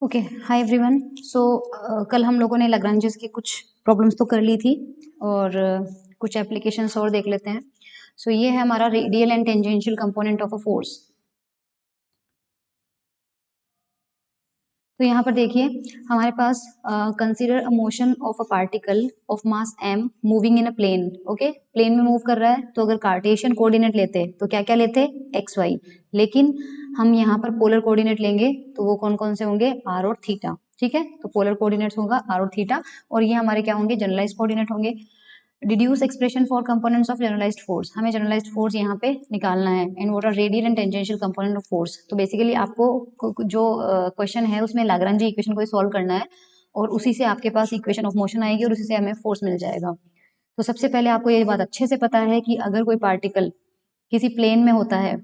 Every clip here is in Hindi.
Okay, hi everyone. सो कल हम लोगों ने लाग्रांजेस की कुछ प्रॉब्लम्स तो कर ली थी और कुछ एप्लीकेशंस और देख लेते हैं। सो ये है हमारा radial and tangential component of a force. तो यहाँ पर देखिए हमारे पास consider a motion of a particle of mass m moving in a plane. Okay, plane में मूव कर रहा है तो अगर कार्टेशियन कोऑर्डिनेट लेते तो क्या क्या लेते एक्स वाई, लेकिन हम यहाँ पर पोलर कोऑर्डिनेट लेंगे तो वो कौन कौन से होंगे आर और थीटा। ठीक है, तो पोलर कोऑर्डिनेट्स होगा आर और थीटा और ये हमारे क्या होंगे जनरलाइज कोऑर्डिनेट होंगे। Deduce expression for components of generalized force, हमें जनरलाइज्ड फोर्स यहाँ पे निकालना है and what are radial and tangential component of force. तो बेसिकली आपको जो क्वेश्चन है उसमें लाग्रांजी इक्वेशन को सॉल्व करना है और उसी से आपके पास इक्वेशन ऑफ मोशन आएगी और उसी से हमें फोर्स मिल जाएगा। तो सबसे पहले आपको ये बात अच्छे से पता है कि अगर कोई पार्टिकल किसी प्लेन में होता है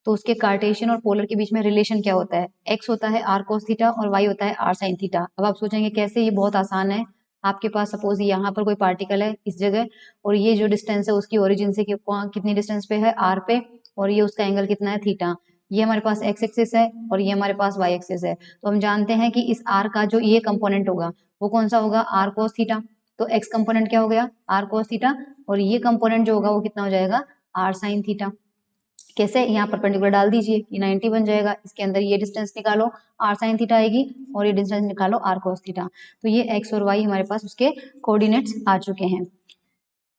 तो उसके कार्टेशियन और पोलर के बीच में रिलेशन क्या होता है, एक्स होता है आर कोस थीटा और वाई होता है आर साइन थीटा। अब आप सोचेंगे कैसे, ये बहुत आसान है। आपके पास सपोज यहाँ पर कोई पार्टिकल है इस जगह और ये जो डिस्टेंस है उसकी ओरिजिन से कितनी डिस्टेंस पे है आर पे और ये उसका एंगल कितना है थीटा। ये हमारे पास एक्स एक्सिस है और ये हमारे पास वाई एक्सिस है। तो हम जानते हैं कि इस आर का जो ये कंपोनेंट होगा वो कौन सा होगा आर कोस थीटा। तो एक्स कंपोनेंट क्या हो गया आर कोस थीटा और ये कंपोनेंट जो होगा वो कितना हो जाएगा आर साइन थीटा। कैसे, यहाँ परपेंडिकुलर डाल दीजिए ये 90 बन जाएगा, इसके अंदर ये डिस्टेंस निकालो आर साइन थीटा आएगी और ये डिस्टेंस निकालो आर कोस थीटा। तो ये एक्स और वाई हमारे पास उसके कोऑर्डिनेट्स आ चुके हैं।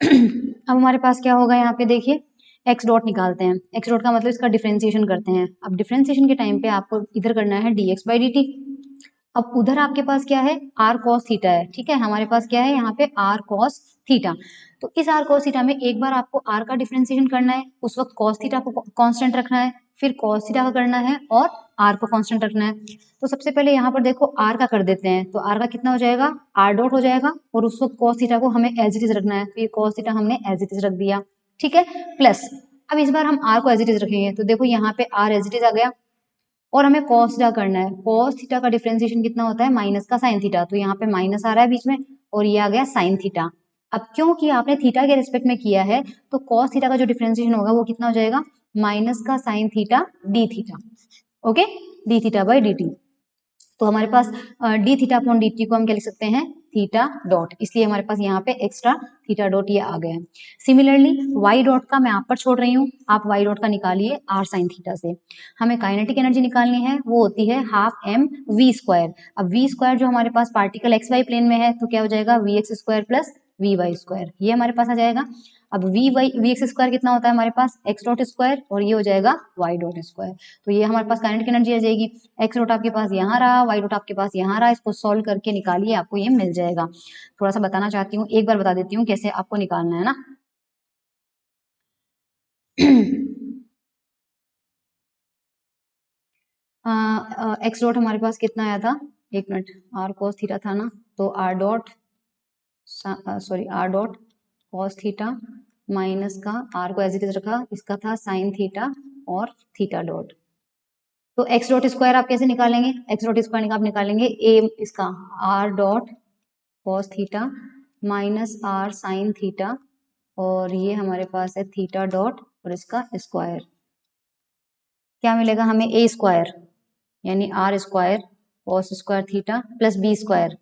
अब हमारे पास क्या होगा यहाँ पे देखिए एक्स डॉट निकालते हैं। एक्स डॉट का मतलब इसका डिफ्रेंसिएशन करते हैं। अब डिफ्रेंसिएशन के टाइम पे आपको इधर करना है dx बाई dt। अब उधर आपके पास क्या है आर कॉस थीटा है। ठीक है, हमारे पास क्या है यहाँ पे आर कॉस थीटा। तो इस आर कॉस थीटा में एक बार आपको आर का डिफरेंशिएशन करना है, उस वक्त कॉस थीटा को कांस्टेंट रखना है, फिर कॉस थीटा का करना है और आर को कांस्टेंट रखना है। तो सबसे पहले यहाँ पर देखो आर का कर देते हैं, तो आर का कितना हो जाएगा आर डॉट हो जाएगा और उस वक्त कॉस थीटा को हमें एज इट इज रखना है, तो ये कॉस थीटा हमने एज इट इज रख दिया। ठीक है, प्लस अब इस बार हम आर को एज इट इज रखेंगे तो देखो यहाँ पे आर एज इट इज आ गया और हमें कॉस थीटा करना है। कॉस थीटा का डिफरेंशिएशन कितना होता है माइनस का साइन थीटा, तो यहाँ पे माइनस आ रहा है बीच में और ये आ गया साइन थीटा। अब क्योंकि आपने थीटा के रिस्पेक्ट में किया है तो कॉस थीटा का जो डिफरेंशिएशन होगा वो कितना हो जाएगा माइनस का sine theta D theta. Okay, D theta by D T. तो हमारे पास D theta upon D T को हम क्या लिख सकते हैं थीटा डॉट, इसलिए हमारे पास यहाँ पे एक्स्ट्रा थीटा डॉट ये आ गया है। सिमिलरली वाई डॉट का मैं आप पर छोड़ रही हूँ, आप वाई डॉट का निकालिए आर साइन थीटा से। हमें काइनेटिक एनर्जी निकालनी है, वो होती है हाफ एम वी स्क्वायर। अब वी स्क्वायर जो हमारे पास पार्टिकल एक्स वाई प्लेन में है तो क्या हो जाएगा we X square plus we Y square, ये हमारे पास आ जाएगा। अब वी एक्स स्क्वायर कितना होता है हमारे पास एक्स डॉट स्क्वायर और ये हो जाएगा वाई डॉट स्क्वायर। तो ये हमारे पास काइनेटिक एनर्जी आ जाएगी। एक्स डॉट आपके पास यहाँ रहा, वाई डॉट आपके पास यहाँ रहा, इसको सॉल्व करके निकालिए आपको ये मिल जाएगा। थोड़ा सा बताना चाहती हूँ, एक बार बता देती हूँ कैसे आपको निकालना है ना। एक्स डॉट हमारे पास कितना आया था, एक मिनट, आर कॉस थीटा था ना, तो R dot sorry R dot cos theta minus का आर को एज इट इज रखा, इसका था साइन थीटा और थीटा डॉट। तो एक्स डॉट स्क्वायर आप कैसे निकालेंगे, एक्स डॉट स्क्वायर आप निकालेंगे ए इसका R dot cos theta minus R sine theta और ये हमारे पास है थीटा डॉट और इसका स्क्वायर। क्या मिलेगा हमें ए स्क्वायर यानी R square cos square theta plus B square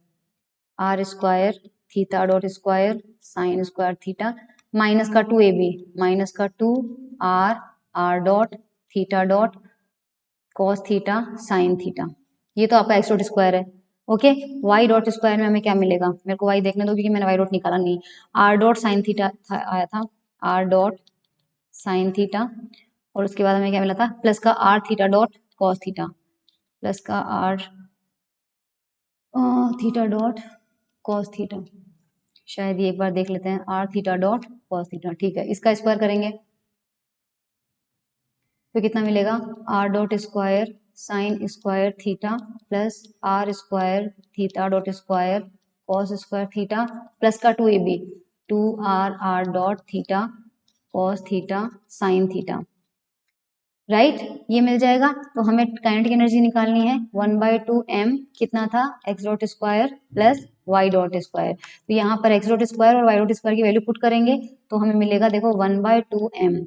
R square theta dot square sine square theta minus का 2ab माइनस का 2 R R dot theta dot cos theta sine theta. ये तो आपका एक्स डॉट स्क्वायर है। ओके, वाई डॉट स्क्वायर में हमें क्या मिलेगा, मेरे को वाई देखने दो क्योंकि मैंने वाई डॉट निकाला नहीं। आर डॉट साइन थीटा आया था, आर डॉट साइन थीटा और उसके बाद हमें क्या मिला था प्लस का R theta dot cos theta plus का R theta dot cos theta. शायद ये एक बार देख लेते हैं, R theta dot cos theta. ठीक है, इसका स्क्वायर करेंगे तो कितना मिलेगा R dot square sine square theta plus R square theta dot square cos square theta plus का 2ab 2 R dot theta cos theta sine theta. Right, ये मिल जाएगा। तो हमें काइनेटिक एनर्जी निकालनी है 1/2m कितना था X dot square plus Y dot square. तो यहाँ पर एक्स डॉट स्क्वायर और वाई डॉट स्क्वायर की वैल्यू पुट करेंगे तो हमें मिलेगा देखो 1/2m।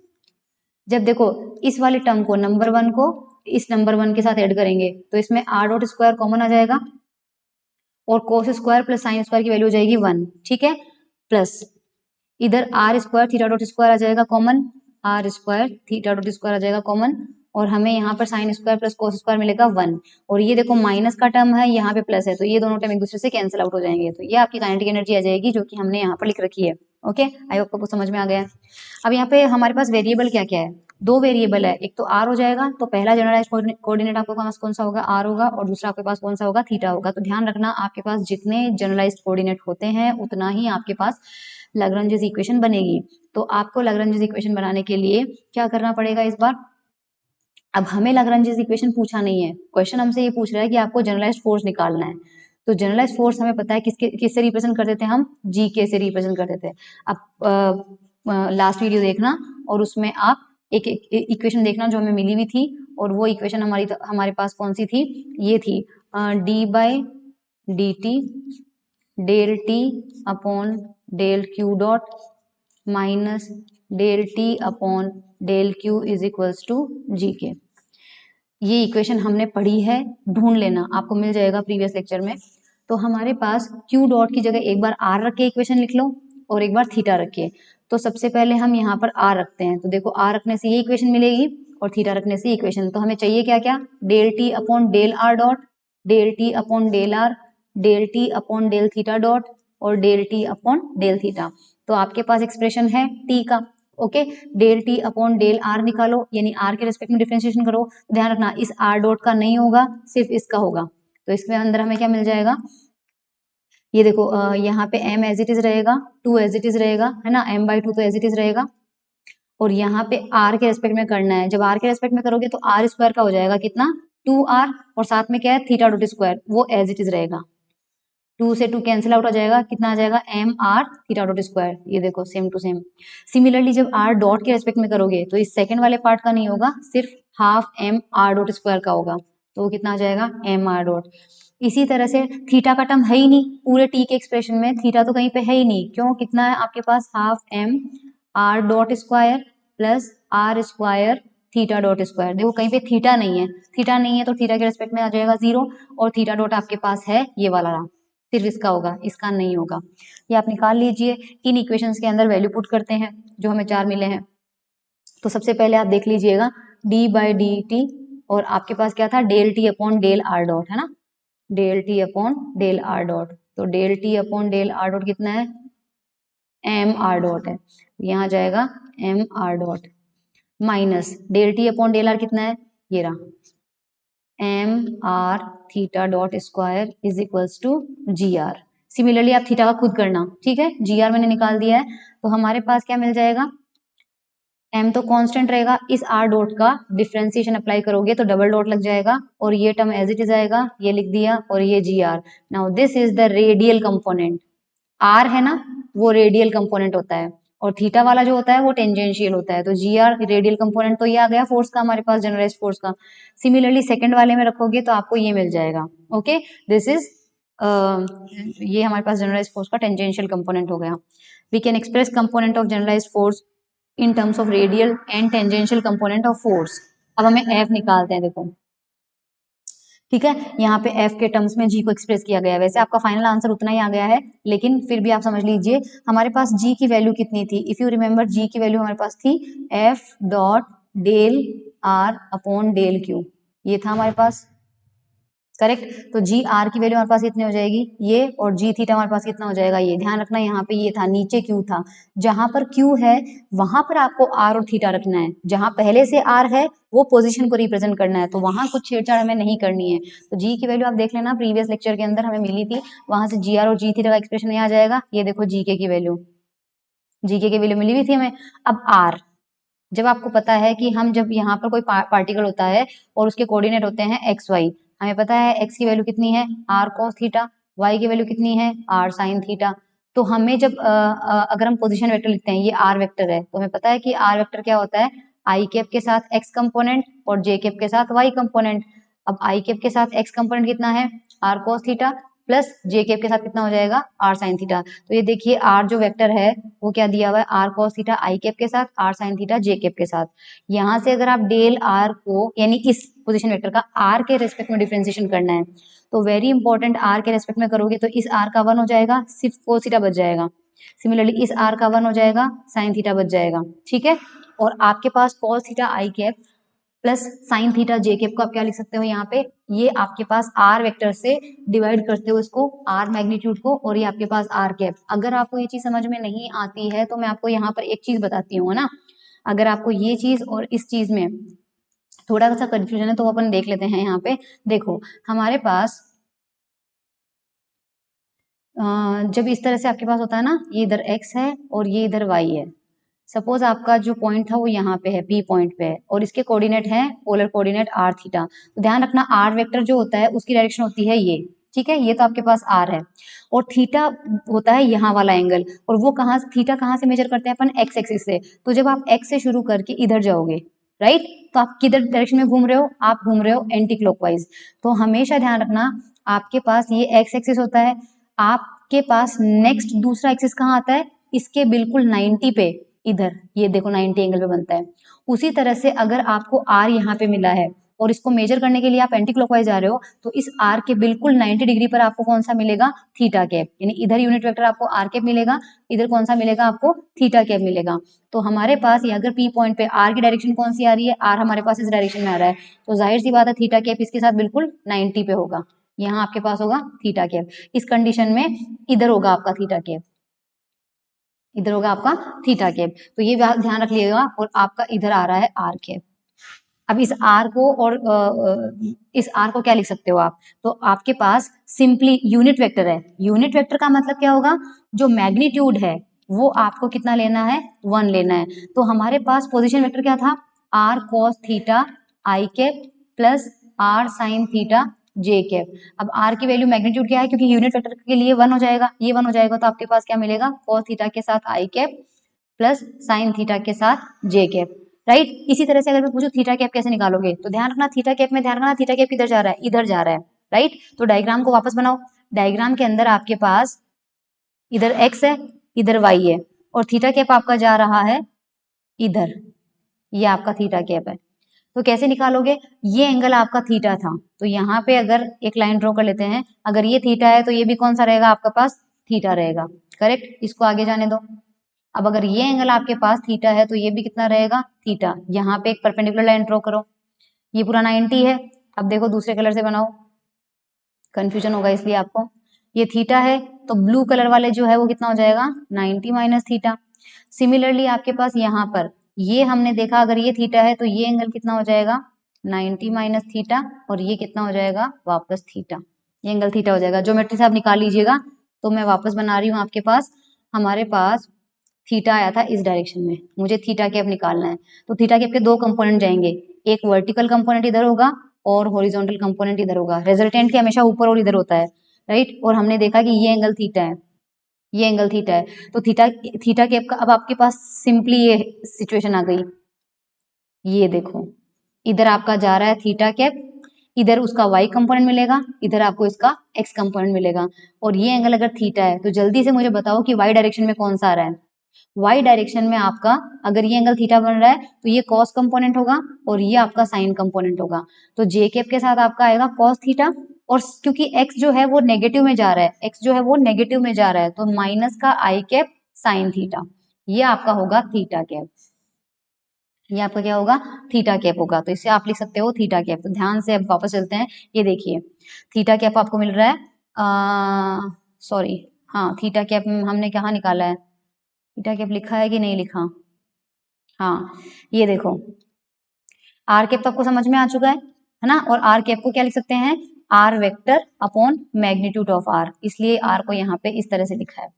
जब देखो इस वाले टर्म को नंबर 1 को इस नंबर 1 के साथ ऐड करेंगे तो इसमें r डॉट स्क्वायर कॉमन आ जाएगा और cos square plus sine square की वैल्यू हो जाएगी 1, ठीक है। प्लस इधर R square theta dot square आ जाएगा common, R square theta dot square आ जाएगा कॉमन, और हमें यहाँ पर sine square plus cos square मिलेगा 1, और ये देखो माइनस का टर्म है, यहाँ पे प्लस है, तो ये दोनों टर्म एक दूसरे से कैंसिल आउट हो जाएंगे, तो ये आपकी काइनेटिक एनर्जी आ जाएगी जो कि हमने यहाँ पर लिख रखी है। ओके, आई होप आपको समझ में आ गया है। अब यहाँ पे हमारे पास वेरिएबल क्या क्या है, 2 वेरिएबल है, एक तो आर हो जाएगा, तो पहला जनरलाइज कोऑर्डिनेट आपके पास कौन सा होगा, आर होगा, और दूसरा आपके पास कौन सा होगा, थीटा होगा। तो ध्यान रखना आपके पास जितने जनरलाइज कोऑर्डिनेट होते हैं उतना ही आपके पास लाग्रांजेस इक्वेशन बनेगी। तो आपको लाग्रांजेस इक्वेशन बनाने के लिए क्या करना पड़ेगा इस बार, अब हमें लाग्रांजेस इक्वेशन पूछा नहीं है, क्वेश्चन हमसे ये पूछ रहा है कि आपको जनरलाइज्ड फोर्स निकालना है। तो जनरलाइज्ड फोर्स हमें पता है किससे रिप्रेजेंट करते थे हम, जी के से रिप्रेजेंट करते थे। अब लास्ट वीडियो देखना और उसमें आप एक इक्वेशन देखना जो हमें मिली हुई थी, और वो इक्वेशन हमारे पास कौन सी थी, ये थी D by D T del T upon del Q dot minus del T upon del Q is equals to G K. ये इक्वेशन हमने पढ़ी है, ढूंढ लेना, आपको मिल जाएगा प्रीवियस लेक्चर में। तो हमारे पास क्यू डॉट की जगह एक बार आर रख के इक्वेशन लिख लो और एक बार थीटा रखिए। तो सबसे पहले हम यहाँ पर आर रखते हैं, तो देखो आर रखने से ये इक्वेशन मिलेगी और थीटा रखने से इक्वेशन। तो हमें चाहिए क्या क्या, del T upon del R dot, del T upon del R, del T upon del theta dot और del T upon del theta. तो आपके पास एक्सप्रेशन है टी का, okay. Del T upon del R निकालो, यानी आर के रेस्पेक्ट में डिफरेंशिएशन करो। ध्यान रखना इस आर डॉट का नहीं होगा, सिर्फ इसका होगा। तो इसमें अंदर हमें क्या मिल जाएगा, ये देखो यहाँ पे m एज इट इज रहेगा, 2 एज इट इज रहेगा, है ना, m/2 तो एज इट इज रहेगा, और यहाँ पे r के रेस्पेक्ट में करना है। जब r के रेस्पेक्ट में करोगे तो r स्क्वायर का हो जाएगा कितना, 2r, और साथ में क्या है थीटा डॉट स्क्वायर, वो एज इट इज रहेगा। 2 से 2 कैंसिल आउट हो जाएगा, कितना आ जाएगा M R theta dot square, ये देखो सेम टू सेम। सिमिलरली जब r डॉट के रेस्पेक्ट में करोगे तो इस सेकंड वाले पार्ट का नहीं होगा, सिर्फ half M R dot square का होगा, तो वो कितना आ जाएगा एम आर डॉट। इसी तरह से थीटा का टर्म है ही नहीं पूरे टी के एक्सप्रेशन में, थीटा तो कहीं पे है ही नहीं, क्यों, कितना है आपके पास, half M R dot square plus R square theta dot square. देखो कहीं पे थीटा नहीं है, थीटा नहीं है तो थीटा के रेस्पेक्ट में आ जाएगा 0, और थीटा डॉट आपके पास है ये वाला, सिर्फ इसका होगा, इसका नहीं होगा। ये आप निकाल लीजिए, इन इक्वेशंस के अंदर वैल्यू पुट करते हैं जो हमें 4 मिले हैं। तो सबसे पहले आप देख लीजिएगा डी बाई डी टी, और आपके पास क्या था, del T upon del R dot, है ना, del T upon del R dot. तो del T upon del R dot कितना है, एम आर डॉट है, यहाँ जाएगा M R dot, minus del T upon del R कितना है, ये रहा M R theta dot square is equals to G R. Similarly आप थीटा का खुद करना, ठीक है, जी आर मैंने निकाल दिया है। तो हमारे पास क्या मिल जाएगा, m तो कांस्टेंट रहेगा, इस r डॉट का डिफरेंशिएशन अप्लाई करोगे तो डबल डॉट लग जाएगा, और ये टर्म एज इट इज आएगा, ये लिख दिया, और ये G R. Now this is the radial component, r है ना वो रेडियल कंपोनेंट होता है, और थीटा वाला जो होता है वो टेंजेंशियल होता है। तो जी आर रेडियल कंपोनेंट, तो ये आ गया फोर्स का हमारे पास, जनरलाइज्ड फोर्स का। सिमिलरली सेकंड वाले में रखोगे तो आपको ये मिल जाएगा, ओके, दिस इज ये हमारे पास जनरलाइज्ड फोर्स का टेंजेंशियल कंपोनेंट हो गया। We can express component of generalized force in terms of radial and tangential component of force. अब हमें एफ निकालते हैं, देखो ठीक है, यहाँ पे एफ के टर्म्स में जी को एक्सप्रेस किया गया है। वैसे आपका फाइनल आंसर उतना ही आ गया है, लेकिन फिर भी आप समझ लीजिए हमारे पास जी की वैल्यू कितनी थी, इफ यू रिमेंबर जी की वैल्यू हमारे पास थी F dot del R upon del Q, ये था हमारे पास, करेक्ट। तो जी आर की वैल्यू हमारे पास कितनी हो जाएगी ये, और जी थीटा हमारे पास कितना हो जाएगा ये। ध्यान रखना यहाँ पे ये था, नीचे क्यू था, जहां पर क्यू है वहां पर आपको आर और थीटा रखना है, जहां पहले से आर है वो पोजीशन को रिप्रेजेंट करना है, तो वहां कुछ छेड़छाड़ हमें नहीं करनी है। तो जी की वैल्यू आप देख लेना, प्रीवियस लेक्चर के अंदर हमें मिली थी, वहां से जी आर और जी थीटा का एक्सप्रेशन आ जाएगा। ये देखो जीके की वैल्यू, जीके की वैल्यू मिली हुई थी हमें। अब आर, जब आपको पता है कि हम जब यहाँ पर कोई पार्टिकल होता है और उसके कोऑर्डिनेट होते हैं एक्स वाई, हमें पता है एक्स की वैल्यू कितनी है आर कॉस थीटा, वाई की वैल्यू कितनी है आर साइन थीटा। तो हमें जब अगर हम पोजीशन वेक्टर लिखते हैं, ये आर वेक्टर है, तो हमें पता है कि आर वेक्टर क्या होता है, आई कैप के साथ एक्स कंपोनेंट और जे कैप के साथ वाई कंपोनेंट। अब आई कैप के साथ एक्स कंपोनेंट कितना है R cos theta, plus J cap के साथ कितना हो जाएगा आर साइन थीटा। तो ये देखिए आर जो वेक्टर है वो क्या दिया हुआ है R cos theta I cap के साथ R sine theta J cap के साथ। यहाँ से अगर आप डेल आर को यानी इस पोजीशन वेक्टर का आर के रेस्पेक्ट में डिफरेंशिएशन करना है तो वेरी इंपॉर्टेंट आर के रेस्पेक्ट में करोगे तो इस आर का 1 हो जाएगा सिर्फ कोस थीटा बच जाएगा। सिमिलरली इस आर का 1 हो जाएगा साइन थीटा बच जाएगा। ठीक है, और आपके पास cos theta I cap plus sign theta J cap को आप क्या लिख सकते हो यहाँ पे, ये आपके पास आर वेक्टर से डिवाइड करते हो इसको आर मैग्नीट्यूड को और ये आपके पास आर कैप। अगर आपको ये चीज समझ में नहीं आती है तो मैं आपको यहाँ पर एक चीज बताती हूँ ना, अगर आपको ये चीज और इस चीज में थोड़ा सा कंफ्यूजन है तो अपन देख लेते हैं। यहाँ पे देखो हमारे पास जब इस तरह से आपके पास होता है ना, ये इधर x है और ये इधर y है। सपोज आपका जो पॉइंट था वो यहाँ पे है P पॉइंट पे है और इसके कोऑर्डिनेट है पोलर कोऑर्डिनेट r थीटा। तो ध्यान रखना r वेक्टर जो होता है उसकी डायरेक्शन होती है ये। ठीक है, ये तो आपके पास r है और थीटा होता है यहाँ वाला एंगल और वो कहाँ थीटा कहाँ से मेजर करते हैं अपन x एक्सिस से। तो जब आप x से शुरू करके इधर जाओगे राइट, तो आप किधर डायरेक्शन में घूम रहे हो, आप घूम रहे हो एंटी क्लॉकवाइज। तो हमेशा ध्यान रखना आपके पास ये x एक्सिस होता है, आपके पास नेक्स्ट दूसरा एक्सिस कहाँ आता है इसके बिल्कुल 90 पे, इधर ये देखो 90 एंगल पे बनता है। उसी तरह से अगर आपको r यहाँ पे मिला है और इसको मेजर करने के लिए आप एंटी क्लॉकवाइज जा रहे हो तो इस r के बिल्कुल 90 डिग्री पर आपको कौन सा मिलेगा थीटा कैप, यानी इधर यूनिट वेक्टर आपको r कैप मिलेगा, इधर कौन सा मिलेगा आपको थीटा कैप मिलेगा। तो हमारे पास ये अगर p पॉइंट पे r की डायरेक्शन कौन सी आ रही है, r हमारे पास इस डायरेक्शन में आ रहा है तो जाहिर सी बात है थीटा कैप इसके साथ बिल्कुल 90 पे होगा, यहाँ आपके पास होगा थीटा कैप। इस कंडीशन में इधर होगा आपका थीटा कैप, इधर होगा आपका थीटा कैप। तो ये ध्यान रख लीजिएगा और आपका इधर आ रहा है आर कैप। अब इस आर को और इस आर को क्या लिख सकते हो आप, तो आपके पास सिंपली यूनिट वेक्टर है। यूनिट वेक्टर का मतलब क्या होगा, जो मैग्नीट्यूड है वो आपको कितना लेना है 1 लेना है। तो हमारे पास पोजीशन वेक्टर क्या था R cos theta I cap plus R sine theta J cap. अब आर की वैल्यू मैग्नीट्यूड क्या है क्योंकि यूनिट वेक्टर के लिए 1 हो जाएगा, ये 1 हो जाएगा तो आपके पास क्या मिलेगा कॉस थीटा के साथ आई कैप प्लस साइन थीटा के साथ जे कैप। राइट, इसी तरह से अगर मैं पूछूं थीटा कैप कैसे निकालोगे तो ध्यान रखना थीटा कैप में ध्यान रखना थीटा कैप किधर जा रहा है इधर जा रहा है। राइट, तो डायग्राम को वापस बनाओ, डायग्राम के अंदर आपके पास इधर x है इधर y है और थीटा कैप आपका जा रहा है इधर, ये आपका थीटा कैप है। तो कैसे निकालोगे, ये एंगल आपका थीटा था तो यहाँ पे अगर एक लाइन ड्रॉ कर लेते हैं, अगर ये थीटा है तो ये भी कौन सा रहेगा आपका पास थीटा रहेगा। करेक्ट, इसको आगे जाने दो। अब अगर ये एंगल आपके पास थीटा है तो ये भी कितना रहेगा थीटा। यहाँ पे एक परपेंडिकुलर लाइन ड्रॉ करो, ये पूरा 90 है। अब देखो दूसरे कलर से बनाओ, कंफ्यूजन होगा इसलिए आपको। ये थीटा है तो ब्लू कलर वाले जो है वो कितना हो जाएगा 90 माइनस थीटा। सिमिलरली आपके पास यहाँ पर ये हमने देखा अगर ये थीटा है तो ये एंगल कितना हो जाएगा 90 माइनस थीटा और ये कितना हो जाएगा वापस थीटा, ये एंगल थीटा हो जाएगा। ज्योमेट्री से आप निकाल लीजिएगा। तो मैं वापस बना रही हूँ आपके पास, हमारे पास थीटा आया था इस डायरेक्शन में, मुझे थीटा कैप निकालना है। तो थीटा कैप के दो कंपोनेंट जाएंगे, एक वर्टिकल कंपोनेंट इधर होगा और हॉरिजॉन्टल कंपोनेंट इधर होगा। रिजल्टेंट के हमेशा ऊपर और इधर होता है राइट, और हमने देखा कि ये एंगल थीटा है, ये एंगल थीटा है। तो थीटा थीटा कैप का अब आपके पास सिंपली ये सिचुएशन आ गई, ये देखो इधर आपका जा रहा है थीटा कैप, इधर उसका y कंपोनेंट मिलेगा, इधर आपको इसका x कंपोनेंट मिलेगा। और ये एंगल अगर थीटा है तो जल्दी से मुझे बताओ कि y डायरेक्शन में कौन सा आ रहा है। y डायरेक्शन में आपका अगर ये एंगल थीटा बन रहा है तो ये cos कंपोनेंट होगा और ये आपका साइन कंपोनेंट होगा। तो जे कैप के साथ आपका आएगा cos थीटा और क्योंकि x जो है वो नेगेटिव में जा रहा है, x जो है वो नेगेटिव में जा रहा है तो माइनस का आई कैप साइन थीटा, ये आपका होगा थीटा कैप, ये आपका क्या होगा थीटा कैप होगा। तो इसे आप लिख सकते हो थीटा कैप। तो ध्यान से अब वापस चलते हैं, ये देखिए थीटा कैप आपको मिल रहा है सॉरी हाँ थीटा कैप हमने कहाँ निकाला है, थीटा कैप लिखा है कि नहीं लिखा, हाँ ये देखो आर कैप तो आपको समझ में आ चुका है ना। और आर कैप को क्या लिख सकते हैं R vector upon magnitude of R, इसलिए आर को यहाँ पे इस तरह से लिखा है।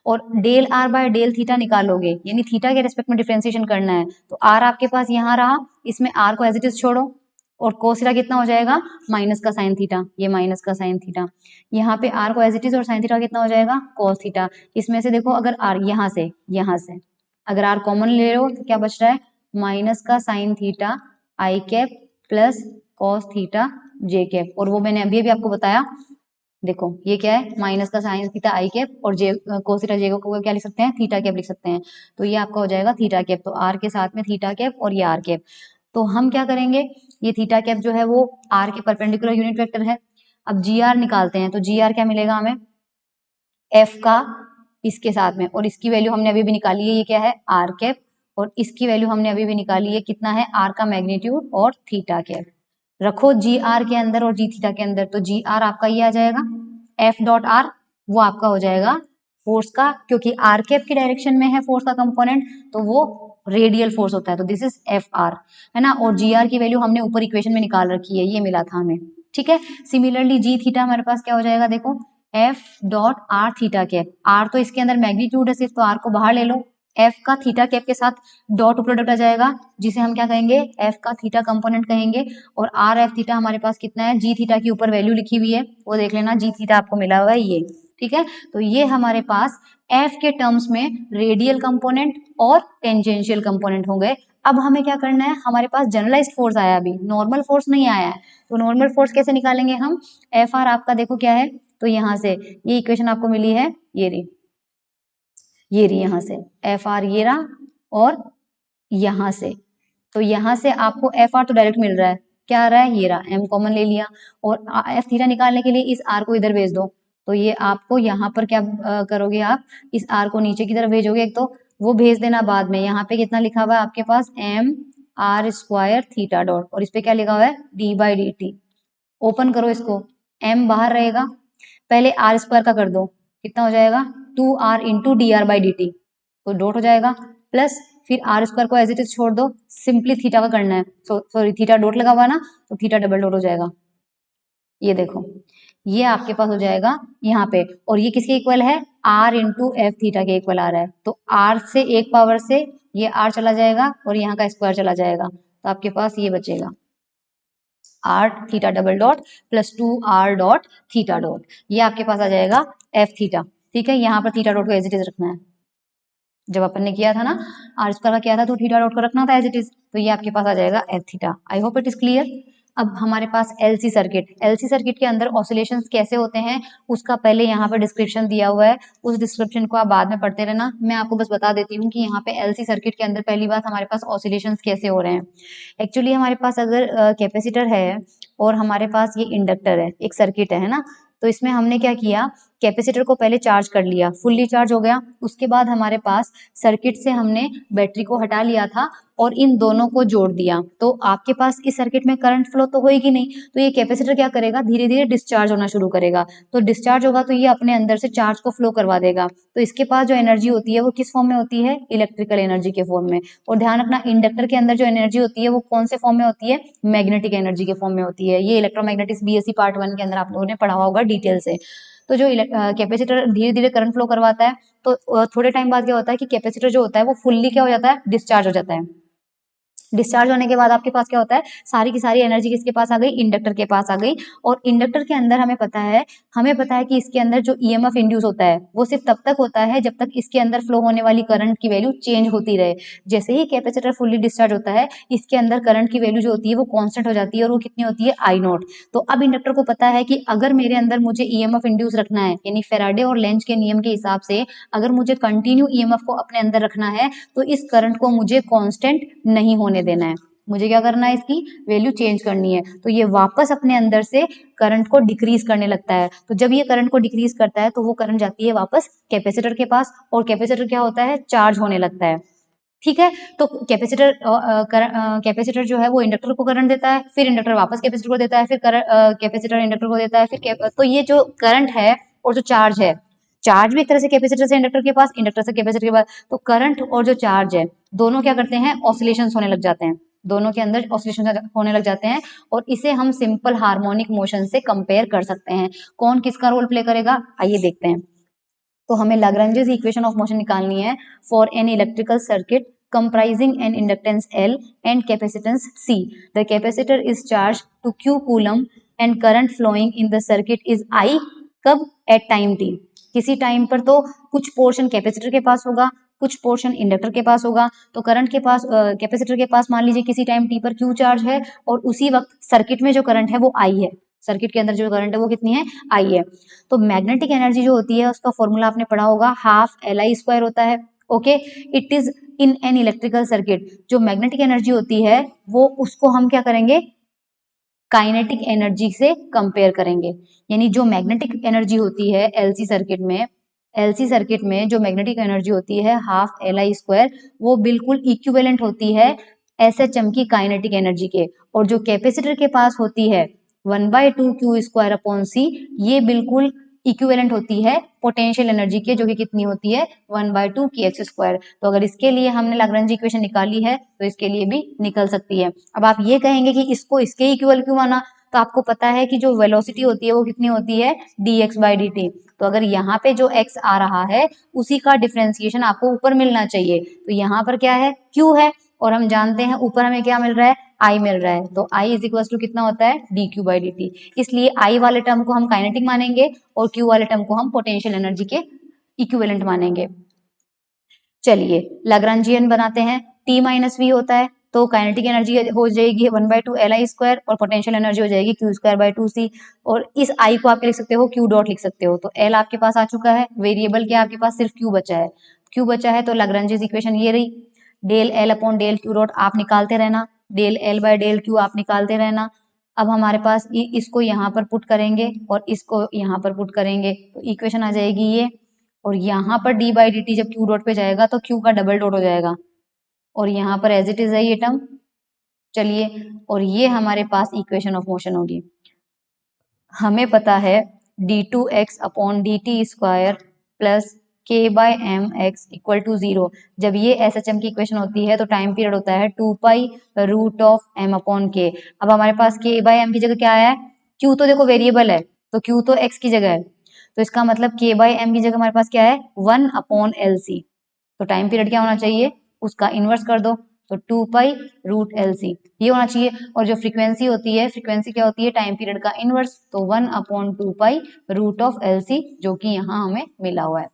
और del R by del theta निकालोगे यानी थीटा के रेस्पेक्ट में डिफरेंशिएशन करना है तो आर आपके पास यहाँ रहा, इसमें आर को एज इट इज छोड़ो और कोस थीटा कितना हो जाएगा माइनस का साइन थीटा, ये माइनस का साइन थीटा। यहाँ पे आर को एज इट इज और साइन थीटा कितना हो जाएगा कोस थीटा। इसमें से देखो अगर आर यहाँ से अगर आर कॉमन ले लो तो क्या बच रहा है माइनस का sine theta I cap plus cos theta J cap. और वो मैंने अभी भी आपको बताया देखो ये क्या है, माइनस का साइन थीटा आई कैप, और जे कोस थीटा जे को क्या लिख सकते हैं, थीटा कैप लिख सकते हैं। तो ये आपका हो जाएगा थीटा कैप, तो आर के साथ में थीटा कैप और ये आर कैप। तो हम क्या करेंगे, ये थीटा कैप जो है वो आर के परपेंडिकुलर यूनिट वेक्टर है। अब जी आर निकालते हैं, तो जी आर क्या मिलेगा हमें, एफ का इसके साथ में, और इसकी वैल्यू हमने अभी भी निकाली है, ये क्या है आर कैप, और इसकी वैल्यू हमने अभी भी निकाली है, कितना है आर का मैग्नीट्यूड और थीटा कैप। रखो जी आर के अंदर और जी थीटा के अंदर, तो जी आर आपका ये आ जाएगा, एफ डॉट आर वो आपका हो जाएगा फोर्स का, क्योंकि आर कैप की डायरेक्शन में है फोर्स का कंपोनेंट, तो वो रेडियल फोर्स होता है, तो दिस इज एफ आर, है ना। और जी आर की वैल्यू हमने ऊपर इक्वेशन में निकाल रखी है, ये मिला था हमें, ठीक है। सिमिलरली जी थीटा हमारे पास क्या हो जाएगा, देखो F dot R theta cap, R तो इसके अंदर मैग्नीट्यूड है सिर्फ, तो आर को बाहर ले लो, एफ का थीटा कैप के साथ डॉट प्रोडक्ट आ जाएगा, जिसे हम क्या कहेंगे, एफ का थीटा कंपोनेंट कहेंगे। और आर एफ थीटा हमारे पास कितना है, जी थीटा की ऊपर वैल्यू लिखी हुई है, वो देख लेना, जी थीटा आपको मिला हुआ है ये, ठीक है। तो ये हमारे पास एफ के टर्म्स में रेडियल कंपोनेंट और टेंजेंशियल कंपोनेंट हो गए। अब हमें क्या करना है, हमारे पास जनरलाइज्ड फोर्स आया, अभी नॉर्मल फोर्स नहीं आया है, तो नॉर्मल फोर्स कैसे निकालेंगे हम, एफ आर आपका देखो क्या है, तो यहाँ से ये इक्वेशन आपको मिली है, ये रही, ये रही यहाँ से एफ आर ये रहा, और यहाँ से, तो यहाँ से आपको एफ आर तो डायरेक्ट मिल रहा है, क्या आ रहा है, ये रहा, एम कॉमन ले लिया, और एफ थीटा निकालने के लिए इस आर को इधर भेज दो, तो ये आपको यहाँ पर क्या करोगे आप, इस आर को नीचे की तरफ भेजोगे, एक तो वो भेज देना बाद में, यहाँ पे कितना लिखा हुआ है आपके पास, M R square theta dot, और इस पे क्या लिखा हुआ है, D by D T. Open करो इसको, एम बाहर रहेगा, पहले आर स्क्वायर का कर दो, कितना हो जाएगा, 2r into D R by D T, तो डॉट हो जाएगा, प्लस फिर आर स्क्वायर को एज इट इज छोड़ दो, सिंपली थीटा का करना है, सॉरी थीटा डॉट लगा हुआ ना, तो थीटा डबल डॉट हो जाएगा, ये देखो, ये आपके पास हो जाएगा यहाँ पे, और ये किसके इक्वल है, आर इंटू एफ थीटा के इक्वल आ रहा है, तो आर से एक पावर से ये आर चला जाएगा, और यहाँ का स्क्वायर चला जाएगा, तो आपके पास ये बचेगा, R theta double dot plus 2r dot theta dot, ये आपके पास आ जाएगा एफ थीटा, ठीक है। यहाँ पर थीटा डॉट को एज इट इज रखना है, जब अपन ने किया था ना आर स्क्वायर का किया था, तो थीटा डॉट को रखना था एज इट इज, तो ये आपके पास आ जाएगा F theta. I hope it is clear. अब हमारे पास एलसी सर्किट, एलसी सर्किट के अंदर ऑसिलेशंस कैसे होते हैं उसका पहले यहाँ पर डिस्क्रिप्शन दिया हुआ है, उस डिस्क्रिप्शन को आप बाद में पढ़ते रहना, मैं आपको बस बता देती हूँ कि यहाँ पे एलसी सर्किट के अंदर पहली बात हमारे पास ऑसिलेशंस कैसे हो रहे हैं। एक्चुअली हमारे पास अगर कैपेसिटर है और हमारे पास ये इंडक्टर है, एक सर्किट है ना, तो इसमें हमने क्या किया, कैपेसिटर को पहले चार्ज कर लिया, फुल्ली चार्ज हो गया, उसके बाद हमारे पास सर्किट से हमने बैटरी को हटा लिया था और इन दोनों को जोड़ दिया, तो आपके पास इस सर्किट में करंट फ्लो तो होएगी नहीं, तो ये कैपेसिटर क्या करेगा, धीरे धीरे डिस्चार्ज होना शुरू करेगा, तो डिस्चार्ज होगा तो ये अपने अंदर से चार्ज को फ्लो करवा देगा, तो इसके पास जो एनर्जी होती है वो किस फॉर्म में होती है, इलेक्ट्रिकल एनर्जी के फॉर्म में। और ध्यान रखना, इंडक्टर के अंदर जो एनर्जी होती है वो कौन से फॉर्म में होती है, मैग्नेटिक एनर्जी के फॉर्म में होती है, ये इलेक्ट्रोमैग्नेटिक्स बीएससी पार्ट 1 के अंदर आप लोगों ने पढ़ा होगा डिटेल से। तो जो कैपेसिटर धीरे धीरे करंट फ्लो करवाता है, तो थोड़े टाइम बाद क्या होता है कि कैपेसिटर जो होता है वो फुल्ली क्या हो जाता है, डिस्चार्ज हो जाता है। डिस्चार्ज होने के बाद आपके पास क्या होता है, सारी की सारी एनर्जी किसके पास आ गई, इंडक्टर के पास आ गई, और इंडक्टर के अंदर हमें पता है कि इसके अंदर जो ईएमएफ इंड्यूस होता है वो सिर्फ तब तक होता है जब तक इसके अंदर फ्लो होने वाली करंट की वैल्यू चेंज होती रहे। जैसे ही कैपेसिटर फुल्ली डिस्चार्ज होता है, इसके अंदर करंट की वैल्यू जो होती है वो कांस्टेंट हो जाती है, और वो कितनी होती है, आई नॉट। तो अब इंडक्टर को पता है कि अगर मेरे अंदर मुझे ईएमएफ इंड्यूस रखना है, यानी फेराडे और लेंज के नियम के हिसाब से अगर मुझे कंटिन्यू ईएमएफ को अपने अंदर रखना है, तो इस करंट को मुझे कांस्टेंट नहीं होने देना है, मुझे क्या करना है, इसकी वैल्यू चेंज करनी है, तो ये वापस अपने अंदर से करंट को डिक्रीज करने लगता है। तो जब ये करंट को डिक्रीज करता है तो वो करंट जाती है वापस कैपेसिटर के पास, और कैपेसिटर क्या होता है, चार्ज होने लगता है, ठीक है। तो कैपेसिटर जो है वो इंडक्टर को करंट देता है, फिर इंडक्टर वापस कैपेसिटर को देता है, फिर कैपेसिटर इंडक्टर को देता है, फिर तो ये जो करंट है और जो चार्ज है, चार्ज भी एक तरह से कैपेसिटर से इंडक्टर के पास, इंडक्टर से कैपेसिटर के पास, तो करंट और जो चार्ज है दोनों क्या करते हैं, ऑसिलेशंस होने लग जाते हैं, दोनों के अंदर ऑसिलेशन होने लग जाते हैं, और इसे हम सिंपल हार्मोनिक मोशन से कंपेयर कर सकते हैं। कौन किसका रोल प्ले करेगा, आइए देखते हैं। तो हमें लाग्रांजेस इक्वेशन ऑफ मोशन निकालनी है for an electrical circuit comprising an inductance L and capacitance C. The capacitor is charged to Q coulomb and current flowing in the circuit is I. कब, at time t, किसी टाइम पर तो कुछ पोर्शन कैपेसिटर के पास होगा, कुछ पोर्शन इंडक्टर के पास होगा, तो करंट के पास कैपेसिटर के पास मान लीजिए किसी टाइम टी पर क्यू चार्ज है, और उसी वक्त सर्किट में जो करंट है वो आई है, सर्किट के अंदर जो करंट है वो कितनी है, आई है। तो मैग्नेटिक एनर्जी जो होती है उसका फॉर्मूला आपने पढ़ा होगा, हाफ Li² होता है। Okay, it is in an electrical circuit. जो मैग्नेटिक एनर्जी होती है वो उसको हम क्या करेंगे, काइनेटिक एनर्जी से कंपेयर करेंगे। यानी जो मैग्नेटिक एनर्जी होती है एलसी सर्किट में जो मैग्नेटिक एनर्जी होती है हाफ Li², वो बिल्कुल इक्विवेलेंट होती है SHM की काइनेटिक एनर्जी के। और जो कैपेसिटर के पास होती है 1/2 Q²/C, ये बिल्कुल इक्विवेलेंट होती है पोटेंशियल एनर्जी के, जो कि कितनी होती है 1/2 kx²। तो अगर इसके लिए हमने लाग्रांज इक्वेशन निकाली है तो इसके लिए भी निकल सकती है। अब आप ये कहेंगे कि इसको इसके इक्वल क्यों माना, तो आपको पता है कि जो वेलोसिटी होती है वो कितनी होती है, dx/dt। तो अगर यहाँ पे जो x आ रहा है उसी का डिफरेंशिएशन आपको ऊपर मिलना चाहिए। तो यहाँ पर क्या है, q है, और हम जानते हैं ऊपर हमें क्या मिल रहा है, I मिल रहा है। तो I इज इक्वल टू कितना होता है, dq/dt। इसलिए I वाले टर्म को हम काइनेटिक मानेंगे और Q वाले टर्म को हम पोटेंशियल एनर्जी के इक्विवेलेंट मानेंगे। चलिए लाग्रांजियन बनाते हैं। T माइनस वी होता है तो काइनेटिक एनर्जी हो जाएगी 1/2 Li² और पोटेंशियल एनर्जी हो जाएगी Q²/2C। और इस I को आप लिख सकते हो Q डॉट लिख सकते हो। तो L आपके पास आ चुका है, वेरिएबल क्या आपके पास सिर्फ Q बचा है। Q बचा है तो लाग्रांजियस इक्वेशन ये रही, del L upon del Q dot आप निकालते रहना, del L by del Q आप निकालते रहना। अब हमारे पास इसको यहाँ पर पुट करेंगे और इसको यहाँ पर पुट करेंगे तो इक्वेशन आ जाएगी ये। और यहाँ पर d/dt जब Q डॉट पे जाएगा तो Q का डबल डॉट हो जाएगा और यहाँ पर एज इट इज है ये टर्म। चलिए, और ये हमारे पास इक्वेशन ऑफ मोशन होगी। हमें पता है d2x upon dt² plus k/mx = 0। जब ये SHM की इक्वेशन होती है तो टाइम पीरियड होता है 2π√m/k। अब हमारे पास k/m की जगह क्या आया है, q तो देखो वेरिएबल है तो q तो x की जगह है, तो इसका मतलब k/m की जगह हमारे पास क्या है 1/LC। तो टाइम पीरियड क्या होना चाहिए, उसका इनवर्स कर दो तो 2π√LC ये होना चाहिए। और जो फ्रीक्वेंसी होती है, फ्रीक्वेंसी क्या होती है, टाइम पीरियड का इनवर्स, तो 1/2π√LC जो कि यहाँ हमें मिला हुआ है।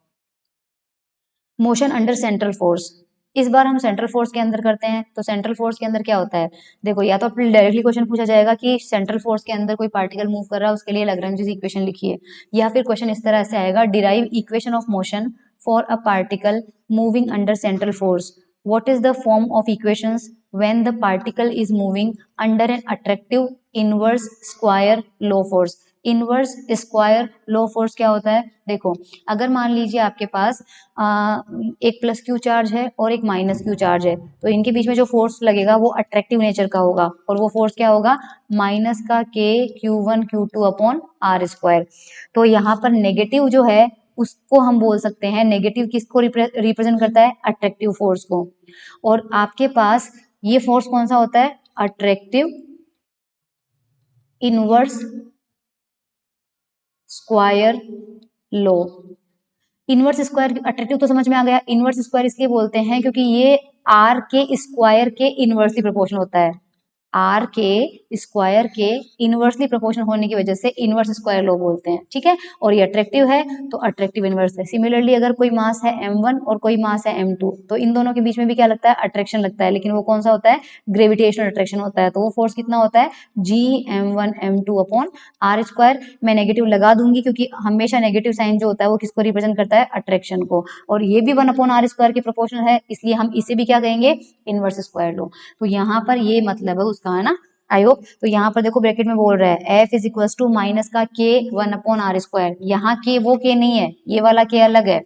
मोशन अंडर सेंट्रल फोर्स, इस बार हम सेंट्रल फोर्स के अंदर करते हैं। तो सेंट्रल फोर्स के अंदर क्या होता है, देखो या तो डायरेक्टली क्वेश्चन पूछा जाएगा कि सेंट्रल फोर्स के अंदर कोई पार्टिकल मूव कर रहा है उसके लिए लाग्रांज इक्वेशन लिखिए, या फिर क्वेश्चन इस तरह से आएगा, derive equation of motion for a particle moving under central force. What is the form of equations when the particle is moving under an attractive inverse square law force? Inverse square law force क्या होता है, देखो अगर मान लीजिए आपके पास एक प्लस क्यू चार्ज है और एक माइनस क्यू चार्ज है, तो इनके बीच में जो फोर्स लगेगा वो अट्रैक्टिव नेचर का होगा और वो फोर्स क्या होगा, माइनस का k Q1 Q2 upon r²। तो यहाँ पर नेगेटिव जो है उसको हम बोल सकते हैं, नेगेटिव किसको रिप्रेजेंट करता है, अट्रैक्टिव फोर्स को। और आपके पास ये फोर्स कौन सा होता है, अट्रैक्टिव इनवर्स स्क्वायर लो। इनवर्स स्क्वायर अट्रैक्टिव तो समझ में आ गया, इनवर्स स्क्वायर इसलिए बोलते हैं क्योंकि ये आर के स्क्वायर के इनवर्सली प्रोपोर्शनल होता है। आर के स्क्वायर के इनवर्सली प्रोपोर्शनल होने की वजह से इनवर्स स्क्वायर लो बोलते हैं, ठीक है। और ये अट्रैक्टिव है तो अट्रैक्टिव इनवर्स है। सिमिलरली अगर कोई मास है m1 और कोई मास है m2, तो इन दोनों के बीच में भी क्या लगता है, अट्रैक्शन लगता है, लेकिन वो कौन सा होता है, ग्रेविटेशनल अट्रैक्शन होता है। तो वो फोर्स कितना होता है, Gm1 m2 अपॉन r²। मैं नेगेटिव लगा दूंगी क्योंकि हमेशा नेगेटिव साइन जो होता है वो किसको रिप्रेजेंट करता है, अट्रैक्शन को, और ये भी 1/r² के प्रोपोर्शनल है, इसलिए हम इसे भी क्या कहेंगे, इनवर्स स्क्वायर लो। तो यहाँ पर ये मतलब है उसका, है ना, आई होप। तो यहाँ पर देखो ब्रैकेट में बोल रहा है F is equal to minus का k 1/r²। यहाँ k वो k नहीं है, ये वाला k अलग है।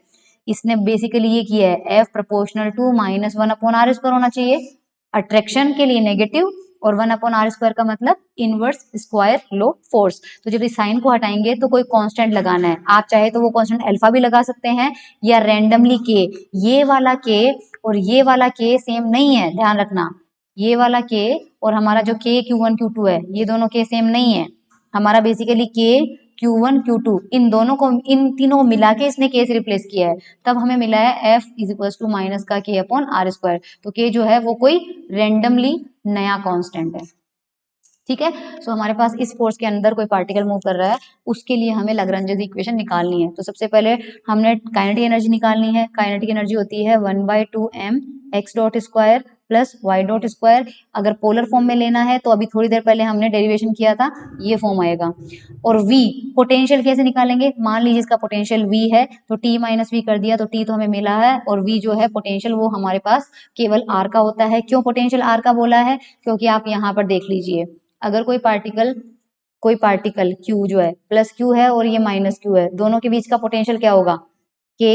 इसने बेसिकली ये किया है F proportional to minus 1/r² होना चाहिए, अट्रैक्शन के लिए नेगेटिव, और 1/r² का मतलब इनवर्स स्क्वायर लो फोर्स। तो जब इस साइन को हटाएंगे तो कोई कांस्टेंट लगाना है, आप चाहे तो वो कांस्टेंट अल्फा भी लगा सकते हैं या रैंडमली k। ये वाला k और ये वाला k सेम नहीं है, ध्यान रखना, ये वाला k और हमारा जो k Q1 Q2 है, ये दोनों k सेम नहीं है। हमारा बेसिकली k Q1 Q2 इन दोनों को, इन तीनों को मिला के इसने k से रिप्लेस किया है, तब हमें मिला है F is equal to minus का k अपॉन r²। तो k जो है वो कोई रेंडमली नया कांस्टेंट है, ठीक है। सो हमारे पास इस फोर्स के अंदर कोई पार्टिकल मूव कर रहा है, उसके लिए हमें लाग्रांज इक्वेशन निकालनी है। तो सबसे पहले हमने काइनेटिक एनर्जी निकालनी है। काइनेटिक एनर्जी होती है 1/2m x dot square plus Y dot square. अगर पोलर फॉर्म में लेना है तो अभी थोड़ी देर पहले हमने डेरिवेशन किया था, ये फॉर्म आएगा। और v पोटेंशियल कैसे निकालेंगे, मान लीजिए इसका पोटेंशियल v है तो t माइनस वी कर दिया, तो t तो हमें मिला है, और v जो है पोटेंशियल वो हमारे पास केवल r का होता है। क्यों पोटेंशियल r का बोला है, क्योंकि आप यहाँ पर देख लीजिए, अगर कोई पार्टिकल q जो है प्लस q है और ये माइनस q है, दोनों के बीच का पोटेंशियल क्या होगा, k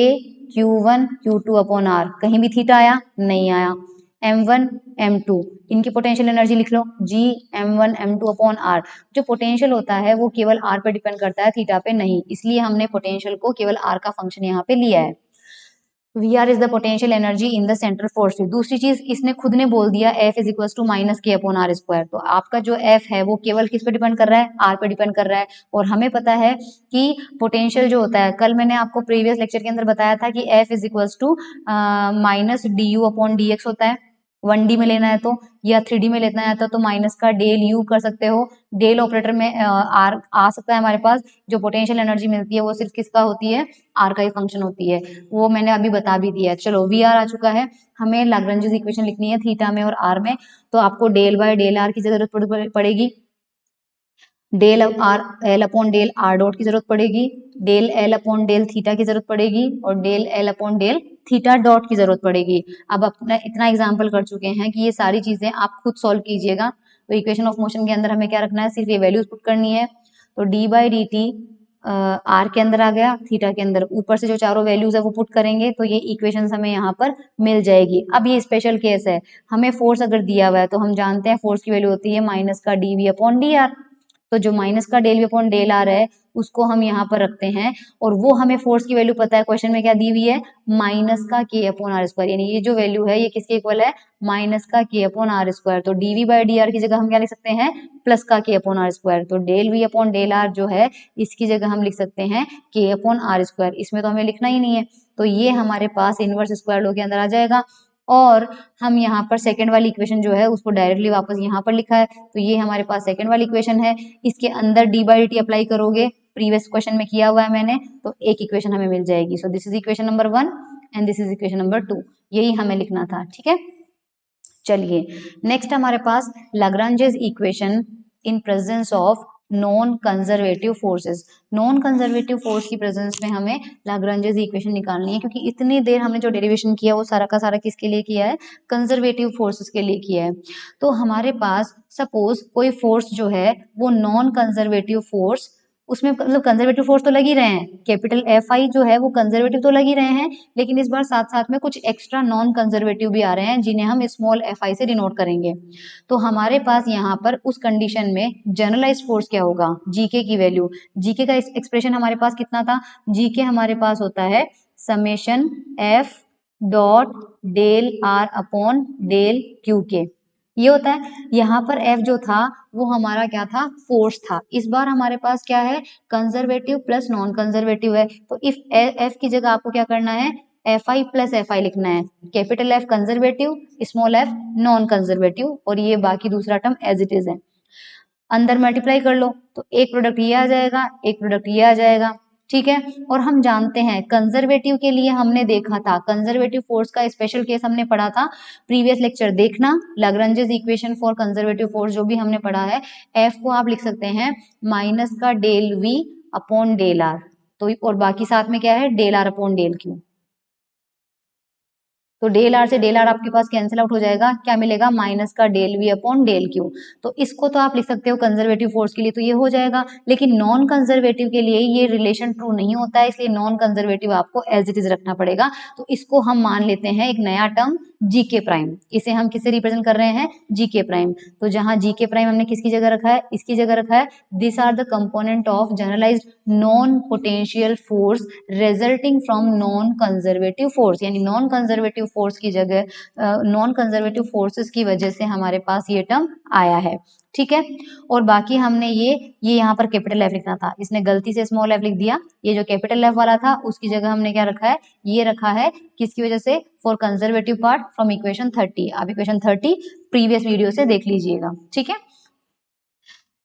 q1 q2 upon r। कहीं भी थीटा आया, नहीं आया। m1 m2 इनकी पोटेंशियल एनर्जी लिख लो, g m1 m2 upon r। जो पोटेंशियल होता है वो केवल r पे डिपेंड करता है, थीटा पे नहीं, इसलिए हमने पोटेंशियल को केवल r का फंक्शन यहाँ पे लिया है। VR is the potential energy in the central force field. दूसरी चीज इसने खुद ने बोल दिया F is equal to minus K upon R square. तो आपका जो F है वो केवल किस पे डिपेंड कर रहा है, R पे डिपेंड कर रहा है। और हमें पता है कि पोटेंशियल जो होता है, कल मैंने आपको प्रीवियस लेक्चर के अंदर बताया था कि F is equal to minus D U upon D X होता है। 1D में लेना है तो, या 3D में लेना है तो माइनस का डेल यू कर सकते हो। डेल ऑपरेटर में आर आ सकता है हमारे पास। जो पोटेंशियल एनर्जी मिलती है वो सिर्फ किसका होती है, आर का ही फंक्शन होती है, वो मैंने अभी बता भी दिया है। चलो वी आर आ चुका है, हमें लाग्रांज इक्वेशन लिखनी है थीटा में और आर में, तो आपको डेल बाय डेल आर की जरूरत पड़ेगी, del R L upon del R dot की जरूरत पड़ेगी, del L upon del theta की जरूरत पड़ेगी, और del L upon del theta dot की जरूरत पड़ेगी। अब अपना इतना एग्जाम्पल कर चुके हैं कि ये सारी चीजें आप खुद सॉल्व कीजिएगा। तो इक्वेशन ऑफ मोशन के अंदर हमें क्या रखना है, सिर्फ ये वैल्यूज पुट करनी है। तो D by D T R के अंदर आ गया, थीटा के अंदर ऊपर से जो चारों वैल्यूज है वो पुट करेंगे तो ये इक्वेशन हमें यहाँ पर मिल जाएगी। अब ये स्पेशल केस है, हमें फोर्स अगर दिया हुआ है तो हम जानते हैं फोर्स की वैल्यू होती है माइनस का D V upon D R. तो जो माइनस का del V upon del R है उसको हम यहाँ पर रखते हैं, और वो हमें फोर्स की वैल्यू पता है, क्वेश्चन में क्या दी हुई है, माइनस का के अपॉन आर स्क्वायर। यानी ये जो वैल्यू है ये किसके इक्वल है, माइनस का के अपॉन आर स्क्वायर। तो डीवी बाई डी आर की जगह हम क्या लिख सकते हैं, प्लस का के अपॉन आर स्क्वायर। तो del V upon del R जो है इसकी जगह हम लिख सकते हैं के अपॉन आर स्क्वायर। इसमें तो हमें लिखना ही नहीं है, तो ये हमारे पास इनवर्स स्क्वायर लॉ के अंदर आ जाएगा। और हम यहाँ पर सेकंड वाली इक्वेशन जो है उसको डायरेक्टली वापस यहाँ पर लिखा है, तो ये हमारे पास सेकंड वाली इक्वेशन है। इसके अंदर डी बाई टी अप्लाई करोगे, प्रीवियस क्वेश्चन में किया हुआ है मैंने, तो एक इक्वेशन हमें मिल जाएगी। So this is equation number 1 and this is equation number 2, यही हमें लिखना था। ठीक है, चलिए नेक्स्ट हमारे पास Lagrange's equation in presence of non conservative forces. Non conservative force की प्रेजेंस में हमें लाग्रांजेस इक्वेशन निकालनी है, क्योंकि इतनी देर हमने जो डेरिवेशन किया वो सारा का सारा किसके लिए किया है, कंजर्वेटिव फोर्सेस के लिए किया है। तो हमारे पास सपोज कोई फोर्स जो है वो नॉन कंजर्वेटिव फोर्स, उसमें मतलब कंजर्वेटिव फोर्स तो लग ही रहे हैं, कैपिटल एफ आई जो है वो कंजर्वेटिव तो लग ही रहे हैं, लेकिन इस बार साथ साथ में कुछ एक्स्ट्रा नॉन कंजर्वेटिव भी आ रहे हैं जिन्हें हम स्मॉल एफ आई से डिनोट करेंगे। तो हमारे पास यहाँ पर उस कंडीशन में जनरलाइज फोर्स क्या होगा, जीके की वैल्यू, जीके का एक्सप्रेशन हमारे पास कितना था, जीके हमारे पास होता है summation F dot del R upon del Q के, ये होता है। यहाँ पर F जो था वो हमारा क्या था, फोर्स था। इस बार हमारे पास क्या है, कंजर्वेटिव प्लस नॉन कंजर्वेटिव है, तो इफ F की जगह आपको क्या करना है, F I plus F I लिखना है। Capital F conservative, small f non conservative, और ये बाकी दूसरा टर्म एज इट इज है। अंदर मल्टीप्लाई कर लो तो एक प्रोडक्ट ये आ जाएगा, एक प्रोडक्ट ये आ जाएगा। ठीक है, और हम जानते हैं कंजर्वेटिव के लिए हमने देखा था, कंजर्वेटिव फोर्स का स्पेशल केस हमने पढ़ा था प्रीवियस लेक्चर, देखना लाग्रांजेस इक्वेशन फॉर कंजर्वेटिव फोर्स जो भी हमने पढ़ा है, एफ को आप लिख सकते हैं माइनस का del V upon del R, तो और बाकी साथ में क्या है, del R upon del Q. तो डेल आर से डेल आर आपके पास कैंसिल आउट हो जाएगा, क्या मिलेगा, माइनस का del V upon del Q. तो इसको तो आप लिख सकते हो कंजर्वेटिव फोर्स के लिए, तो ये हो जाएगा, लेकिन नॉन कंजर्वेटिव के लिए ये रिलेशन ट्रू नहीं होता है, इसलिए नॉन कंजर्वेटिव आपको एज इट इज रखना पड़ेगा। तो इसको हम मान लेते हैं एक नया टर्म जीके प्राइम, इसे हम किससे रिप्रेजेंट कर रहे हैं, जीके प्राइम। तो जहां जीके प्राइम हमने किसकी जगह रखा है, इसकी जगह रखा है, this are the component of generalized non potential force resulting from non conservative force, यानी नॉन कंजर्वेटिव फोर्स की जगह नॉन कंजर्वेटिव फोर्सेस की वजह से हमारे पास ये टर्म आया है। ठीक है, और बाकी हमने ये यहाँ पर कैपिटल एफ लिखना था, इसने गलती से स्मॉल एफ लिख दिया, ये जो कैपिटल एफ वाला था उसकी जगह हमने क्या रखा है, ये रखा है, किसकी वजह से, for conservative part from equation 30। आप इक्वेशन 30 प्रीवियस वीडियो से देख लीजिएगा। ठीक है,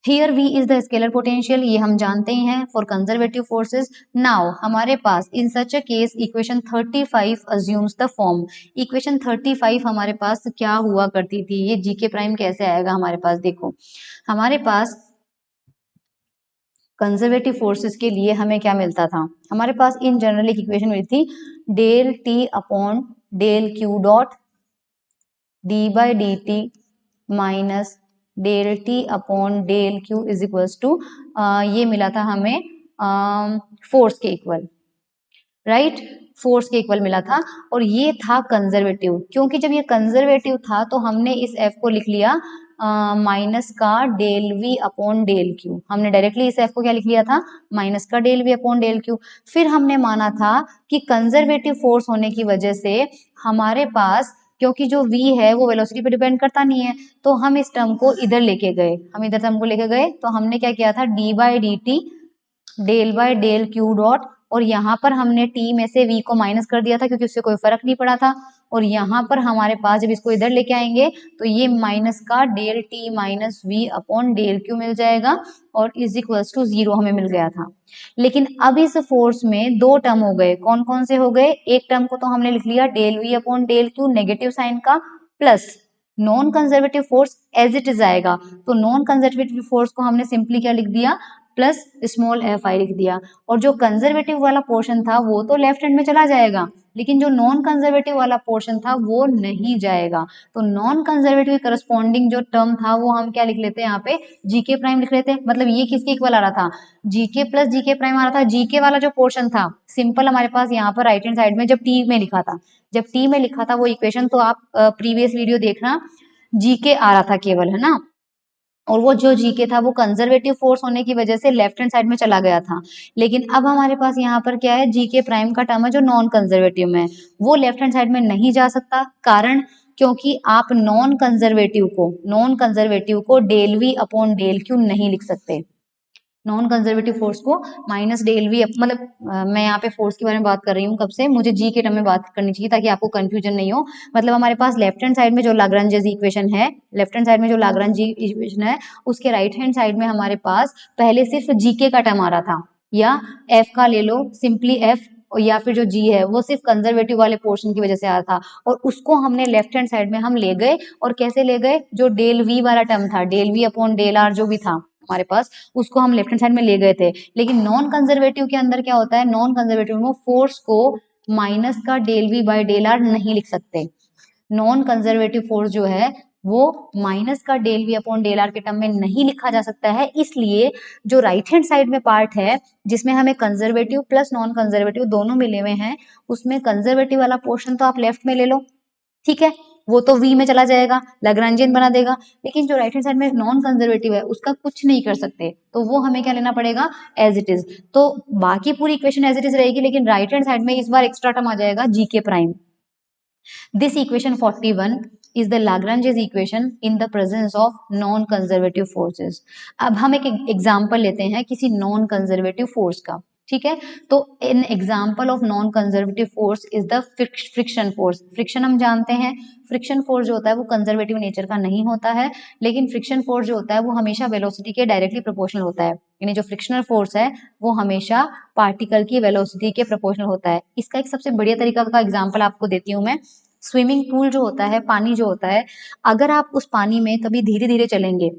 here v is the scalar potential, ये हम जानते ही हैं फॉर कंजर्वेटिव फोर्सेस। नाउ हमारे पास in such a case equation 35 assumes the form. Equation 35 हमारे पास क्या हुआ करती थी, ये जीके प्राइम कैसे आएगा हमारे पास, देखो हमारे पास कंजर्वेटिव फोर्सेस के लिए हमें क्या मिलता था, हमारे पास इन जनरल एक इक्वेशन मिली थी, del T upon del Q dot D by D T minus del T upon del Q is equals to, ये मिला था हमें फोर्स के इक्वल, राइट, फोर्स के इक्वल मिला था। और ये था कंजर्वेटिव, क्योंकि जब ये कंजर्वेटिव था तो हमने इस एफ को लिख लिया माइनस का del V upon del Q, हमने डायरेक्टली इस एफ को क्या लिख लिया था, माइनस का del V upon del Q. फिर हमने माना था कि कंजर्वेटिव फोर्स होने की वजह से हमारे पास, क्योंकि जो v है वो वेलोसिटी पे डिपेंड करता नहीं है, तो हम इस टर्म को इधर लेके गए, हम इधर टर्म को लेके गए, तो हमने क्या किया था, D by D T del by del Q dot, और यहाँ पर हमने t में से v को माइनस कर दिया था क्योंकि उससे कोई फर्क नहीं पड़ा था, और यहाँ पर हमारे पास जब इसको इधर लेके आएंगे तो ये माइनस का del t minus V upon del Q मिल जाएगा, और इज इक्वल्स टू 0 हमें मिल गया था। लेकिन अब इस फोर्स में दो टर्म हो गए, कौन कौन से हो गए, एक टर्म को तो हमने लिख लिया del V upon del Q negative sign का, plus non conservative force as it is आएगा, तो नॉन कंजर्वेटिव फोर्स को हमने सिंपली क्या लिख दिया, प्लस स्मॉल एफ आई लिख दिया। और जो कंजर्वेटिव वाला पोर्शन था वो तो लेफ्ट हैंड में चला जाएगा, लेकिन जो नॉन कंजर्वेटिव वाला पोर्शन था वो नहीं जाएगा, तो नॉन कंजर्वेटिव करस्पॉन्डिंग जो टर्म था वो हम क्या लिख लेते हैं, यहाँ पे जीके प्राइम लिख लेते हैं। मतलब ये किसके इक्वल आ रहा था, जीके प्लस जीके प्राइम आ रहा था। जीके वाला जो पोर्शन था सिंपल हमारे पास यहाँ पर राइट हैंड साइड में जब टी में लिखा था, जब टी में लिखा था वो इक्वेशन, तो आप प्रीवियस वीडियो देखना, जीके आ रहा था केवल, है ना, और वो जो जीके था वो कंजर्वेटिव फोर्स होने की वजह से लेफ्ट हैंड साइड में चला गया था। लेकिन अब हमारे पास यहाँ पर क्या है, जीके प्राइम का टर्म है जो नॉन कंजर्वेटिव में है, वो लेफ्ट हैंड साइड में नहीं जा सकता, कारण क्योंकि आप नॉन कंजर्वेटिव को del V upon del Q नहीं लिख सकते। नॉन कंजर्वेटिव फोर्स को माइनस डेल वी, मतलब मैं यहाँ पे फोर्स के बारे में बात कर रही हूँ कब से, मुझे जी के टर्म में बात करनी चाहिए ताकि आपको कंफ्यूजन नहीं हो। मतलब हमारे पास लेफ्ट हैंड साइड में जो लाग्रांजेस इक्वेशन है, लेफ्ट हैंड साइड में जो लाग्रांज इक्वेशन है उसके राइट हैंड साइड में हमारे पास पहले सिर्फ जीके का टर्म आ रहा था, या एफ का ले लो सिंपली एफ, या फिर जो जी है वो सिर्फ कंजर्वेटिव वाले पोर्शन की वजह से आ रहा था, और उसको हमने लेफ्ट हैंड साइड में हम ले गए। और कैसे ले गए, जो डेल वी वाला टर्म था, del V upon del R जो भी था हमारे पास, उसको हम लेफ्ट हैंड साइड में ले गए थे। लेकिन नॉन कंजर्वेटिव के अंदर क्या होता है, नॉन कंजर्वेटिव में फोर्स को माइनस का del V by del R नहीं लिख सकते। नॉन कंजर्वेटिव फोर्स जो है वो माइनस का del V upon del R के टर्म में नहीं लिखा जा सकता है, इसलिए जो राइट हैंड साइड में पार्ट है जिसमें हमें कंजर्वेटिव प्लस नॉन कंजर्वेटिव दोनों मिले हुए हैं, उसमें कंजर्वेटिव वाला पोर्शन तो आप लेफ्ट में ले लो, ठीक है, वो तो v में चला जाएगा, लैग्रांजियन बना देगा। लेकिन जो राइट हैंड साइड में नॉन कंजर्वेटिव है उसका कुछ नहीं कर सकते, तो वो हमें क्या लेना पड़ेगा, एज इट इज। तो बाकी पूरी इक्वेशन एज इट इज रहेगी, लेकिन राइट हैंड साइड में इस बार एक्स्ट्रा टर्म आ जाएगा GK prime. This equation 41 is the Lagrange's equation in the presence of non-conservative forces। अब हम एक एग्जाम्पल लेते हैं किसी नॉन कंजर्वेटिव फोर्स का, ठीक है। तो in example of non conservative force is the friction force. Friction हम जानते हैं, फ्रिक्शन फोर्स जो होता है वो कंजर्वेटिव नेचर का नहीं होता है, लेकिन फ्रिक्शन फोर्स जो होता है वो हमेशा वेलोसिटी के डायरेक्टली प्रोपोर्शनल होता है, यानी जो फ्रिक्शनल फोर्स है वो हमेशा पार्टिकल की वेलोसिटी के प्रोपोर्शनल होता है। इसका एक सबसे बढ़िया तरीका का एग्जाम्पल आपको देती हूँ मैं। स्विमिंग पूल जो होता है, पानी जो होता है, अगर आप उस पानी में कभी धीरे धीरे चलेंगे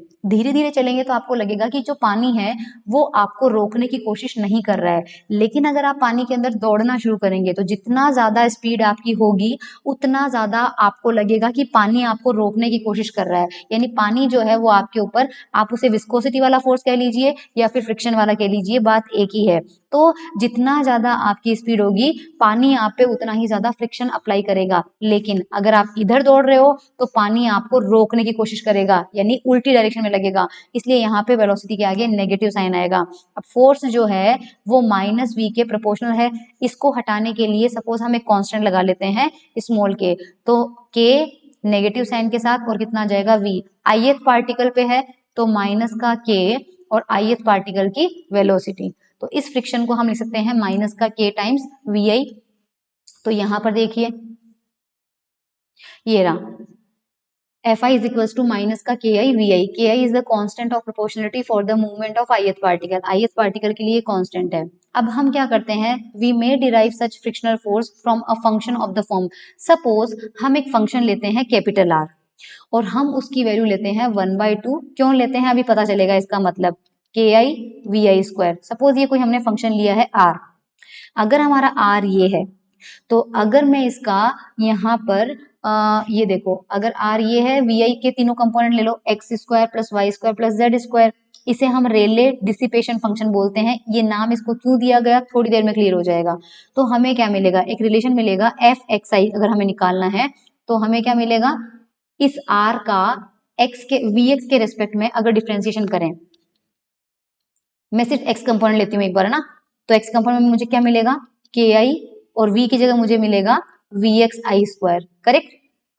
तो आपको लगेगा कि जो पानी है वो आपको रोकने की कोशिश नहीं कर रहा है। लेकिन अगर आप पानी के अंदर दौड़ना शुरू करेंगे तो जितना ज्यादा स्पीड आपकी होगी उतना ज्यादा आपको लगेगा कि पानी आपको रोकने की कोशिश कर रहा है, यानी पानी जो है वो आपके ऊपर, आप उसे विस्कोसिटी वाला फोर्स कह लीजिए या फिर फ्रिक्शन वाला कह लीजिए, बात एक ही है। तो जितना ज्यादा आपकी स्पीड होगी पानी आप पे उतना ही ज्यादा फ्रिक्शन अप्लाई करेगा। लेकिन अगर आप इधर दौड़ रहे हो तो पानी आपको रोकने की कोशिश करेगा, यानी उल्टी डायरेक्शन में लगेगा, इसलिए यहाँ पे वेलोसिटी के आगे नेगेटिव साइन आएगा। अब फोर्स जो है वो माइनस वी के प्रोपोर्शनल है, इसको हटाने के लिए सपोज हम एक कांस्टेंट लगा लेते हैं स्मॉल के, तो के नेगेटिव साइन के साथ और कितना आ जाएगा वी, ith पार्टिकल पे है तो माइनस का के और ith पार्टिकल की वेलोसिटी, तो इस फ्रिक्शन को हम लिख सकते हैं माइनस का के टाइम्स वी आई। तो यहां पर देखिए ये रहा F I is equals to minus का K I V I. K I is the constant of proportionality for the movement of ith particle. ith particle के लिए कांस्टेंट है. अब हम क्या करते हैं, we may derive such frictional force from a function of the form. Suppose हम एक फंक्शन लेते हैं कैपिटल आर और हम उसकी वैल्यू लेते हैं 1/2. क्यों लेते हैं अभी पता चलेगा इसका मतलब. के I V I square. Suppose ये कोई हमने फंक्शन लिया है आर. अगर हमारा आर ये है तो अगर मैं इसका यहाँ पर ये देखो, अगर आर ये है, वी आई के तीनों कंपोनेंट ले लो, X square plus Y square plus Z square. इसे हम रेले डिसिपेशन फंक्शन बोलते हैं. ये नाम इसको क्यों दिया गया थोड़ी देर में क्लियर हो जाएगा. तो हमें क्या मिलेगा, एक रिलेशन मिलेगा एफ एक्स आई. अगर हमें निकालना है तो हमें क्या मिलेगा, इस आर का एक्स के वी एक्स के रेस्पेक्ट में अगर डिफ्रेंसिएशन करें, मैं सिर्फ एक्स कंपोनेंट लेती हूँ एक बार, है ना. तो एक्स कंपोनेंट में मुझे क्या मिलेगा, के आई, और v की जगह मुझे मिलेगा V X I square. Correct.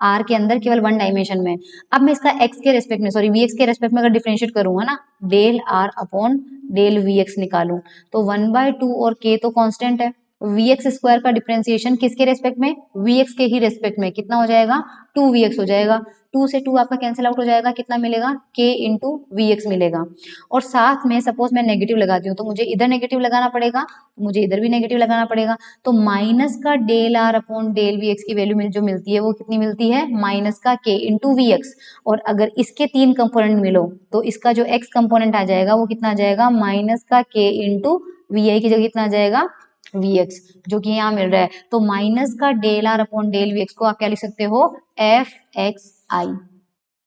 r के अंदर केवल वन डायमेंशन में. अब मैं इसका x के रेस्पेक्ट में, सॉरी वी एक्स के रेस्पेक्ट में अगर डिफरेंशिएट करूंगा ना, del r upon del we X निकालूं तो 1/2 और k तो कांस्टेंट है. वी एक्स स्क्वायर का डिफरेंशिएशन किसके रेस्पेक्ट में, वी एक्स के ही रेस्पेक्ट में. कितना हो जाएगा, 2vx हो जाएगा. 2 से 2 आपका कैंसिल आउट हो जाएगा. कितना मिलेगा, k इंटू वी एक्स मिलेगा. और साथ में सपोज मैं नेगेटिव लगाती हूँ तो मुझे इधर नेगेटिव लगाना पड़ेगा, मुझे इधर भी नेगेटिव लगाना पड़ेगा. तो माइनस का del R upon del we X की वैल्यू जो मिलती है वो कितनी मिलती है, माइनस का के इंटू वी एक्स. और अगर इसके तीन कंपोनेंट मिलो तो इसका जो एक्स कंपोनेंट आ जाएगा वो कितना आ जाएगा, माइनस का के इंटू वी आई की जगह कितना आ जाएगा, वी एक्स, जो कि यहाँ मिल रहा है. तो माइनस का del R upon del we X को आप क्या लिख सकते हो, एफ एक्स आई.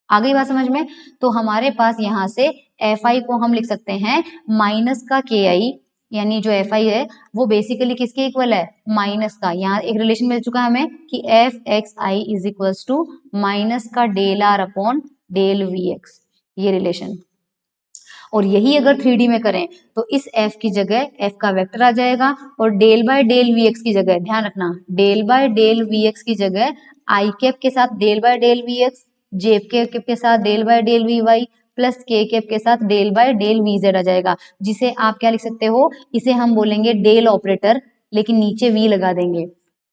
आ गई बात समझ में. तो हमारे पास यहाँ से एफ आई को हम लिख सकते हैं माइनस का के आई, यानी जो एफ आई है वो बेसिकली किसके इक्वल है, माइनस का. यहाँ एक रिलेशन मिल चुका है हमें कि F X I is equals to minus का del R upon del we X, ये रिलेशन. और यही अगर 3D में करें तो इस f की जगह f का वेक्टर आ जाएगा और del by del we X की जगह, ध्यान रखना, del by del we X की जगह आई कैप के साथ del by del we X, J cap के साथ del by del V Y plus K cap के साथ del by del V Z आ जाएगा. जिसे आप क्या लिख सकते हो, इसे हम बोलेंगे डेल ऑपरेटर, लेकिन नीचे वी लगा देंगे.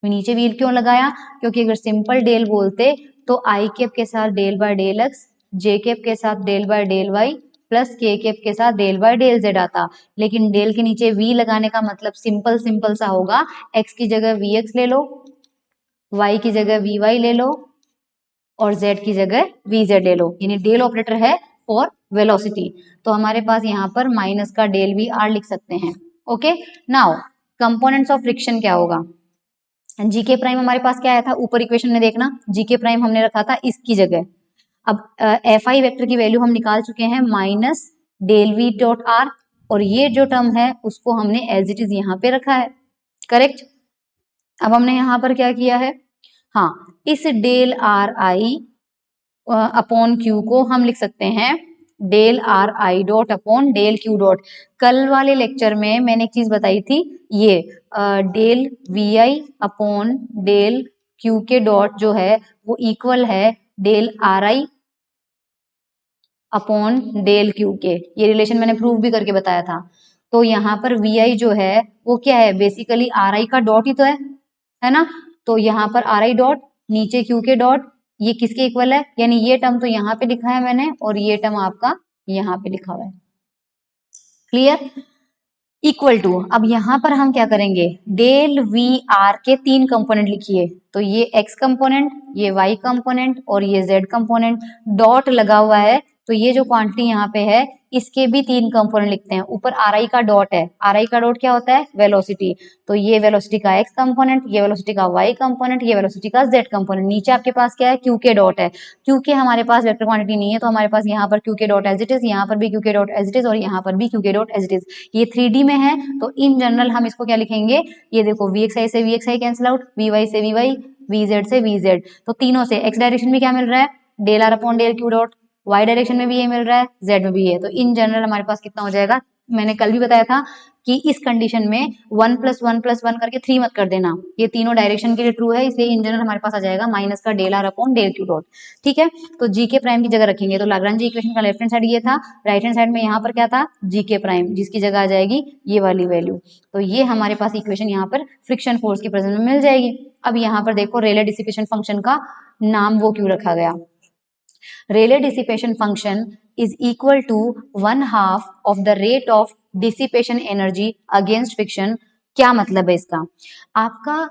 नीचे वी क्यों लगाया, क्योंकि अगर सिंपल डेल बोलते तो आई कैप के साथ del by del X, J cap के साथ del by del Y plus K cap के साथ डेल बाय डेल जेड आता. लेकिन डेल के नीचे वी लगाने का मतलब सिंपल सिंपल सा होगा, एक्स की जगह वी एक्स ले लो, वाई की जगह वी वाई ले लो और जेड की जगह वी जेड ले लो. यानी डेल ऑपरेटर है फॉर वेलोसिटी. तो हमारे पास यहाँ पर माइनस का डेल वी आर लिख सकते हैं. Okay. Now components of friction क्या होगा, जीके प्राइम हमारे पास क्या आया था ऊपर इक्वेशन में, देखना जीके प्राइम हमने रखा था इसकी जगह. अब एफ आई वेक्टर की वैल्यू हम निकाल चुके हैं minus del V dot R, और ये जो टर्म है उसको हमने एज इट इज यहाँ पे रखा है. करेक्ट. अब हमने यहाँ पर क्या किया है, हाँ, इस del R I upon Q को हम लिख सकते हैं del R I dot upon del Q dot. कल वाले लेक्चर में मैंने एक चीज बताई थी, ये del V I upon del Q के डॉट जो है वो इक्वल है del R I upon del Q के. ये रिलेशन मैंने प्रूव भी करके बताया था. तो यहाँ पर वी आई जो है वो क्या है, बेसिकली आर आई का डॉट ही तो है ना. तो यहाँ पर आर आई डॉट, नीचे क्यू के डॉट, ये किसके इक्वल है, यानी ये टर्म तो यहाँ पे लिखा है मैंने और ये टर्म आपका यहाँ पे लिखा हुआ है. क्लियर. इक्वल टू, अब यहाँ पर हम क्या करेंगे, डेल वी आर के तीन कंपोनेंट लिखिए. तो ये एक्स कंपोनेंट, ये वाई कंपोनेंट और ये जेड कंपोनेंट. डॉट लगा हुआ है तो ये जो क्वांटिटी यहाँ पे है इसके भी तीन कंपोनेंट लिखते हैं. ऊपर आर आई का डॉट है, आर आई का डॉट क्या होता है, वेलोसिटी. तो ये वेलोसिटी का एक्स कंपोनेंट, ये वेलोसिटी का वाई कंपोनेंट, ये वेलोसिटी का जेड कंपोनेंट. नीचे आपके पास क्या है, क्यू के डॉट है. क्यू के हमारे पास वेक्टर क्वांटिटी नहीं है तो हमारे पास यहाँ पर क्यू के डॉट एज इट इज, यहाँ पर भी क्यू के डॉट एज इट इज और यहाँ पर भी क्यू के डॉट एज इट इज. ये 3D में है तो इन जनरल हम इसको क्या लिखेंगे, ये देखो वी एक्स आई से V X I cancel out, V Y से वी वाई, वी जेड से वी जेड. तो तीनों से एक्स डायरेक्शन में क्या मिल रहा है, del R upon del Q dot, Y direction में भी ये मिल रहा है, जेड में भी है. तो इन जनरल हमारे पास कितना हो जाएगा, मैंने कल भी बताया था कि इस कंडीशन में 1 + 1 + 1 करके 3 मत कर देना, ये तीनों डायरेक्शन के लिए ट्रू है, इसलिए इन जनरल हमारे पास आ जाएगा माइनस का del R upon del Q dot. ठीक है. तो जी के प्राइम की जगह रखेंगे तो लाग्रांज इक्वेशन का लेफ्ट हैंड साइड ये था, राइट हैंड साइड में यहाँ पर क्या था, जी के प्राइम, जिसकी जगह आ जाएगी ये वाली वैल्यू. तो ये हमारे पास इक्वेशन यहाँ पर फ्रिक्शन फोर्स की प्रेजेंस में मिल जाएगी. अब यहाँ पर देखो रेले डिसिपेशन फंक्शन का नाम वो क्यों रखा गया, Rayleigh dissipation function is equal to 1/2 of the rate of dissipation energy against friction. क्या मतलब है इसका? आपका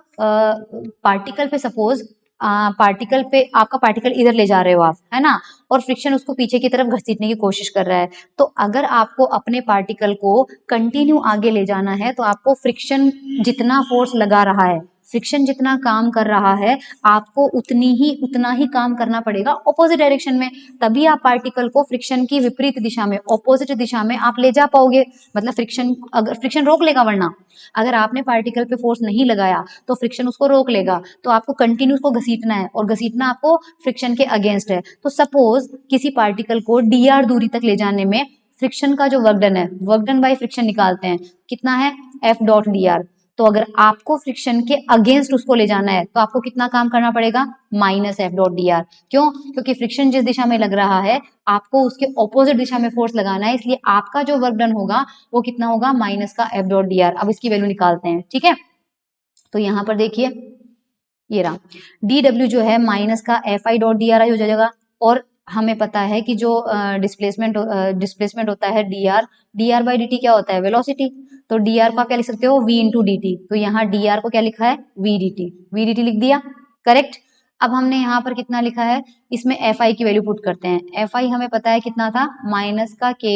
पार्टिकल पे सपोज पार्टिकल पे आपका पार्टिकल इधर ले जा रहे हो आप, है ना, और फ्रिक्शन उसको पीछे की तरफ घसीटने की कोशिश कर रहा है। तो अगर आपको अपने पार्टिकल को कंटिन्यू आगे ले जाना है तो आपको फ्रिक्शन जितना फोर्स लगा रहा है, फ्रिक्शन जितना काम कर रहा है, आपको उतना ही काम करना पड़ेगा ऑपोजिट डायरेक्शन में। तभी आप पार्टिकल को फ्रिक्शन की विपरीत दिशा में, ऑपोजिट दिशा में आप ले जा पाओगे। मतलब फ्रिक्शन, अगर फ्रिक्शन रोक लेगा, वरना अगर आपने पार्टिकल पे फोर्स नहीं लगाया तो फ्रिक्शन उसको रोक लेगा। तो आपको कंटिन्यू उसको घसीटना है, और घसीटना आपको फ्रिक्शन के अगेंस्ट है। तो सपोज किसी पार्टिकल को dr दूरी तक ले जाने में फ्रिक्शन का जो वर्क डन है, वर्क डन बाय फ्रिक्शन निकालते हैं, कितना है, F डॉट dr। तो अगर आपको फ्रिक्शन के अगेंस्ट उसको ले जाना है तो आपको कितना काम करना पड़ेगा, माइनस F डॉट dr। क्यों? क्योंकि फ्रिक्शन जिस दिशा में लग रहा है आपको उसके ऑपोजिट दिशा में फोर्स लगाना है, इसलिए आपका जो वर्क डन होगा वो कितना होगा, माइनस का F डॉट dr। अब इसकी वैल्यू निकालते हैं, ठीक है। तो यहाँ पर देखिए ये रहा, dw जो है माइनस का Fi डॉट dri हो जाएगा। और हमें पता है कि जो डिस्प्लेसमेंट होता है dr बाई dt क्या होता है, वेलोसिटी। तो dr को आप क्या लिख सकते हो, v इंटू dt। तो यहाँ dr को क्या लिखा है, v dt लिख दिया, करेक्ट। अब हमने यहाँ पर कितना लिखा है, इसमें Fi की वैल्यू पुट करते हैं। Fi हमें पता है कितना था, माइनस का Ki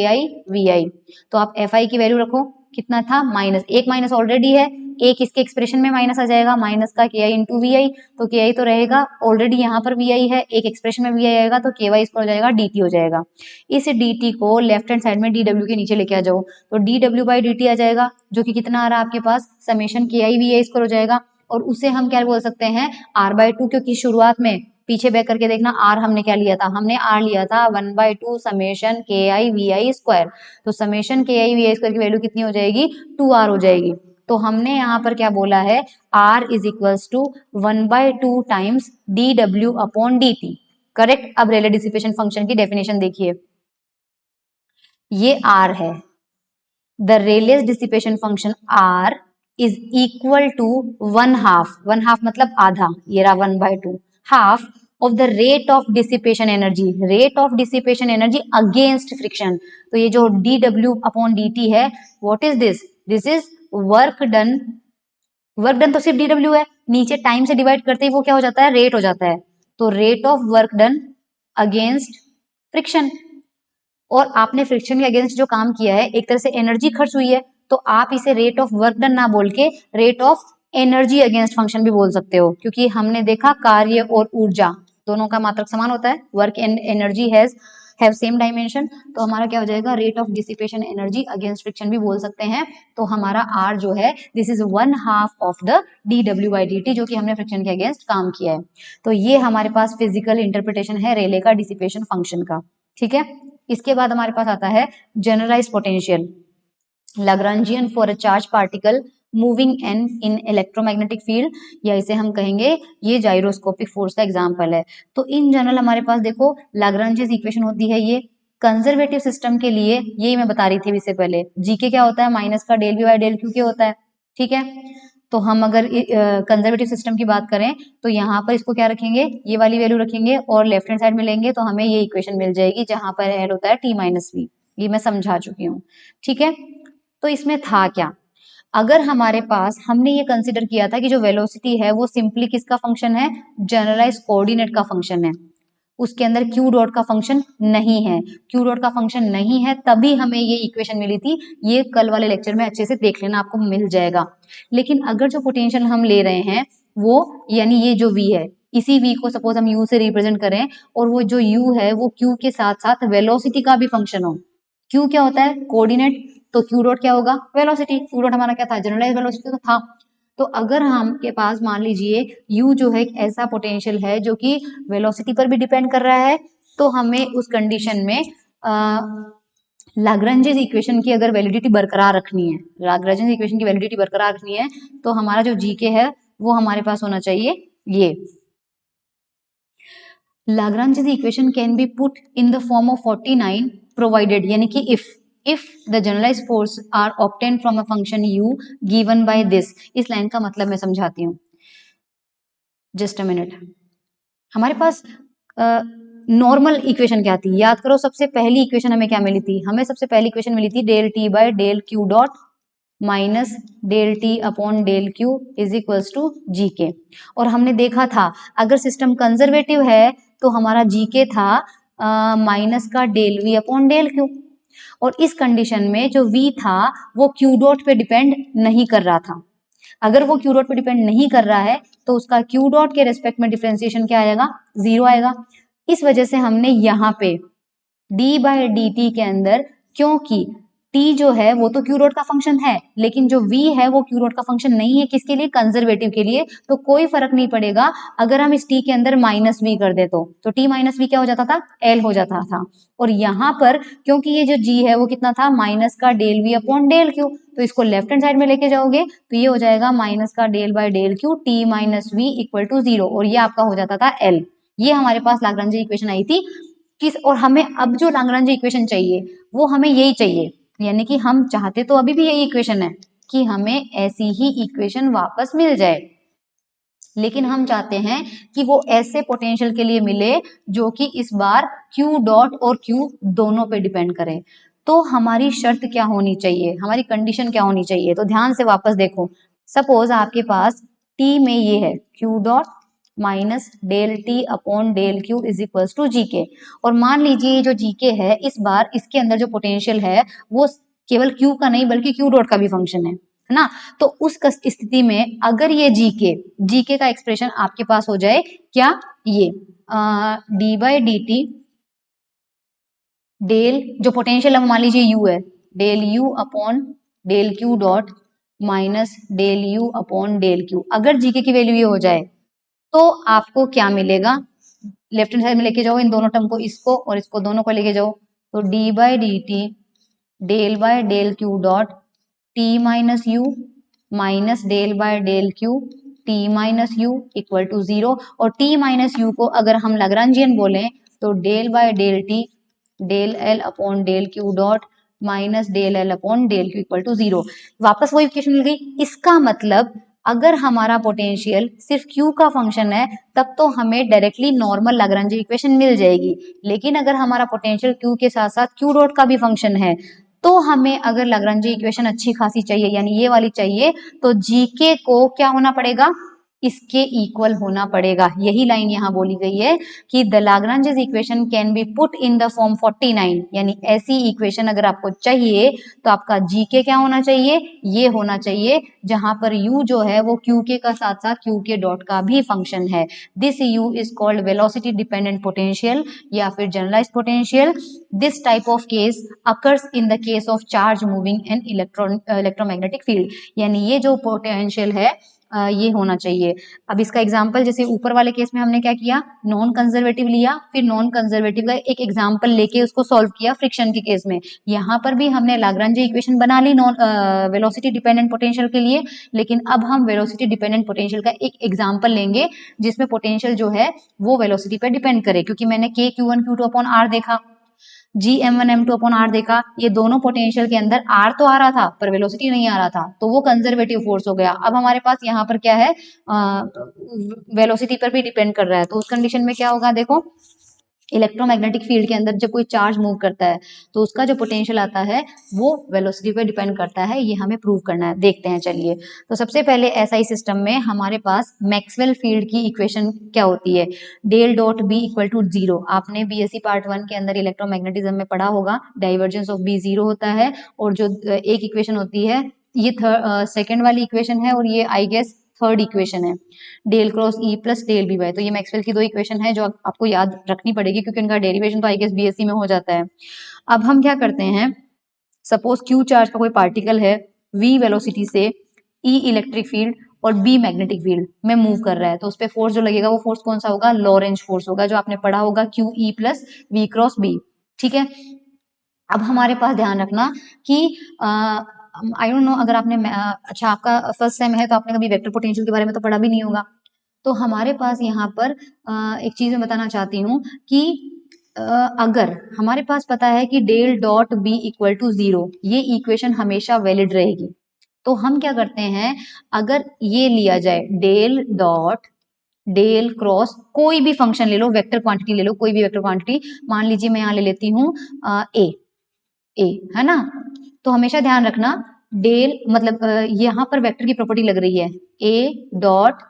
Vi। तो आप Fi की वैल्यू रखो, कितना था, माइनस, एक माइनस ऑलरेडी है, एक इसके एक्सप्रेशन में माइनस आ जाएगा, माइनस का Ki इंटू Vi। तो Ki तो रहेगा, ऑलरेडी यहाँ पर Vi है, एक एक्सप्रेशन में Vi आएगा, तो Ky इसको हो जाएगा dt हो जाएगा। इस dt को लेफ्ट हैंड साइड में dw के नीचे लेके आ जाओ, तो dw बाई dt आ जाएगा, जो कि कितना आ रहा है आपके पास, समेशन Ki Vi स्क्वायर हो जाएगा। और उसे हम क्या बोल सकते हैं, r/2, क्योंकि शुरुआत में पीछे बैक करके देखना, r हमने क्या लिया था, हमने r लिया था 1/2 समेशन Ki Vi स्क्वायर। तो समेशन Ki Vi स्क्वायर की वैल्यू कितनी हो जाएगी, 2r हो जाएगी। तो हमने यहाँ पर क्या बोला है, r is equals to 1/2 times dw upon dt, correct. अब रेले डिसिपेशन फंक्शन की डेफिनेशन देखिए, ये r है, the Rayleigh's dissipation function r is equal to 1/2, 1/2 मतलब आधा, ये रहा 1/2, half of the rate of dissipation energy, rate of dissipation energy against friction. तो ये जो dw अपॉन dt है, what is this, this is work done. Work done तो सिर्फ dw है, नीचे टाइम से डिवाइड करते ही वो क्या हो जाता है, रेट हो जाता है। तो rate of work done against friction. और आपने फ्रिक्शन के अगेंस्ट जो काम किया है, एक तरह से एनर्जी खर्च हुई है, तो आप इसे रेट ऑफ वर्क डन ना बोल के rate of energy against function भी बोल सकते हो, क्योंकि हमने देखा कार्य और ऊर्जा दोनों का मात्रक समान होता है, work and energy have same dimension. तो हमारा क्या हो जाएगा, rate of dissipation energy against friction भी बोल सकते हैं। तो हमारा आर जो है, this is 1/2 of the dw by dt, जो कि हमने फ्रिक्शन के अगेंस्ट काम किया है। तो ये हमारे पास फिजिकल इंटरप्रिटेशन है रेले का डिसिपेशन फंक्शन का, ठीक है। इसके बाद हमारे पास आता है generalize potential, Lagrangian for a charge particle moving in electromagnetic field, या इसे हम कहेंगे ये जाइरोस्कोपिक फोर्स का एग्जांपल है। तो इन जनरल हमारे पास देखो लैग्रैन्जियस इक्वेशन होती है, ये कंजर्वेटिव सिस्टम के लिए, यही मैं बता रही थी इससे पहले, जीके क्या होता है, माइनस का del V by del Q के होता है, ठीक है। तो हम अगर कंजर्वेटिव सिस्टम की बात करें तो यहाँ पर इसको क्या रखेंगे, ये वाली वैल्यू रखेंगे, और लेफ्ट हैंड साइड में लेंगे तो हमें ये इक्वेशन मिल जाएगी, जहां पर एल होता है t माइनस वी। ये मैं समझा चुकी हूँ, ठीक है। तो इसमें था क्या, अगर हमारे पास, हमने ये कंसिडर किया था कि जो वेलोसिटी है वो सिंपली किसका फंक्शन है, जनरलाइज कोऑर्डिनेट का फंक्शन है, उसके अंदर क्यू डॉट का फंक्शन नहीं है। क्यू डॉट का फंक्शन नहीं है, तभी हमें ये इक्वेशन मिली थी। ये कल वाले लेक्चर में अच्छे से देख लेना, आपको मिल जाएगा। लेकिन अगर जो पोटेंशियल हम ले रहे हैं वो, यानी ये जो v है, इसी v को सपोज हम u से रिप्रेजेंट करें, और वो जो u है वो q के साथ साथ वेलोसिटी का भी फंक्शन हो। q क्या होता है, कोऑर्डिनेट, तो q डॉट क्या होगा, वेलोसिटी। q डॉट हमारा क्या था, जनरलाइज वेलोसिटी तो था। तो अगर हम के पास मान लीजिए u जो है एक ऐसा पोटेंशियल है जो कि वेलोसिटी पर भी डिपेंड कर रहा है, तो हमें उस कंडीशन में लाग्रांजेस इक्वेशन की अगर वैलिडिटी बरकरार रखनी है, लाग्रांजेस इक्वेशन की वैलिडिटी बरकरार रखनी है, तो हमारा जो जीके है वो हमारे पास होना चाहिए ये। Lagrange's equation can be put in the form of 49 provided, यानी कि if the generalized force are obtained from a function u given by this। इस लाइन का मतलब मैं समझाती हूँ, जस्ट अ मिनट। हमारे पास नॉर्मल इक्वेशन क्या थी, याद करो। सबसे पहली इक्वेशन हमें क्या मिली थी, हमें सबसे पहली इक्वेशन मिली थी del T by del Q dot minus del T upon del Q is equals to G K. और हमने देखा था अगर सिस्टम कंजर्वेटिव है तो हमारा जी के था माइनस का del V upon del Q. और इस कंडीशन में जो v था वो क्यू डॉट पे डिपेंड नहीं कर रहा था। अगर वो क्यू डॉट पे डिपेंड नहीं कर रहा है तो उसका क्यू डॉट के रेस्पेक्ट में डिफरेंशिएशन क्या आएगा, 0 आएगा। इस वजह से हमने यहाँ पे डी बाय डी टी के अंदर, क्योंकि t जो है वो तो क्यू डॉट का फंक्शन है लेकिन जो v है वो क्यू डॉट का फंक्शन नहीं है, किसके लिए, कंजर्वेटिव के लिए, तो कोई फर्क नहीं पड़ेगा अगर हम इस t के अंदर माइनस v कर दे तो t माइनस v क्या हो जाता था, l हो जाता था। और यहाँ पर क्योंकि ये जो g है वो कितना था, माइनस का del v upon del Q, तो इसको लेफ्ट हैंड साइड में लेके जाओगे तो ये हो जाएगा माइनस का del by del Q t minus v equal to 0, और ये आपका हो जाता था l। ये हमारे पास लाग्रांज इक्वेशन आई थी किस, और हमें अब जो लाग्रांज इक्वेशन चाहिए वो हमें यही चाहिए, यानी कि हम चाहते तो अभी भी यही इक्वेशन है कि हमें ऐसी ही इक्वेशन वापस मिल जाए, लेकिन हम चाहते हैं कि वो ऐसे पोटेंशियल के लिए मिले जो कि इस बार Q डॉट और Q दोनों पे डिपेंड करे। तो हमारी शर्त क्या होनी चाहिए, हमारी कंडीशन क्या होनी चाहिए, तो ध्यान से वापस देखो। सपोज आपके पास T में ये है Q dot minus del T upon del Q is equals to G K, और मान लीजिए ये जो जी के है इस बार इसके अंदर जो पोटेंशियल है वो केवल क्यू का नहीं बल्कि क्यू डॉट का भी फंक्शन है ना। तो उस स्थिति में अगर ये जीके का एक्सप्रेशन आपके पास हो जाए क्या, ये D by D T del जो पोटेंशियल है मान लीजिए यू है, del U upon del Q dot minus del U upon del Q, अगर जीके की वैल्यू ये हो जाए तो आपको क्या मिलेगा, लेफ्ट हैंड साइड में लेके जाओ इन दोनों टर्म को, इसको और इसको दोनों को लेके जाओ, तो D by D T del by del Q dot T minus U minus del by del Q T minus U equal to 0, और टी माइनस यू को अगर हम लाग्रांजियन बोलें तो del by del T del L upon del Q dot minus del L upon del Q equal to 0। वापस वो इक्वेशन मिल गई। इसका मतलब अगर हमारा पोटेंशियल सिर्फ Q का फंक्शन है तब तो हमें डायरेक्टली नॉर्मल लाग्रांज इक्वेशन मिल जाएगी, लेकिन अगर हमारा पोटेंशियल Q के साथ साथ Q डॉट का भी फंक्शन है तो हमें अगर लाग्रांज इक्वेशन अच्छी खासी चाहिए यानी ये वाली चाहिए तो जीके को क्या होना पड़ेगा, इसके इक्वल होना पड़ेगा। यही लाइन यहाँ बोली गई है कि the Lagrange's equation can be put in the form 49, यानी ऐसी इक्वेशन अगर आपको चाहिए तो आपका जीके क्या होना चाहिए, ये होना चाहिए जहां पर u जो है वो क्यू के का साथ साथ क्यू के डॉट का भी फंक्शन है। This u is called velocity dependent potential या फिर generalize potential. This type of case occurs in the case of charge moving an electromagnetic field, यानी ये जो पोटेंशियल है ये होना चाहिए। अब इसका एग्जाम्पल जैसे ऊपर वाले केस में हमने क्या किया, नॉन कंजर्वेटिव लिया, फिर नॉन कंजर्वेटिव का एक एग्जाम्पल लेके उसको सॉल्व किया फ्रिक्शन के केस में। यहाँ पर भी हमने लाग्रांज इक्वेशन बना ली नॉन वेलोसिटी डिपेंडेंट पोटेंशियल के लिए, लेकिन अब हम वेलोसिटी डिपेंडेंट पोटेंशियल का एक एग्जाम्पल लेंगे जिसमें पोटेंशियल जो है वो वेलोसिटी पर डिपेंड करे, क्योंकि मैंने K Q one Q two upon R देखा, G M one M two upon R देखा, ये दोनों पोटेंशियल के अंदर आर तो आ रहा था पर वेलोसिटी नहीं आ रहा था, तो वो कंजर्वेटिव फोर्स हो गया। अब हमारे पास यहाँ पर क्या है, वेलोसिटी पर भी डिपेंड कर रहा है, तो उस कंडीशन में क्या होगा, देखो इलेक्ट्रोमैग्नेटिक फील्ड के अंदर जब कोई चार्ज मूव करता है तो उसका जो पोटेंशियल आता है वो वेलोसिटी पे डिपेंड करता है, ये हमें प्रूव करना है। देखते हैं चलिए। तो सबसे पहले एसआई सिस्टम में हमारे पास मैक्सवेल फील्ड की इक्वेशन क्या होती है, del dot B equal to 0। आपने बीएससी पार्ट 1 के अंदर इलेक्ट्रोमैग्नेटिज्म में पढ़ा होगा, डाइवर्जेंस ऑफ बी 0 होता है, और जो एक इक्वेशन होती है ये सेकेंड वाली इक्वेशन है और ये आई गेस थर्ड इक्वेशन है, del cross E plus del B Y. तो ये मैक्सवेल की दो इक्वेशन है जो आपको याद रखनी पड़ेगी क्योंकि उनका डेरिवेशन तो आई गेस बीएससी में हो जाता है। अब हम क्या करते हैं, सपोज क्यू चार्ज का कोई पार्टिकल है, वी वेलोसिटी से ई इलेक्ट्रिक फील्ड और बी मैग्नेटिक फील्ड में मूव कर रहा है, तो उस पर फोर्स जो लगेगा वो फोर्स कौन सा होगा, लॉरेंज फोर्स होगा, जो आपने पढ़ा होगा Q E plus V cross B. ठीक है। अब हमारे पास ध्यान रखना कि आई डोंट नो अगर आपने अच्छा आपका फर्स्ट सेम है तो आपने कभी वेक्टर पोटेंशियल के बारे में तो पढ़ा भी नहीं होगा। तो हमारे पास यहाँ पर एक चीज मैं बताना चाहती हूँ कि अगर हमारे पास पता है कि del dot B equal to 0, ये इक्वेशन हमेशा वैलिड रहेगी, तो हम क्या करते हैं, अगर ये लिया जाए डेल डॉट डेल क्रॉस कोई भी फंक्शन ले लो, वेक्टर क्वांटिटी ले लो, कोई भी वेक्टर क्वांटिटी, मान लीजिए मैं यहाँ ले लेती हूँ ए है ना। तो हमेशा ध्यान रखना डेल मतलब यहाँ पर वेक्टर की प्रॉपर्टी लग रही है A dot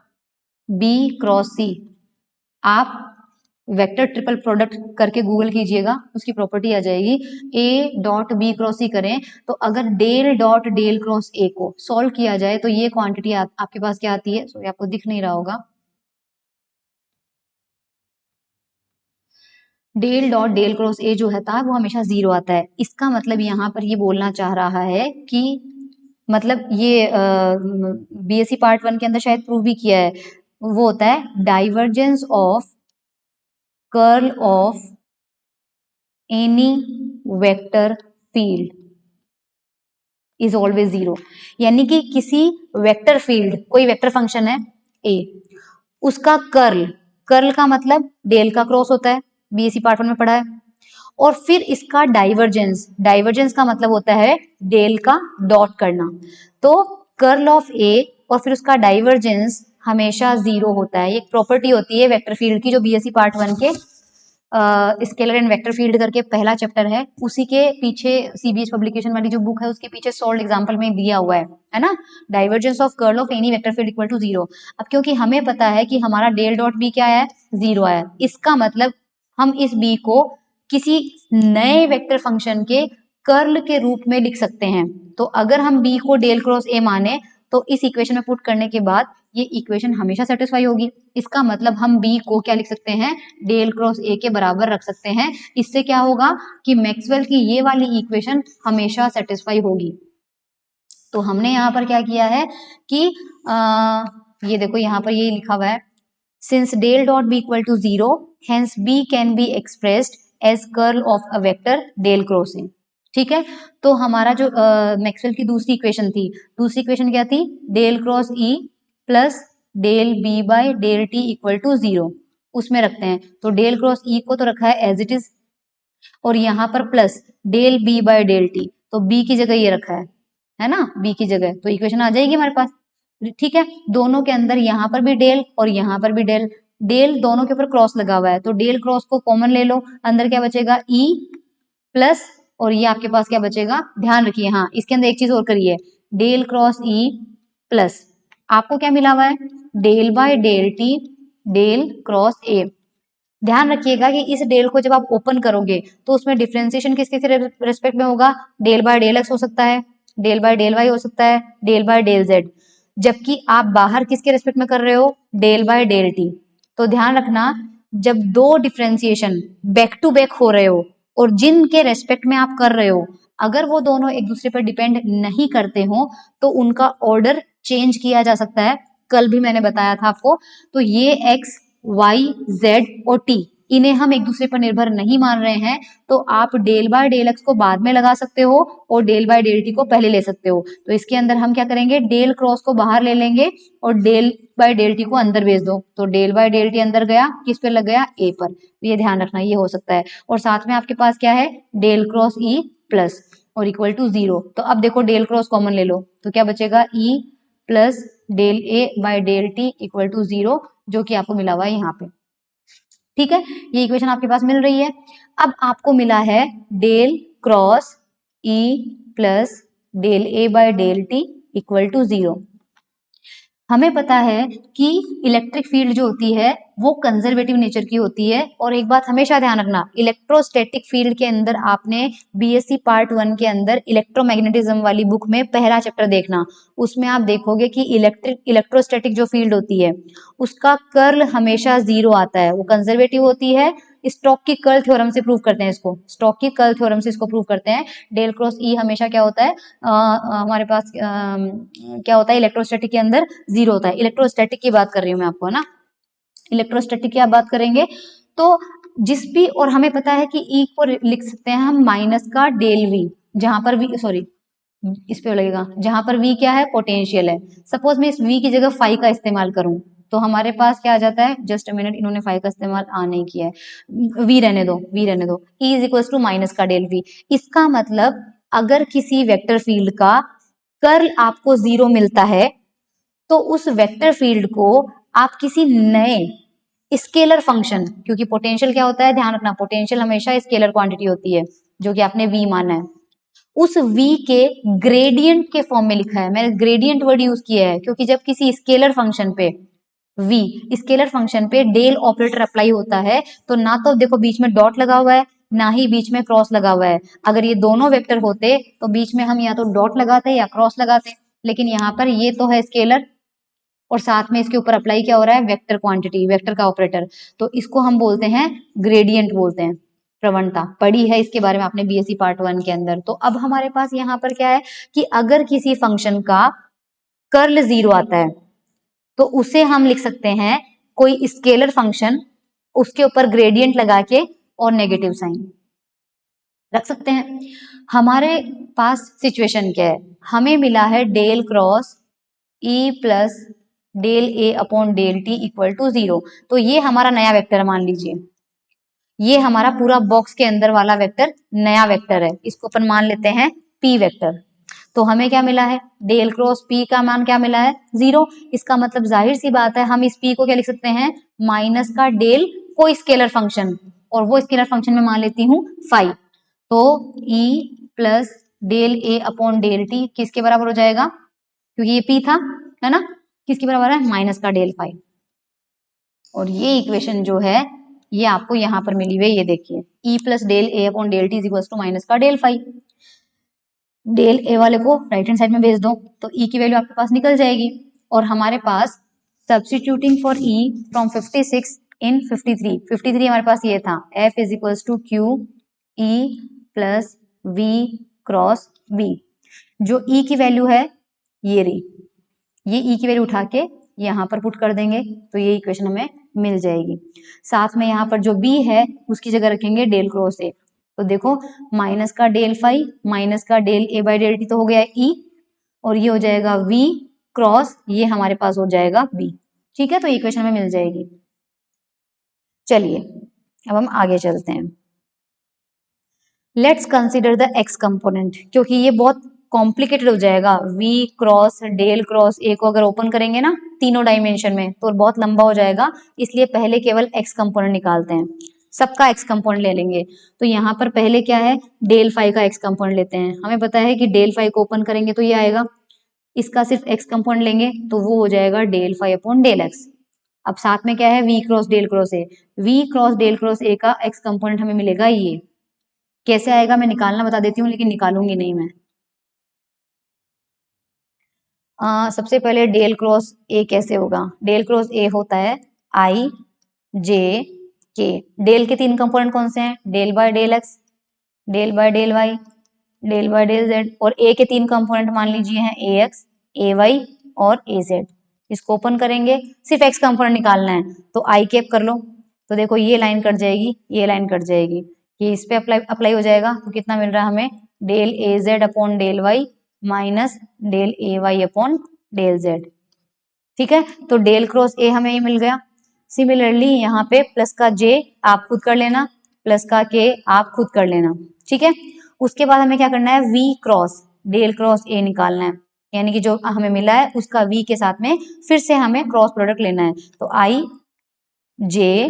B cross C. आप वेक्टर ट्रिपल प्रोडक्ट करके गूगल कीजिएगा, उसकी प्रॉपर्टी आ जाएगी। A dot B cross C करें तो अगर del dot del cross A को सॉल्व किया जाए तो ये क्वांटिटी आपके पास क्या आती है, सॉरी आपको दिख नहीं रहा होगा, del dot del cross A जो है वो हमेशा 0 आता है। इसका मतलब यहाँ पर ये बोलना चाह रहा है कि मतलब ये बीएससी पार्ट 1 के अंदर शायद प्रूव भी किया है, वो होता है divergence of curl of any vector field is always 0। यानी कि किसी वेक्टर फील्ड, कोई वेक्टर फंक्शन है ए, उसका कर्ल, कर्ल का मतलब डेल का क्रॉस होता है, बीएससी पार्ट 1 में पढ़ा है, और फिर इसका डाइवर्जेंस, डाइवर्जेंस का मतलब होता है डेल का डॉट करना। तो कर्ल ऑफ ए और फिर उसका डाइवर्जेंस हमेशा 0 होता है। एक प्रॉपर्टी होती है वेक्टर फील्ड की जो बीएससी पार्ट 1 के स्केलर एंड वेक्टर फील्ड करके पहला चैप्टर है, उसी के पीछे सीबीएस पब्लिकेशन वाली जो बुक है उसके पीछे सॉल्व एग्जांपल में दिया हुआ है ना, divergence of curl of any vector field equal to 0। अब क्योंकि हमें पता है कि हमारा डेल डॉट बी क्या है, 0 आया, इसका मतलब हम इस बी को किसी नए वेक्टर फंक्शन के कर्ल के रूप में लिख सकते हैं। तो अगर हम बी को डेल क्रॉस ए माने तो इस इक्वेशन में पुट करने के बाद ये इक्वेशन हमेशा सेटिस्फाई होगी। इसका मतलब हम बी को क्या लिख सकते हैं, डेल क्रॉस ए के बराबर रख सकते हैं। इससे क्या होगा कि मैक्सवेल की ये वाली इक्वेशन हमेशा सेटिस्फाई होगी। तो हमने यहाँ पर क्या किया है कि ये देखो यहाँ पर ये लिखा हुआ है, since del dot B equal to 0 hence B can be expressed as curl of a vector del cross A. ठीक है, तो हमारा जो मैक्सवेल की दूसरी इक्वेशन थी, दूसरी इक्वेशन क्या थी, del cross E plus del B by del T equal to 0, उसमें रखते हैं। तो डेल क्रॉस ई को तो रखा है एज इट इज, और यहाँ पर plus del B by del T, तो बी की जगह ये रखा है ना, बी की जगह, तो इक्वेशन आ जाएगी हमारे पास। ठीक है, दोनों के अंदर यहाँ पर भी डेल और यहाँ पर भी डेल, डेल दोनों के ऊपर क्रॉस लगा हुआ है, तो डेल क्रॉस को कॉमन ले लो, अंदर क्या बचेगा ई प्लस, और ये आपके पास क्या बचेगा, ध्यान रखिए हाँ इसके अंदर एक चीज और करिए, डेल क्रॉस ई प्लस आपको क्या मिला हुआ है, del by del T del cross A. ध्यान रखिएगा कि इस डेल को जब आप ओपन करोगे तो उसमें डिफरेंशिएशन किसके रेस्पेक्ट में होगा, डेल बाय डेल एक्स हो सकता है, डेल बाय डेल वाई हो सकता है, डेल बाय डेल जेड, जबकि आप बाहर किसके रेस्पेक्ट में कर रहे हो, डेल बाय डेल टी। तो ध्यान रखना जब दो डिफरेंशिएशन बैक टू बैक हो रहे हो और जिनके रेस्पेक्ट में आप कर रहे हो अगर वो दोनों एक दूसरे पर डिपेंड नहीं करते हो तो उनका ऑर्डर चेंज किया जा सकता है, कल भी मैंने बताया था आपको। तो ये एक्स वाई जेड और टी इन्हें हम एक दूसरे पर निर्भर नहीं मान रहे हैं, तो आप डेल बाय डेल एक्स को बाद में लगा सकते हो और डेल बाय डेल टी को पहले ले सकते हो। तो इसके अंदर हम क्या करेंगे, डेल क्रॉस को बाहर ले लेंगे और डेल बाय डेल टी को अंदर भेज दो, तो डेल बाय डेल टी अंदर गया, किस पे लग गया, ए पर। तो ये ध्यान रखना, ये हो सकता है। और साथ में आपके पास क्या है, डेल क्रॉस ई प्लस और इक्वल टू 0। तो अब देखो डेल क्रॉस कॉमन ले लो तो क्या बचेगा, E plus del A by del T equal to 0, जो कि आपको मिला हुआ है यहाँ पे। ठीक है, ये इक्वेशन आपके पास मिल रही है। अब आपको मिला है del cross E plus del A by del T equal to 0। हमें पता है कि इलेक्ट्रिक फील्ड जो होती है वो कंजर्वेटिव नेचर की होती है, और एक बात हमेशा ध्यान रखना, इलेक्ट्रोस्टैटिक फील्ड के अंदर आपने बीएससी पार्ट 1 के अंदर इलेक्ट्रोमैग्नेटिज्म वाली बुक में पहला चैप्टर देखना, उसमें आप देखोगे कि इलेक्ट्रोस्टैटिक जो फील्ड होती है उसका कर्ल हमेशा 0 आता है, वो कंजर्वेटिव होती है। स्टोक की कर्ल थ्योरम से प्रूव करते हैं इसको, स्टोक की कर्ल थ्योरम से इसको प्रूव करते हैं। डेल क्रॉस ई हमेशा क्या होता है, हमारे पास क्या होता है, इलेक्ट्रोस्टैटिक के अंदर 0 होता है। इलेक्ट्रोस्टैटिक की बात कर रही हूँ मैं आपको, है ना, इलेक्ट्रोस्टैटिक की आप बात करेंगे तो जिस भी, और हमें पता है कि ई को लिख सकते हैं हम माइनस का डेल वी, जहां पर वी, सॉरी इस पे लगेगा, जहां पर वी क्या है, पोटेंशियल है। सपोज मैं इस वी की जगह फाई का इस्तेमाल करूं तो हमारे पास क्या आ जाता है, जस्ट अ मिनट, इन्होंने फाई का इस्तेमाल नहीं किया है, वी रहने दो, वी रहने दो, E is equal to minus का डेल वी। इसका मतलब अगर किसी वेक्टर फील्ड का कर्ल आपको 0 मिलता है तो उस वेक्टर फील्ड को आप किसी नए स्केलर फंक्शन, क्योंकि पोटेंशियल क्या होता है, ध्यान रखना, पोटेंशियल हमेशा स्केलर क्वांटिटी होती है, जो कि आपने v माना है, उस v के ग्रेडियंट के फॉर्म में लिखा है। मैंने ग्रेडियंट वर्ड यूज किया है क्योंकि जब किसी स्केलर फंक्शन पे v, स्केलर फंक्शन पे डेल ऑपरेटर अप्लाई होता है तो ना तो देखो बीच में डॉट लगा हुआ है, ना ही बीच में क्रॉस लगा हुआ है। अगर ये दोनों वेक्टर होते तो बीच में हम या तो डॉट लगाते या क्रॉस लगाते, लेकिन यहाँ पर ये तो है स्केलर और साथ में इसके ऊपर अप्लाई क्या हो रहा है, वेक्टर क्वांटिटी, वेक्टर का ऑपरेटर, तो इसको हम बोलते हैं ग्रेडियंट बोलते हैं। प्रवणता पढ़ी है इसके बारे में आपने बीएससी पार्ट 1 के अंदर। तो अब हमारे पास यहाँ पर क्या है कि अगर किसी फंक्शन का कर्ल 0 आता है तो उसे हम लिख सकते हैं कोई स्केलर फंक्शन, उसके ऊपर ग्रेडियंट लगा के और नेगेटिव साइन रख सकते हैं। हमारे पास सिचुएशन क्या है, हमें मिला है del cross E plus del A upon del T equal to 0। तो ये हमारा नया वेक्टर मान लीजिए, ये हमारा पूरा बॉक्स के अंदर वाला वेक्टर नया वेक्टर है, इसको अपन मान लेते हैं पी वेक्टर। तो हमें क्या मिला है, डेल क्रॉस पी का मान क्या मिला है, 0। इसका मतलब जाहिर सी बात है हम इस पी को क्या लिख सकते हैं, माइनस का डेल कोई स्केलर फंक्शन, और वो स्केलर फंक्शन में मान लेती हूँ फाई। तो ई plus del A upon del T किसके बराबर हो जाएगा, क्योंकि ये पी था, है ना, किसके बराबर है, माइनस का डेल फाई। और ये इक्वेशन जो है ये आपको यहाँ पर मिली हुई है, ये देखिए E plus del A upon del T is equal to minus का डेल फाई। डेल ए वाले को राइट हैंड साइड में भेज दो तो ई की वैल्यू आपके पास निकल जाएगी। और हमारे पास substituting for E from 56 in 53 हमारे पास ये था, F is equals to Q E plus V cross B. जो ई की वैल्यू है ये रही, ये ई की वैल्यू उठा के यहाँ पर पुट कर देंगे तो ये इक्वेशन हमें मिल जाएगी। साथ में यहाँ पर जो बी है उसकी जगह रखेंगे डेल क्रॉस ए। तो देखो माइनस का डेल फाई माइनस का del A by del T तो हो गया ई, और ये हो जाएगा वी क्रॉस ये हमारे पास हो जाएगा बी। ठीक है, तो इक्वेशन हमें मिल जाएगी। चलिए अब हम आगे चलते हैं। Let's consider the X component, क्योंकि ये बहुत कॉम्प्लिकेटेड हो जाएगा। v cross del cross A को अगर ओपन करेंगे ना तीनों डायमेंशन में तो बहुत लंबा हो जाएगा, इसलिए पहले केवल x कंपोनेंट निकालते हैं, सबका x कंपोनेंट ले लेंगे। तो यहाँ पर पहले क्या है, डेल फाई का x कंपोनेंट लेते हैं। हमें पता है कि डेल फाई को ओपन करेंगे तो ये आएगा, इसका सिर्फ x कंपोनेंट लेंगे तो वो हो जाएगा del phi upon del X. अब साथ में क्या है, v cross del cross A, v cross del cross A का x कंपोनेंट हमें मिलेगा ये। कैसे आएगा मैं निकालना बता देती हूँ, लेकिन निकालूंगी नहीं मैं। सबसे पहले डेल क्रॉस ए कैसे होगा, डेल क्रॉस ए होता है आई जे के। डेल के 3 कंपोनेंट कौन से हैं, del by del X, del by del Y, del by del Z. और ए के 3 कंपोनेंट मान लीजिए हैं ए एक्स, ए वाई और ए जेड। इसको ओपन करेंगे, सिर्फ एक्स कंपोनेंट निकालना है तो आई कैप कर लो। तो देखो ये लाइन कट जाएगी, ये लाइन कट जाएगी, ये इस पे अप्लाई हो जाएगा। तो कितना मिल रहा है हमें, del A Z upon del Y minus del A Y upon del Z. ठीक है, तो डेल क्रॉस ए हमें ये मिल गया। सिमिलरली यहाँ पे प्लस का जे आप खुद कर लेना, प्लस का के आप खुद कर लेना। ठीक है, उसके बाद हमें क्या करना है, V cross del cross A निकालना है, यानी कि जो हमें मिला है उसका वी के साथ में फिर से हमें क्रॉस प्रोडक्ट लेना है। तो आई जे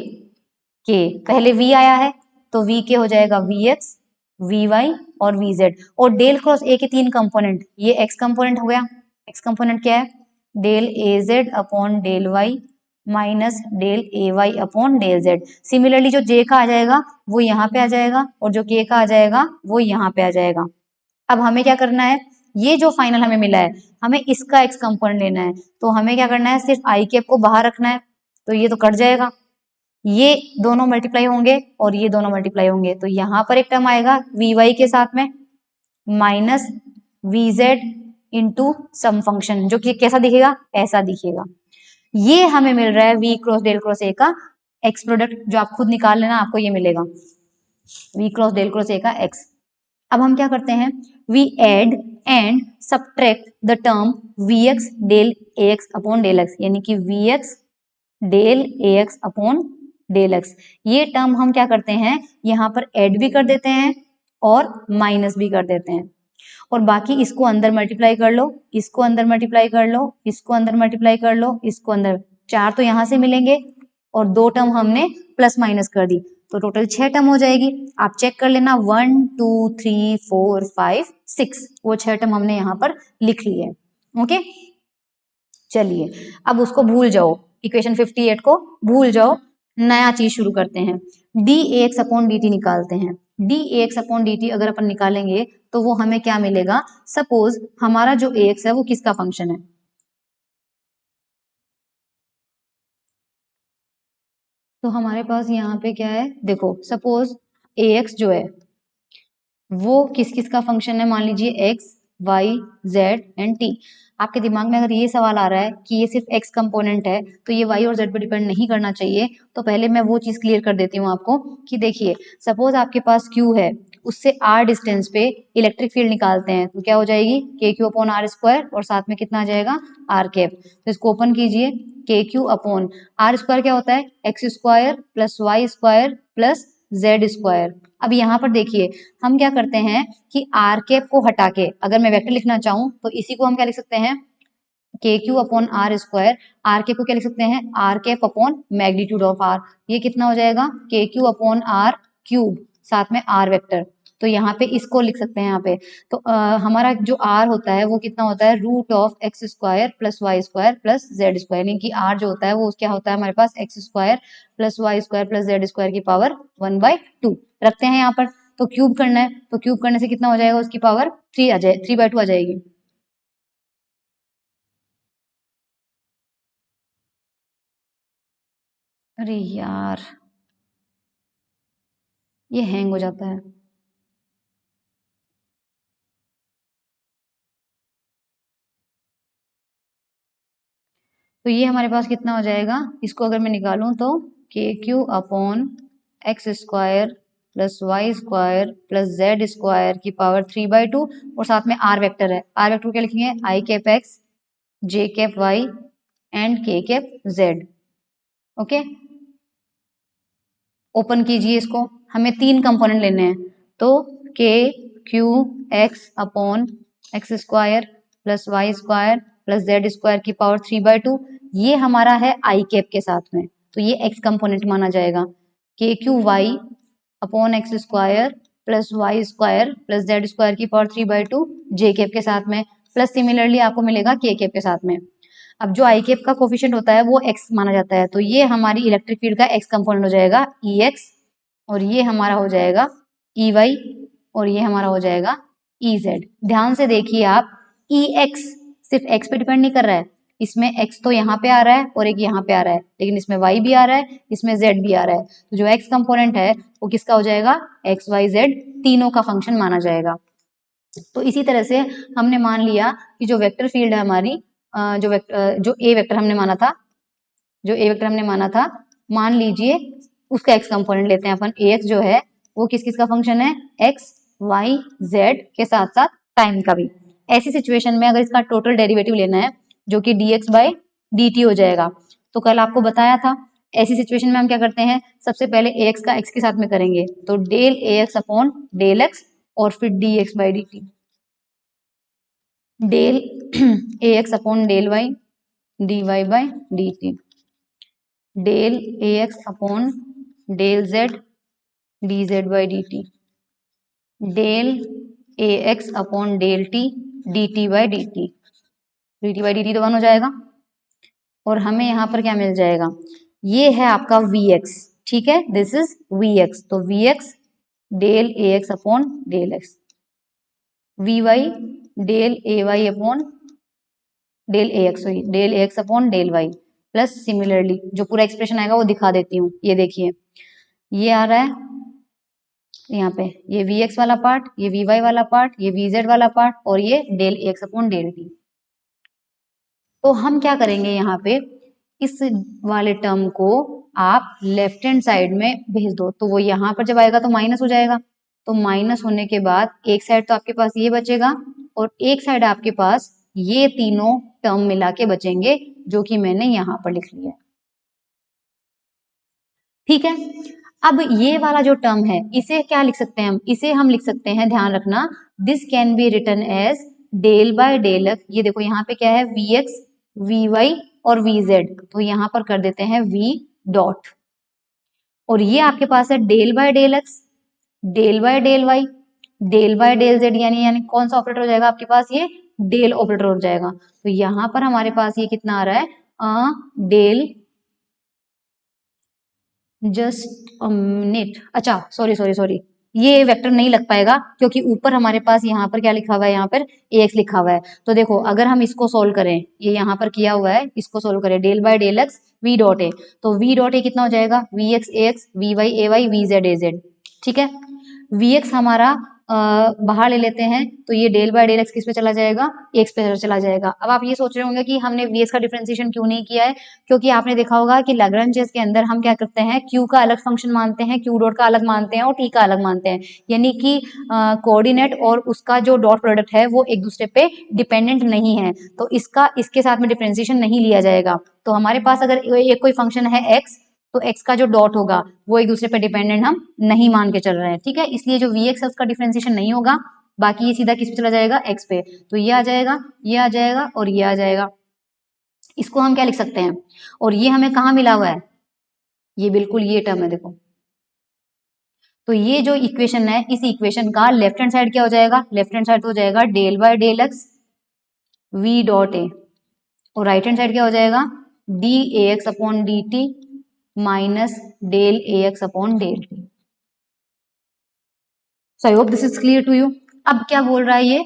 के, पहले वी आया है तो वी के हो जाएगा वी एक्स, वी वाई और वी जेड। और डेल क्रॉस ए के 3 कंपोनेंट, ये एक्स कंपोनेंट हो गया, एक्स कंपोनेंट क्या है, del A Z upon del Y minus del A Y upon del Z. Similarly जो जे का आ जाएगा वो यहाँ पे आ जाएगा, और जो के का आ जाएगा वो यहाँ पे आ जाएगा। अब हमें क्या करना है, ये जो फाइनल हमें मिला है हमें इसका एक्स कंपोनेंट लेना है। तो हमें क्या करना है, सिर्फ आई कैप को बाहर रखना है, तो ये तो कट जाएगा, ये दोनों मल्टीप्लाई होंगे और ये दोनों मल्टीप्लाई होंगे। तो यहाँ पर एक टर्म आएगा वी वाई के साथ में minus V Z into sum function, जो कि कैसा दिखेगा, ऐसा दिखेगा। ये हमें मिल रहा है V cross del cross A का एक्स प्रोडक्ट, जो आप खुद निकाल लेना, आपको ये मिलेगा V cross del cross A का एक्स। अब हम क्या करते हैं, we add and subtract the term V x del A x upon del X, यानी कि V x del A x upon del X. ये टर्म हम क्या करते हैं, यहाँ पर ऐड भी कर देते हैं और माइनस भी कर देते हैं, और बाकी इसको अंदर मल्टीप्लाई कर लो, इसको अंदर मल्टीप्लाई कर लो, इसको अंदर मल्टीप्लाई कर लो, इसको अंदर, 4 तो यहाँ से मिलेंगे और 2 टर्म हमने प्लस माइनस कर दी, तो टोटल 6 टर्म हो जाएगी। आप चेक कर लेना 1 2 3 4 5 6, वो 6 टर्म हमने यहाँ पर लिख लिए। ओके, चलिए अब उसको भूल जाओ, इक्वेशन 58 को भूल जाओ, नया चीज शुरू करते हैं। D A x upon D T निकालते हैं। D A x upon D T अगर अपन निकालेंगे तो वो हमें क्या मिलेगा, सपोज हमारा जो ए एक्स है वो किसका फंक्शन है, तो हमारे पास यहाँ पे क्या है, देखो सपोज ए एक्स जो है वो किस किस का फंक्शन है, मान लीजिए X Y Z and T. आपके दिमाग में अगर ये सवाल आ रहा है कि ये सिर्फ एक्स कंपोनेंट है तो ये वाई और जेड पर डिपेंड नहीं करना चाहिए, तो पहले मैं वो चीज क्लियर कर देती हूँ आपको कि देखिए सपोज आपके पास क्यू है, उससे आर डिस्टेंस पे इलेक्ट्रिक फील्ड निकालते हैं तो क्या हो जाएगी, के क्यू अपॉन आर स्क्वायर, और साथ में कितना आ जाएगा, आर कैप। तो इसको ओपन कीजिए, के क्यू अपॉन आर स्क्वायर क्या होता है, X square plus Y square plus Z square. अब यहाँ पर देखिए हम क्या करते हैं कि आर कैप को हटा के अगर मैं वेक्टर लिखना चाहूँ तो इसी को हम क्या लिख सकते हैं, K Q upon R square, R cap को क्या लिख सकते हैं, R cap upon magnitude of R, ये कितना हो जाएगा, K Q upon are cube, साथ में आर वेक्टर। तो यहाँ पे इसको लिख सकते हैं यहाँ पे। तो हमारा जो आर होता है वो कितना होता है, root of X square plus Y square plus Z square, यानी कि आर जो होता है वो क्या होता है हमारे पास, X square plus Y square plus Z square की पावर 1/2 रखते हैं यहाँ पर। तो क्यूब करना है, तो क्यूब करने से कितना हो जाएगा, उसकी पावर 3 आ जाए, 3/2 आ जाएगी। अरे यार ये हैंग हो जाता है। तो ये हमारे पास कितना हो जाएगा, इसको अगर मैं निकालूं तो K Q upon X square plus Y square plus Z square की पावर 3/2, और साथ में आर वेक्टर है, आर वेक्टर क्या लिखेंगे, I cap X J cap Y and K cap Z. Okay, open कीजिए इसको, हमें 3 कंपोनेंट लेने हैं, तो K Q X upon X square plus Y square plus Z square की पावर 3/2, ये हमारा है आई कैप के साथ में, तो ये एक्स कंपोनेंट माना जाएगा। K Q Y upon X square plus Y square plus Z square की पावर 3/2 जे कैप के साथ में, प्लस सिमिलरली आपको मिलेगा के कैप के साथ में। अब जो आई कैप का कोफिशिएंट होता है वो एक्स माना जाता है, तो ये हमारी इलेक्ट्रिक फील्ड का एक्स कंपोनेंट हो जाएगा ई एक्स, और ये हमारा हो जाएगा ई वाई, और ये हमारा हो जाएगा ई जेड। ध्यान से देखिए आप, ई एक्स सिर्फ एक्स पे डिपेंड नहीं कर रहा है, इसमें एक्स तो यहाँ पे आ रहा है और एक यहाँ पे आ रहा है, लेकिन इसमें वाई भी आ रहा है, इसमें जेड भी आ रहा है, तो जो एक्स कंपोनेंट है वो किसका हो जाएगा, एक्स वाई जेड तीनों का फंक्शन माना जाएगा। तो इसी तरह से हमने मान लिया कि जो वेक्टर फील्ड है हमारी, जो ए वेक्टर हमने माना था, जो ए वेक्टर हमने माना था, मान लीजिए उसका एक्स कंपोनेंट लेते हैं अपन, ए एक्स जो है वो किस किस का फंक्शन है, एक्स वाई जेड के साथ साथ टाइम का भी। ऐसी सिचुएशन में अगर इसका टोटल डेरिवेटिव लेना है जो कि dx बाई dt हो जाएगा, तो कल आपको बताया था ऐसी सिचुएशन में हम क्या करते हैं, सबसे पहले ए एक्स का एक्स के साथ में करेंगे, तो del A x upon del X और फिर dx by dt, del A x upon del Y dy by dt, del A x upon del Z dz by dt, del A x upon del T dt by dt, dt by dt तो 1 हो जाएगा, और हमें यहाँ पर क्या मिल जाएगा, ये है आपका vx, ठीक है, दिस इज vx, तो vx del A x upon del X, vy del A Y upon del A X, sorry del A x upon del Y, plus similarly जो पूरा एक्सप्रेशन आएगा वो दिखा देती हूँ, ये देखिए ये आ रहा है यहाँ पे, ये वी एक्स वाला पार्ट, ये वी वाई वाला पार्ट, ये वी जेड वाला पार्ट, और ये del X upon del T. तो हम क्या करेंगे यहाँ पे, इस वाले टर्म को आप लेफ्ट हैंड साइड में भेज दो, तो वो यहाँ पर जब आएगा तो माइनस हो जाएगा, तो माइनस होने के बाद एक साइड तो आपके पास ये बचेगा और एक साइड आपके पास ये तीनों टर्म मिला के बचेंगे, जो कि मैंने यहाँ पर लिख लिया है, ठीक है। अब ये वाला जो टर्म है इसे क्या लिख सकते हैं हम, इसे हम लिख सकते हैं, ध्यान रखना, this can be written as del by del X, ये देखो यहाँ पे क्या है वी एक्स वी वाई और वी जेड, तो यहाँ पर कर देते हैं वी डॉट। और ये आपके पास है del by del X, del by del Y, del by del Z, यानी कौन सा ऑपरेटर हो जाएगा आपके पास, ये डेल ऑपरेटर हो जाएगा। तो यहाँ पर हमारे पास ये कितना आ रहा है, डेल, जस्ट अ मिनट, अच्छा सॉरी सॉरी सॉरी, ये वेक्टर नहीं लग पाएगा क्योंकि ऊपर हमारे पास यहाँ पर क्या लिखा हुआ है, यहाँ पर ax लिखा हुआ है। तो देखो अगर हम इसको सोल्व करें, ये यहाँ पर किया हुआ है, इसको सोल्व करें, del by del x we dot A, तो वी डॉट ए कितना हो जाएगा, we x A x, we Y A Y, V Z A Z. ठीक है, वी एक्स हमारा बाहर ले लेते हैं, तो ये डेल बाय डेल एक्स किस पे चला जाएगा, एक्स पे चला जाएगा। अब आप ये सोच रहे होंगे कि हमने वी एक्स का डिफरेंशिएशन क्यों नहीं किया है, क्योंकि आपने देखा होगा कि लैग्रेंज के अंदर हम क्या करते हैं, क्यू का अलग फंक्शन मानते हैं, क्यू डॉट का अलग मानते हैं और टी का अलग मानते हैं, यानी कि कोऑर्डिनेट और उसका जो डॉट प्रोडक्ट है वो एक दूसरे पे डिपेंडेंट नहीं है, तो इसका इसके साथ में डिफरेंशिएशन नहीं लिया जाएगा। तो हमारे पास अगर एक कोई फंक्शन है एक्स, तो x का जो डॉट होगा वो एक दूसरे पे डिपेंडेंट हम नहीं मान के चल रहे हैं। ठीक है, इसलिए जो वी एक्स है उसका डिफरेंशिएशन नहीं होगा, बाकी ये सीधा किस पे चला जाएगा, x पे। तो ये आ जाएगा, ये आ जाएगा और ये आ जाएगा। इसको हम क्या लिख सकते हैं, और ये हमें कहाँ मिला हुआ है, ये बिल्कुल ये टर्म है देखो। तो ये जो इक्वेशन है, इस इक्वेशन का लेफ्ट हैंड साइड क्या हो जाएगा, लेफ्ट हैंड साइड तो हो जाएगा del by del x we dot A, और राइट हैंड साइड क्या हो जाएगा, D A x upon D T minus del A x upon del T. So I hope this is clear to you. अब क्या बोल रहा है ये,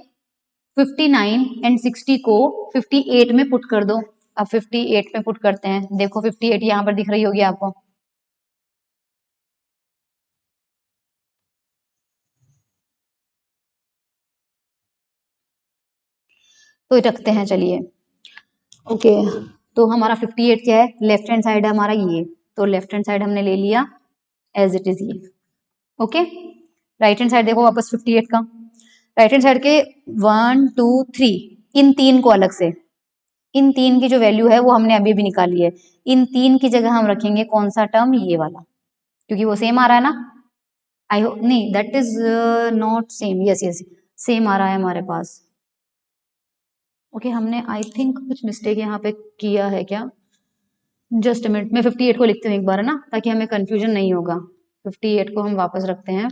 59 एंड 60 को 58 में पुट कर दो। अब 58 में पुट करते हैं, देखो 58 यहाँ पर दिख रही होगी आपको, तो रखते हैं चलिए। ओके, तो हमारा 58 क्या है, लेफ्ट हैंड साइड है हमारा ये, तो लेफ्ट हैंड साइड हमने ले लिया एज इट इज ये। ओके, राइट हैंड साइड देखो वापस 58 का, राइट हैंड साइड के 1 2 3 इन तीन को अलग से, इन तीन की जो वैल्यू है वो हमने अभी भी निकाली है, इन तीन की जगह हम रखेंगे कौन सा टर्म, ये वाला, क्योंकि वो सेम आ रहा है ना। आई होप नहीं, that is not same, yes yes same आ रहा है हमारे पास। ओके, हमने आई थिंक कुछ मिस्टेक यहाँ पे किया है क्या, जस्ट अ मिनट, मैं 58 को लिखती हूँ एक बार है ना, ताकि हमें कंफ्यूजन नहीं होगा। 58 को हम वापस रखते हैं,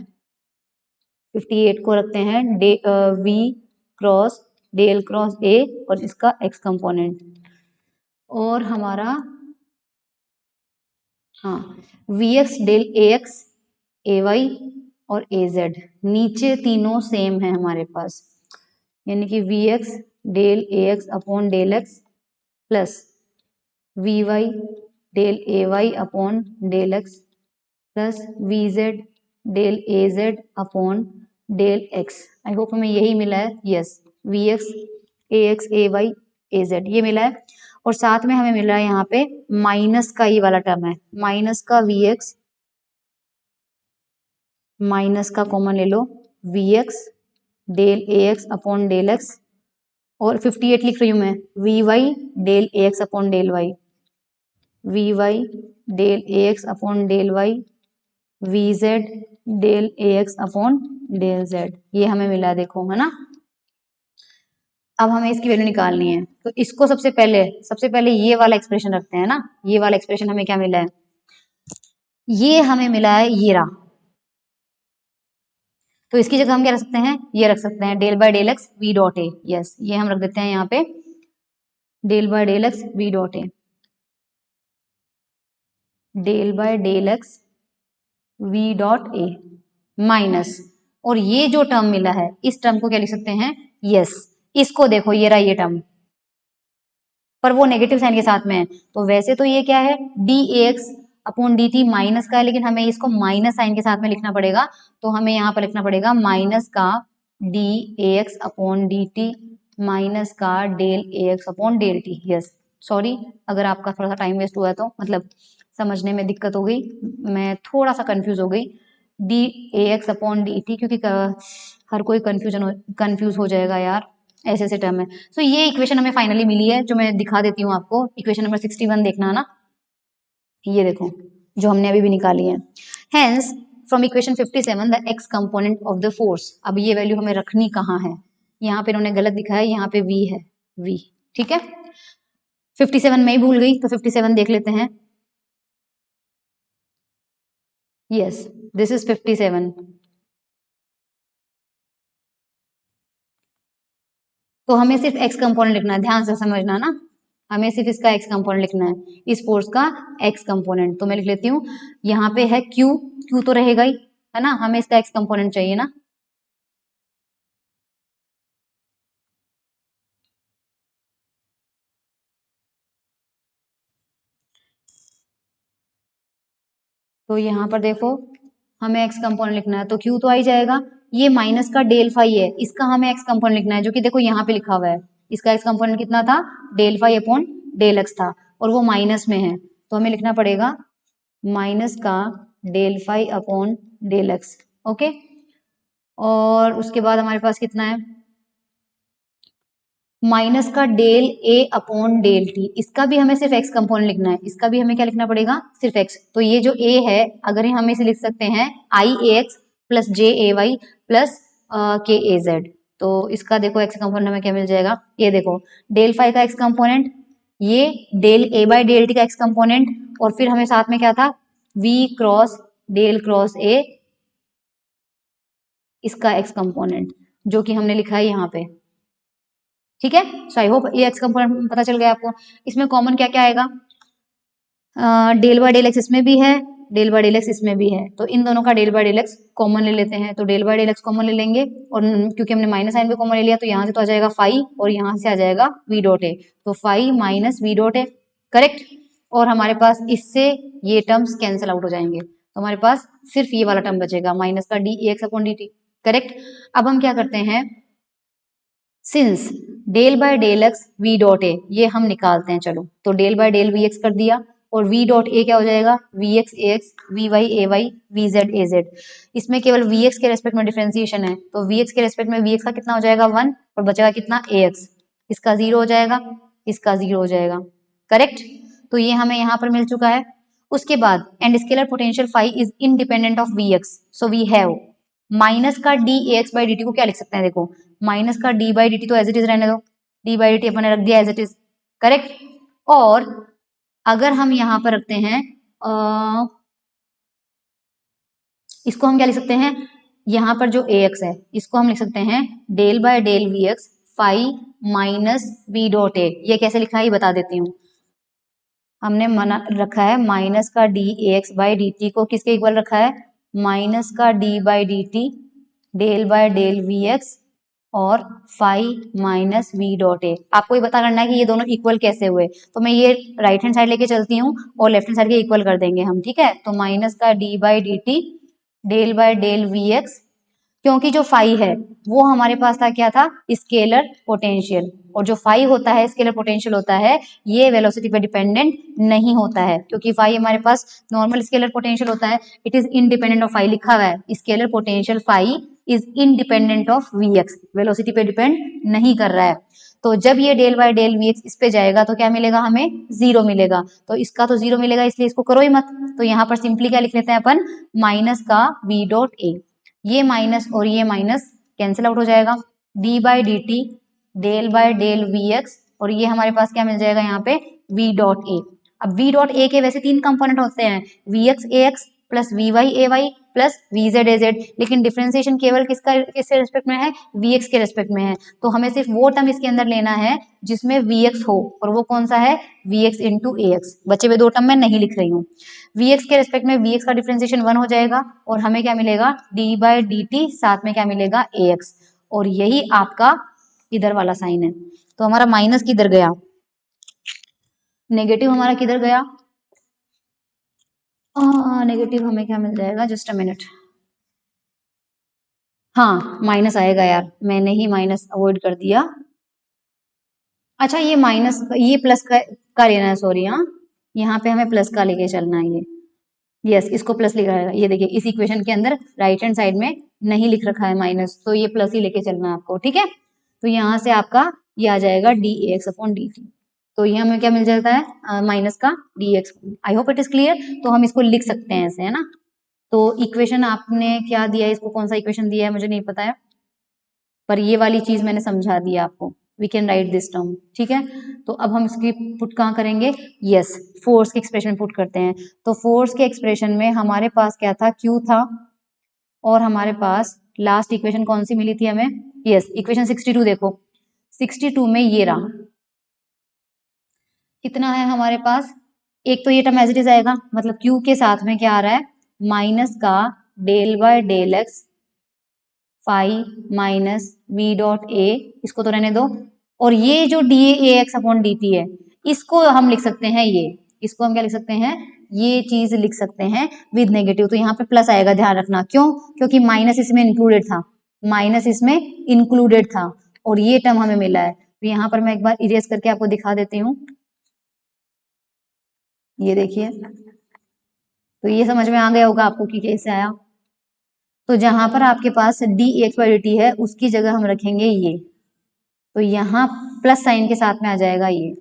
58 को रखते हैं V cross del cross A और इसका एक्स कंपोनेंट, और हमारा हाँ V x del A X A Y और ए जेड, नीचे तीनों सेम है हमारे पास, यानी कि V x del A x upon del X plus we Y del A Y upon del X plus we Z del A Z upon del X. I hope हमें यही मिला है, yes, V x A Y A Z ये मिला है, और साथ में हमें मिल रहा है यहाँ पे माइनस का ये वाला टर्म है, माइनस का वी एक्स, माइनस का कॉमन ले लो, V x del A x upon del X, और 58 लिख रही हूँ मैं, V Y del A x upon del Y, V Y del A x upon del Y, we Z del A x upon del Z, ये हमें मिला देखो है ना। अब हमें इसकी वैल्यू निकालनी है, तो इसको सबसे पहले ये वाला एक्सप्रेशन रखते हैं ना, ये वाला एक्सप्रेशन हमें क्या मिला है, ये हमें मिला है ये रहा, तो इसकी जगह हम क्या रख सकते हैं, ये रख सकते हैं del by del x we dot A, yes ये हम रख देते हैं यहाँ पे del by del x we dot A, del by del x we dot A minus, और ये जो टर्म मिला है इस टर्म को क्या लिख सकते हैं, यस इसको देखो ये रहा ये टर्म, पर वो नेगेटिव साइन के साथ में है, तो वैसे तो ये क्या है D A x upon D T minus का है, लेकिन हमें इसको माइनस साइन के साथ में लिखना पड़ेगा, तो हमें यहाँ पर लिखना पड़ेगा माइनस का D A x upon D T minus का del A x upon del T. Yes sorry अगर आपका थोड़ा सा टाइम वेस्ट हुआ है, तो मतलब समझने में दिक्कत हो गई, मैं थोड़ा सा कंफ्यूज हो गई, D A x upon D T, क्योंकि हर कोई कंफ्यूज हो जाएगा यार, ऐसे ऐसे टर्म है। सो ये इक्वेशन हमें फाइनली मिली है, जो मैं दिखा देती हूँ आपको, इक्वेशन नंबर 61 देखना है ना, ये देखो जो हमने अभी भी निकाली है। Hence from equation 57 the X component of the force, अब ये वैल्यू हमें रखनी कहाँ है, यहाँ पे इन्होंने गलत दिखा है, यहाँ पे v है v, ठीक है। 57 मैं ही भूल गई, तो 57 देख लेते हैं। Yes, this is 57। तो हमें सिर्फ एक्स कंपोनेंट लिखना है, ध्यान से समझना ना, हमें सिर्फ इसका एक्स कंपोनेंट लिखना है, इस फोर्स का एक्स कंपोनेंट। तो मैं लिख लेती हूँ, यहाँ पे है क्यू, क्यू तो रहेगा ही, है ना, हमें इसका एक्स कंपोनेंट चाहिए ना। तो यहाँ पर देखो, हमें एक्स कंपोनेंट लिखना है, तो क्यू तो आ ही जाएगा। ये माइनस का डेल फाई है, इसका हमें एक्स कंपोनेंट लिखना है, जो कि देखो यहाँ पे लिखा हुआ है। इसका एक्स कंपोनेंट कितना था, del phi upon del x था, और वो माइनस में है, तो हमें लिखना पड़ेगा माइनस का del phi upon del x. Okay, और उसके बाद हमारे पास कितना है, माइनस का del A upon del t, इसका भी हमें सिर्फ एक्स कंपोनेंट लिखना है, इसका भी हमें क्या लिखना पड़ेगा, सिर्फ एक्स। तो ये जो ए है, अगर हम इसे लिख सकते हैं आई ए एक्स प्लस जे ए वाई प्लस के ए जेड, तो इसका देखो एक्स कंपोनेंट हमें क्या मिल जाएगा, ये देखो डेल फाई का एक्स कंपोनेंट, ये del A by del t का एक्स कंपोनेंट, और फिर हमें साथ में क्या था, v cross del cross A, इसका एक्स कंपोनेंट, जो कि हमने लिखा है यहाँ पे। ठीक है, सो आई होप ये एक्स कंपोनेंट पता चल गया आपको। इसमें कॉमन क्या क्या आएगा, डेल बाय डेल एक्स इसमें भी है, डेल बाय डेल एक्स इसमें भी है, तो इन दोनों का del by del x common ले लेते हैं। तो del by del x common ले लेंगे, और क्योंकि हमने माइनस साइन भी कॉमन ले लिया, तो यहाँ से तो आ जाएगा फाई, और यहाँ से आ जाएगा वी डॉट ए, तो phi minus we dot A, correct. और हमारे पास इससे ये टर्म्स कैंसिल आउट हो जाएंगे, तो हमारे पास सिर्फ ये वाला टर्म बचेगा, माइनस का d x upon D t, correct. अब हम क्या करते हैं, since del by del x we dot A ये हम निकालते हैं, चलो, तो del by del we x कर दिया, और वी डॉट ए क्या हो जाएगा, we x A x, we Y A Y, V Z A z. इसमें केवल वी एक्स के रेस्पेक्ट में डिफरेंशिएशन है, तो वी एक्स के रेस्पेक्ट में वी एक्स का कितना हो जाएगा 1, और बचेगा कितना ए एक्स, इसका 0 हो जाएगा, इसका 0 हो जाएगा, करेक्ट। तो ये हमें यहाँ पर मिल चुका है। उसके बाद and scalar potential phi is independent of we X, so we have minus का D A X by D T को क्या लिख सकते हैं, देखो माइनस का डी बाई डी टी तो एज इट इज रहने दो, डी बाई डी टी अपन ने रख दिया एज इट इज, करेक्ट। और अगर हम यहाँ पर रखते हैं इसको हम क्या लिख सकते हैं, यहाँ पर जो ए एक्स है इसको हम लिख सकते हैं del by del we x phi minus we dot A. ये कैसे लिखा है ये बता देती हूँ, हमने मना रखा है माइनस का D A X by D T को किसके इक्वल रखा है, माइनस का D by D T del by del we x और phi minus we dot A. आपको ये पता करना है कि ये दोनों इक्वल कैसे हुए, तो मैं ये राइट हैंड साइड लेके चलती हूँ और लेफ्ट हैंड साइड के इक्वल कर देंगे हम, ठीक है। तो माइनस का D by D T del by del we x, क्योंकि जो फाई है वो हमारे पास था क्या था, स्केलर पोटेंशियल, और जो फाई होता है स्केलर पोटेंशियल होता है, ये वेलोसिटी पे डिपेंडेंट नहीं होता है, क्योंकि फाई हमारे पास नॉर्मल स्केलर पोटेंशियल होता है, it is independent of phi, लिखा हुआ है scalar potential phi is independent of we x, velocity पे डिपेंड नहीं कर रहा है। तो जब ये del by del we x इस पे जाएगा तो क्या मिलेगा, हमें 0 मिलेगा, तो इसका तो 0 मिलेगा, इसलिए इसको करो ही मत। तो यहाँ पर सिंपली क्या लिख लेते हैं अपन, माइनस का वी डॉट ए, ये माइनस और ये माइनस कैंसिल आउट हो जाएगा, d by D T del by del we x, और ये हमारे पास क्या मिल जाएगा यहाँ पे वी डॉट ए। अब वी डॉट ए के वैसे 3 कंपोनेंट होते हैं, v x A x plus we Y A y plus V Z A z, लेकिन डिफरेंशिएशन केवल किसके रेस्पेक्ट में है, वी एक्स के रेस्पेक्ट में है। तो हमें सिर्फ वो टर्म इसके अंदर लेना है जिसमें वी एक्स हो, और वो कौन सा है, we x into A x. बचे हुए 2 टर्म मैं नहीं लिख रही हूँ, वी एक्स के रेस्पेक्ट में वी एक्स का डिफरेंशिएशन 1 हो जाएगा, और हमें क्या मिलेगा डी बाई डी टी, साथ में क्या मिलेगा ए एक्स, और यही आपका इधर वाला साइन है। तो हमारा माइनस किधर गया, नेगेटिव हमारा किधर गया, नेगेटिव हमें क्या मिल जाएगा, जस्ट अ मिनट, हाँ माइनस आएगा यार, मैंने ही माइनस अवॉइड कर दिया। अच्छा ये माइनस, ये प्लस का लेना है, सॉरी, हाँ यहाँ पे हमें प्लस का लेके चलना है, ये यस इसको प्लस लिखा है, ये देखिए इस इक्वेशन के अंदर राइट हैंड साइड में नहीं लिख रखा है माइनस, तो ये प्लस ही लेके चलना है आपको, ठीक है। तो यहाँ से आपका ये आ जाएगा D x upon D T, तो ये हमें क्या मिल जाता है, माइनस का d x. I hope it is clear, तो हम इसको लिख सकते हैं ऐसे, है ना। तो इक्वेशन आपने क्या दिया है, इसको कौन सा इक्वेशन दिया है मुझे नहीं पता है, पर ये वाली चीज मैंने समझा दी आपको। We can write this term, ठीक है। तो अब हम इसकी पुट कहाँ करेंगे, यस फोर्स के एक्सप्रेशन में पुट करते हैं। तो फोर्स के एक्सप्रेशन में हमारे पास क्या था, Q था, और हमारे पास लास्ट इक्वेशन कौन सी मिली थी हमें, यस इक्वेशन 62 देखो, 62 में ये रहा, कितना है हमारे पास, एक तो ये टर्म एज इट इज आएगा, मतलब Q के साथ में क्या आ रहा है, माइनस का del by del x phi minus we dot A, इसको तो रहने दो, और ये जो d A x upon D t है, इसको हम लिख सकते हैं, ये इसको हम क्या लिख सकते हैं, ये चीज लिख सकते हैं विद नेगेटिव, तो यहाँ पे प्लस आएगा, ध्यान रखना, क्यों, क्योंकि माइनस इसमें इंक्लूडेड था, माइनस इसमें इंक्लूडेड था, और ये टर्म हमें मिला है। तो यहाँ पर मैं एक बार इरेज करके आपको दिखा देती हूँ, ये देखिए, तो ये समझ में आ गया होगा आपको कि कैसे आया। तो जहां पर आपके पास d x by D t है, उसकी जगह हम रखेंगे ये, तो यहाँ प्लस साइन के साथ में आ जाएगा ये,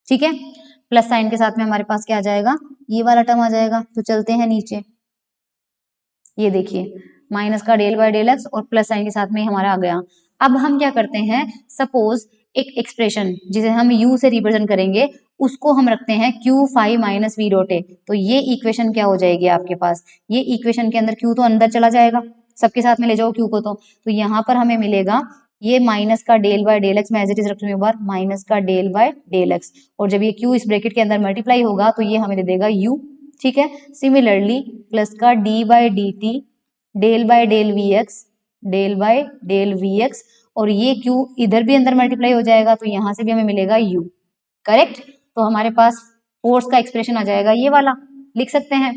ठीक है, प्लस साइन के साथ में हमारे पास क्या आ जाएगा, ये वाला टर्म आ जाएगा। तो चलते हैं नीचे, ये देखिए माइनस का डेल बाय डेल एक्स और प्लस साइन के साथ में हमारा आ गया। अब हम क्या करते हैं, सपोज एक एक्सप्रेशन जिसे हम u से रिप्रेजेंट करेंगे, उसको हम रखते हैं q phi minus we dot A, तो ये इक्वेशन क्या हो जाएगी आपके पास, ये इक्वेशन के अंदर q तो अंदर चला जाएगा, सबके साथ में ले जाओ q को, तो यहाँ पर हमें मिलेगा ये माइनस का डेल बाय डेल एक्स, मैं एज इट इज रखती हूँ एक बार, माइनस का डेल बाय डेल एक्स, और जब ये q इस ब्रैकेट के अंदर मल्टीप्लाई होगा तो ये हमें दे देगा u, ठीक है। सिमिलरली प्लस का d by d T del by del we x, del by del we x, और ये q इधर भी अंदर मल्टीप्लाई हो जाएगा, तो यहां से भी हमें मिलेगा u, करेक्ट। तो हमारे पास फोर्स का एक्सप्रेशन आ जाएगा, ये वाला लिख सकते हैं।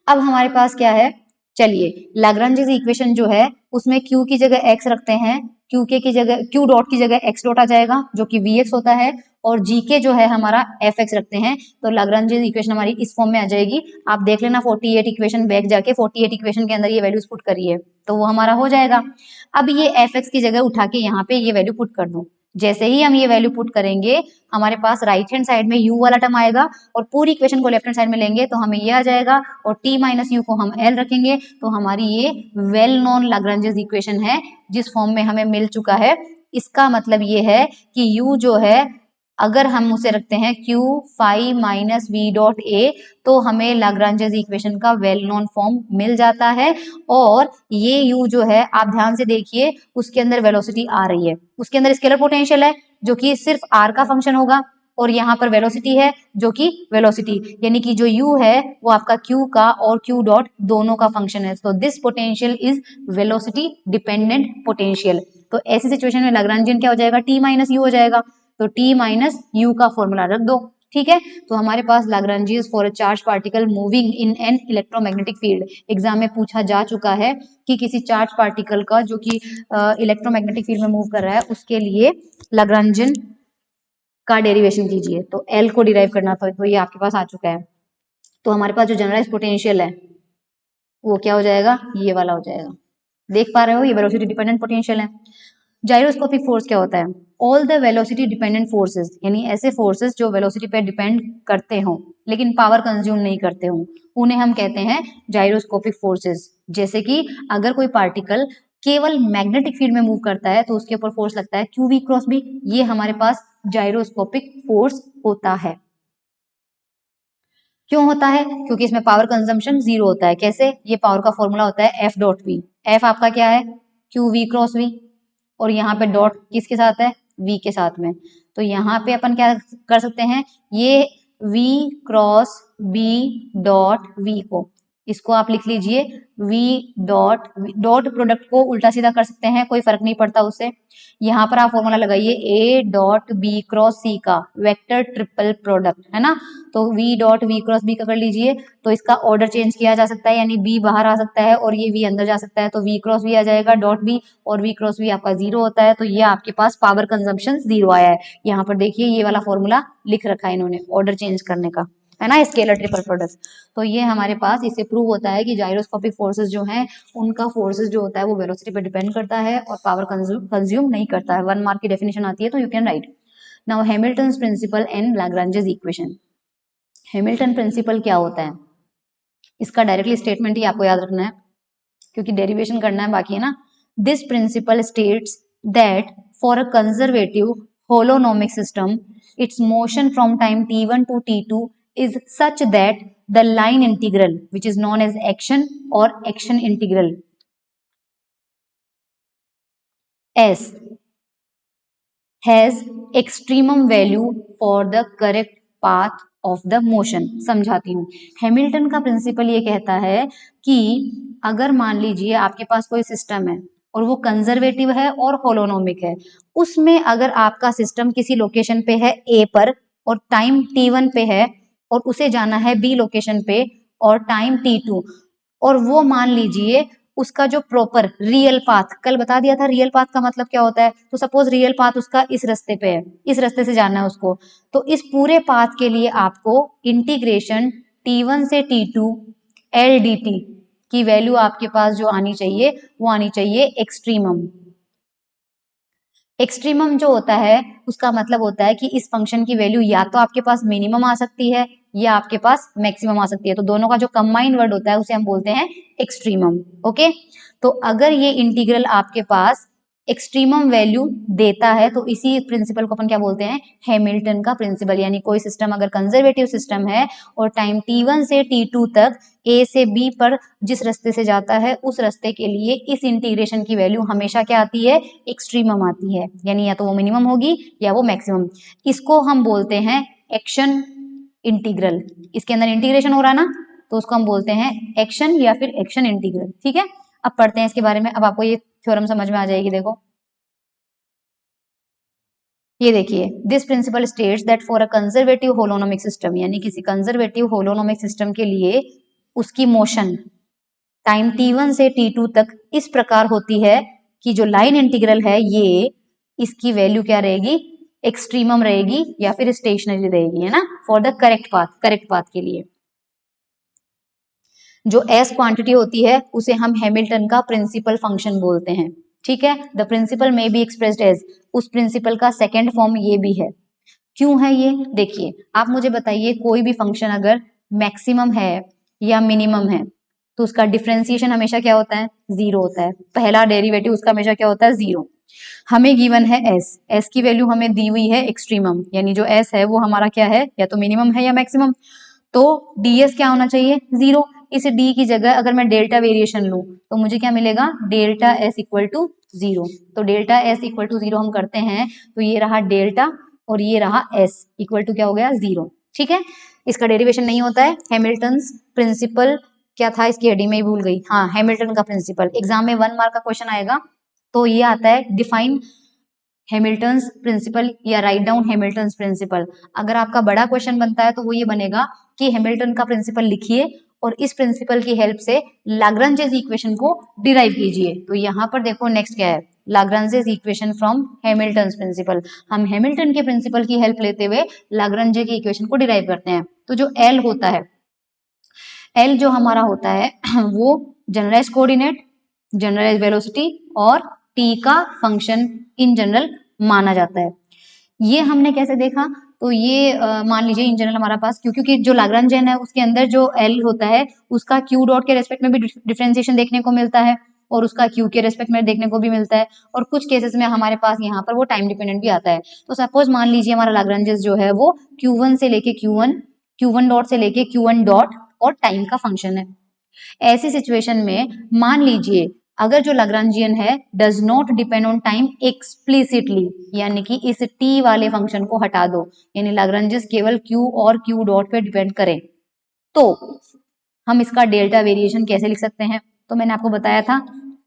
अब हमारे पास क्या है, चलिए लाग्रांज इक्वेशन जो है उसमें q की जगह x रखते हैं, q के की जगह q डॉट की जगह x डॉट आ जाएगा जो कि vx होता है, और g के जो है हमारा fx रखते हैं, तो लाग्रांज इक्वेशन हमारी इस फॉर्म में आ जाएगी। आप देख लेना 48 इक्वेशन बैक जाके 48 इक्वेशन के अंदर ये वैल्यूज पुट करिए तो वो हमारा हो जाएगा। अब ये fx की जगह उठा के यहाँ पे ये वैल्यू पुट कर दो, जैसे ही हम ये वैल्यू पुट करेंगे हमारे पास राइट हैंड साइड में u वाला टर्म आएगा, और पूरी इक्वेशन को लेफ्ट हैंड साइड में लेंगे तो हमें ये आ जाएगा, और t माइनस यू को हम l रखेंगे, तो हमारी ये वेल नोन लाग्रांजेस इक्वेशन है जिस फॉर्म में हमें मिल चुका है। इसका मतलब ये है कि u जो है अगर हम उसे रखते हैं q phi minus we dot A, तो हमें लाग्रांजेस इक्वेशन का वेल नोन फॉर्म मिल जाता है। और ये u जो है आप ध्यान से देखिए, उसके अंदर वेलोसिटी आ रही है, उसके अंदर स्केलर पोटेंशियल है जो कि सिर्फ r का फंक्शन होगा, और यहाँ पर वेलोसिटी है जो कि वेलोसिटी, यानी कि जो u है वो आपका q का और q डॉट दोनों का फंक्शन है। तो this potential is velocity dependent potential. तो ऐसी सिचुएशन में लाग्रांजियन क्या हो जाएगा, t माइनस यू हो जाएगा, तो t माइनस यू का फॉर्मूला रख दो, ठीक है। तो हमारे पास Lagrangians for a charge particle moving in an electromagnetic field, exam में पूछा जा चुका है कि किसी चार्ज पार्टिकल का जो कि इलेक्ट्रोमैग्नेटिक फील्ड में मूव कर रहा है उसके लिए लाग्रांजियन का डेरिवेशन कीजिए, तो एल को डिराइव करना था, तो ये आपके पास आ चुका है। तो हमारे पास जो जनरलाइज पोटेंशियल है वो क्या हो जाएगा, ये वाला हो जाएगा, देख पा रहे हो, ये वेलोसिटी डिपेंडेंट पोटेंशियल है। जाइरोस्कोपिक फोर्स क्या होता है, all the velocity dependent forces, यानी ऐसे फोर्सेस जो वेलोसिटी पे डिपेंड करते हो लेकिन पावर कंज्यूम नहीं करते हो, उन्हें हम कहते हैं जाइरोस्कोपिक फोर्सेस। जैसे कि अगर कोई पार्टिकल केवल मैग्नेटिक फील्ड में मूव करता है तो उसके ऊपर फोर्स लगता है क्यू वी क्रॉस बी, ये हमारे पास जाइरोस्कोपिक फोर्स होता है। क्यों होता है, क्योंकि इसमें पावर कंजम्पशन जीरो होता है। कैसे, ये पावर का फॉर्मूला होता है एफ डॉट वी, एफ आपका क्या है, क्यू वी क्रॉस वी, और यहाँ पे डॉट किसके साथ है, v के साथ में। तो यहाँ पे अपन क्या कर सकते हैं, ये v cross b dot v को, इसको आप लिख लीजिए v डॉट, डॉट प्रोडक्ट को उल्टा सीधा कर सकते हैं, कोई फर्क नहीं पड़ता उससे। यहाँ पर आप फॉर्मूला लगाइए a dot b cross c का, वेक्टर ट्रिपल प्रोडक्ट है ना, तो v dot v cross b का कर लीजिए, तो इसका ऑर्डर चेंज किया जा सकता है, यानी b बाहर आ सकता है और ये v अंदर जा सकता है, तो v क्रॉस v आ जाएगा डॉट b, और v क्रॉस v आपका जीरो होता है, तो ये आपके पास पावर कंजम्पशन जीरो आया है। यहाँ पर देखिए ये वाला फॉर्मूला लिख रखा है इन्होंने ऑर्डर चेंज करने का, है ना, स्केलर ट्रिपल प्रोडक्ट। तो ये हमारे पास इससे प्रूव होता है कि जाइरोस्कोपिक फोर्सेस जो हैं उनका फोर्सेस जो होता है वो वेलोसिटी पे डिपेंड करता है और पावर कंज्यूम नहीं करता है। 1 मार्क की डेफिनेशन आती है, तो you can write. Now Hamilton principle and Lagrange's equation. Hamilton principle क्या होता है, इसका डायरेक्टली स्टेटमेंट ही आपको याद रखना है क्योंकि डेरिवेशन करना है बाकी, है ना। This principle states that for a conservative holonomic system, its motion from time t1 to t2 is such that the line integral, which is known as action or action integral, S, has extremum value for the correct path of the motion. समझाती हूँ। हैमिल्टन का प्रिंसिपल ये कहता है कि अगर मान लीजिए आपके पास कोई सिस्टम है और वो कंजर्वेटिव है और होलोनोमिक है, उसमें अगर आपका सिस्टम किसी लोकेशन पे है ए पर और टाइम t1 पे है और उसे जाना है बी लोकेशन पे और टाइम t2, और वो मान लीजिए उसका जो प्रॉपर रियल पाथ, कल बता दिया था रियल पाथ का मतलब क्या होता है, तो सपोज रियल पाथ उसका इस रास्ते पे है, इस रास्ते से जाना है उसको, तो इस पूरे पाथ के लिए आपको इंटीग्रेशन t1 से t2 एल डी टी की वैल्यू आपके पास जो आनी चाहिए वो आनी चाहिए एक्सट्रीमम। एक्सट्रीमम जो होता है उसका मतलब होता है कि इस फंक्शन की वैल्यू या तो आपके पास मिनिमम आ सकती है या आपके पास मैक्सिमम आ सकती है, तो दोनों का जो कंबाइंड वर्ड होता है उसे हम बोलते हैं एक्सट्रीमम। ओके, तो अगर ये इंटीग्रल आपके पास एक्सट्रीमम वैल्यू देता है तो इसी प्रिंसिपल को अपन क्या बोलते हैं, हैमिल्टन का प्रिंसिपल। यानी कोई सिस्टम अगर कंजर्वेटिव सिस्टम है और टाइम t1 से t2 तक a से b पर जिस रास्ते से जाता है उस रास्ते के लिए इस इंटीग्रेशन की वैल्यू हमेशा क्या आती है, एक्सट्रीमम आती है, यानी या तो वो मिनिमम होगी या वो मैक्सिमम। इसको हम बोलते हैं एक्शन इंटीग्रल। इसके अंदर इंटीग्रेशन हो रहा ना, तो उसको हम बोलते हैं एक्शन या फिर एक्शन इंटीग्रल। ठीक है, अब पढ़ते हैं इसके बारे में। अब आपको ये थ्योरम समझ में आ जाएगी। देखो ये देखिए, this principle states that for a conservative holonomic system, यानी किसी कंजर्वेटिव होलोनोमिक सिस्टम के लिए उसकी मोशन टाइम t1 से t2 तक इस प्रकार होती है कि जो लाइन इंटीग्रल है ये इसकी वैल्यू क्या रहेगी, एक्सट्रीमम रहेगी या फिर स्टेशनरी रहेगी, है ना, फॉर द करेक्ट पाथ के लिए। जो एस क्वांटिटी होती है उसे हम हैमिल्टन का प्रिंसिपल फंक्शन बोलते हैं। ठीक है, द प्रिंसिपल में बी एक्सप्रेस्ड एज, उस प्रिंसिपल का सेकेंड फॉर्म ये भी है। क्यों है ये, देखिए आप मुझे बताइए, कोई भी फंक्शन अगर मैक्सिमम है या मिनिमम है तो उसका डिफरेंशिएशन हमेशा क्या होता है, जीरो होता है। पहला डेरिवेटिव उसका हमेशा क्या होता है, जीरो। हमें गिवन है एस, एस की वैल्यू हमें दी हुई है एक्सट्रीमम, यानी जो एस है वो हमारा क्या है, या तो मिनिमम है या मैक्सिमम, तो ds क्या होना चाहिए, जीरो। इस d की जगह अगर मैं डेल्टा वेरिएशन लूं तो मुझे क्या मिलेगा, delta s equal to zero. तो delta s equal to zero हम करते हैं तो ये रहा डेल्टा और ये रहा s इक्वल टू क्या हो गया, जीरो। ठीक है, इसका डेरिवेशन नहीं होता है। हैमिल्टन प्रिंसिपल क्या था, इसकी हेडिंग में ही भूल गई, हाँ हैमिल्टन का प्रिंसिपल। एग्जाम में 1 मार्क का क्वेश्चन आएगा तो ये आता है, डिफाइन हैमिल्टन्स प्रिंसिपल या राइट डाउन हैमिल्टन्स प्रिंसिपल। अगर आपका बड़ा क्वेश्चन बनता है तो वो ये बनेगा कि हैमिल्टन का प्रिंसिपल लिखिए और इस प्रिंसिपल की हेल्प से लाग्रांजेस इक्वेशन को डिराइव कीजिए। तो यहाँ पर देखो नेक्स्ट क्या है, लाग्रांजेस इक्वेशन फ्रॉम हैमिल्टन्स प्रिंसिपल। हम हैमिल्टन के प्रिंसिपल की हेल्प लेते हुए लाग्रांजे की इक्वेशन को डिराइव करते हैं। तो जो एल होता है, एल जो हमारा होता है वो जनरलाइज कोऑर्डिनेट, जनरलाइज वेलोसिटी और टी का फंक्शन इन जनरल माना जाता है। ये हमने कैसे देखा, तो ये मान लीजिए इन जनरल हमारा पास क्योंकि जो लाग्रांजियन है उसके अंदर जो एल होता है उसका क्यू डॉट के रेस्पेक्ट में भी डिफरेंशिएशन देखने को मिलता है और उसका क्यू के रेस्पेक्ट में देखने को भी मिलता है, और कुछ केसेस में हमारे पास यहाँ पर वो टाइम डिपेंडेंट भी आता है। तो सपोज मान लीजिए हमारा लाग्रांजियस जो है वो Q1 से लेके Q1 डॉट से लेके Q1 डॉट और टाइम का फंक्शन है। ऐसी सिचुएशन में मान लीजिए अगर जो लाग्रांजियन है does not depend on time explicitly, यानी कि इस टी वाले फंक्शन को हटा दो, यानी लाग्रांजियस केवल क्यू और क्यू डॉट पे डिपेंड करें, तो हम इसका डेल्टा वेरिएशन कैसे लिख सकते हैं। तो मैंने आपको बताया था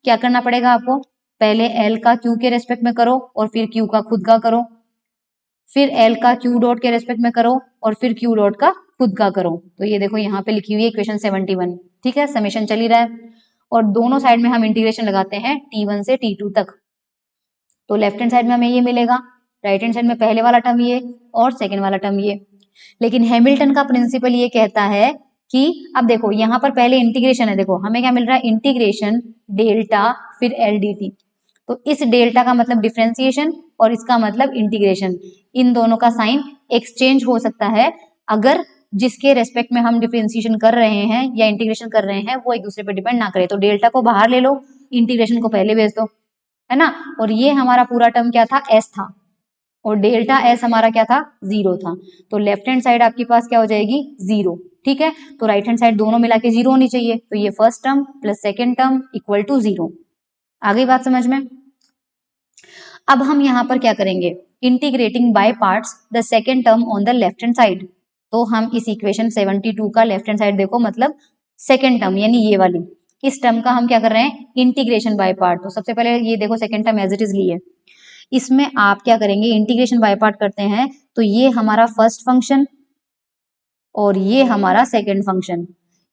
क्या करना पड़ेगा आपको, पहले एल का क्यू के रेस्पेक्ट में करो और फिर क्यू का खुद का करो, फिर एल का क्यू डॉट के रेस्पेक्ट में करो और फिर क्यू डॉट का खुद का करो। तो ये देखो यहाँ पे लिखी हुई है इक्वेशन 71। ठीक है, समेशन चल ही रहा है और दोनों साइड में हम इंटीग्रेशन लगाते हैं t1 से t2 तक। तो लेफ्ट हैंड साइड में हमें ये मिलेगा, राइट हैंड साइड में पहले वाला टर्म ये और सेकेंड वाला टर्म ये। लेकिन हैमिल्टन का प्रिंसिपल ये कहता है कि अब देखो यहाँ पर पहले इंटीग्रेशन है, देखो हमें क्या मिल रहा है, इंटीग्रेशन डेल्टा फिर एल डी टी। तो इस डेल्टा का मतलब डिफरेंशिएशन और इसका मतलब इंटीग्रेशन, इन दोनों का साइन एक्सचेंज हो सकता है अगर जिसके रेस्पेक्ट में हम डिफरेंशिएशन कर रहे हैं या इंटीग्रेशन कर रहे हैं वो एक दूसरे पर डिपेंड ना करे। तो डेल्टा को बाहर ले लो, इंटीग्रेशन को पहले भेज दो। है ना, और ये हमारा पूरा टर्म क्या था, एस था, और डेल्टा एस हमारा क्या था, 0 था। तो लेफ्ट हैंड साइड आपके पास क्या हो जाएगी, 0। ठीक है, तो राइट हैंड साइड दोनों मिला के 0 होनी चाहिए, तो ये first term plus second term equal to 0। आ गई बात समझ में। अब हम यहाँ पर क्या करेंगे, integrating by parts the second term on the left hand side. तो हम इस इक्वेशन 72 का लेफ्ट हैंड साइड देखो, मतलब सेकेंड टर्म यानी ये वाली, इस टर्म का हम क्या कर रहे हैं, इंटीग्रेशन बाय पार्ट। तो सबसे पहले ये देखो second term as it is ली है, इसमें आप क्या करेंगे, इंटीग्रेशन बाय पार्ट करते हैं, तो ये हमारा फर्स्ट फंक्शन और ये हमारा second function.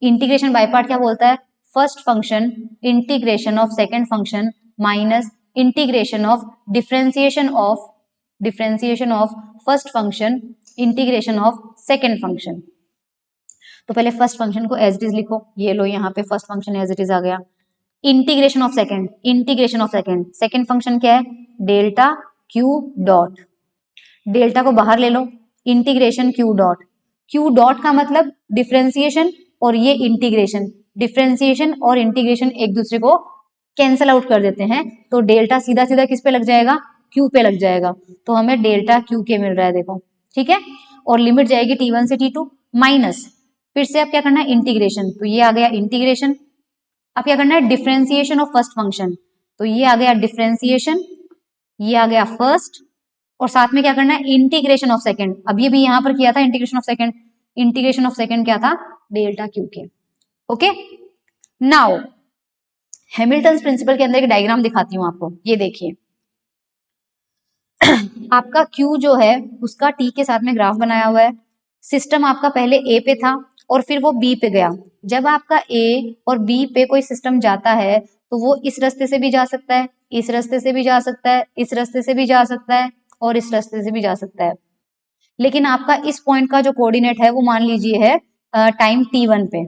Integration by part क्या बोलता है, first function integration of second function minus integration of differentiation of first function integration of second function. तो पहले फर्स्ट फंक्शन को एज इट इज लिखो, ये लो यहाँ पे first function as it is आ गया। Integration of second, second function क्या है, डेल्टा क्यू डॉट, डेल्टा को बाहर ले लो, integration q dot, q dot का मतलब डिफरेंशिएशन और ये इंटीग्रेशन, डिफरेंशिएशन और इंटीग्रेशन एक दूसरे को कैंसल आउट कर देते हैं, तो डेल्टा सीधा सीधा किस पे लग जाएगा, क्यू पे लग जाएगा, तो हमें डेल्टा क्यू के मिल रहा है देखो। ठीक है, और लिमिट जाएगी t1 से t2 माइनस, फिर से अब क्या करना है, इंटीग्रेशन, तो ये आ गया इंटीग्रेशन। अब क्या करना है, डिफरेंशिएशन ऑफ फर्स्ट फंक्शन, तो ये आ गया डिफरेंशिएशन, ये आ गया फर्स्ट, और साथ में क्या करना है, इंटीग्रेशन ऑफ सेकंड। अब ये भी यहां पर किया था integration of second, integration of second क्या था, डेल्टा क्यू के। ओके, नाउ हैमिल्टन प्रिंसिपल के अंदर एक डायग्राम दिखाती हूँ आपको, ये देखिए आपका Q जो है उसका T के साथ में ग्राफ बनाया हुआ है, सिस्टम आपका पहले A पे था और फिर वो B पे गया। जब आपका A और B पे कोई सिस्टम जाता है तो वो इस रास्ते से भी जा सकता है, इस रास्ते से भी जा सकता है, इस रास्ते से भी जा सकता है और इस रास्ते से भी जा सकता है। लेकिन आपका इस पॉइंट का जो कोऑर्डिनेट है वो मान लीजिए है टाइम t1 पे,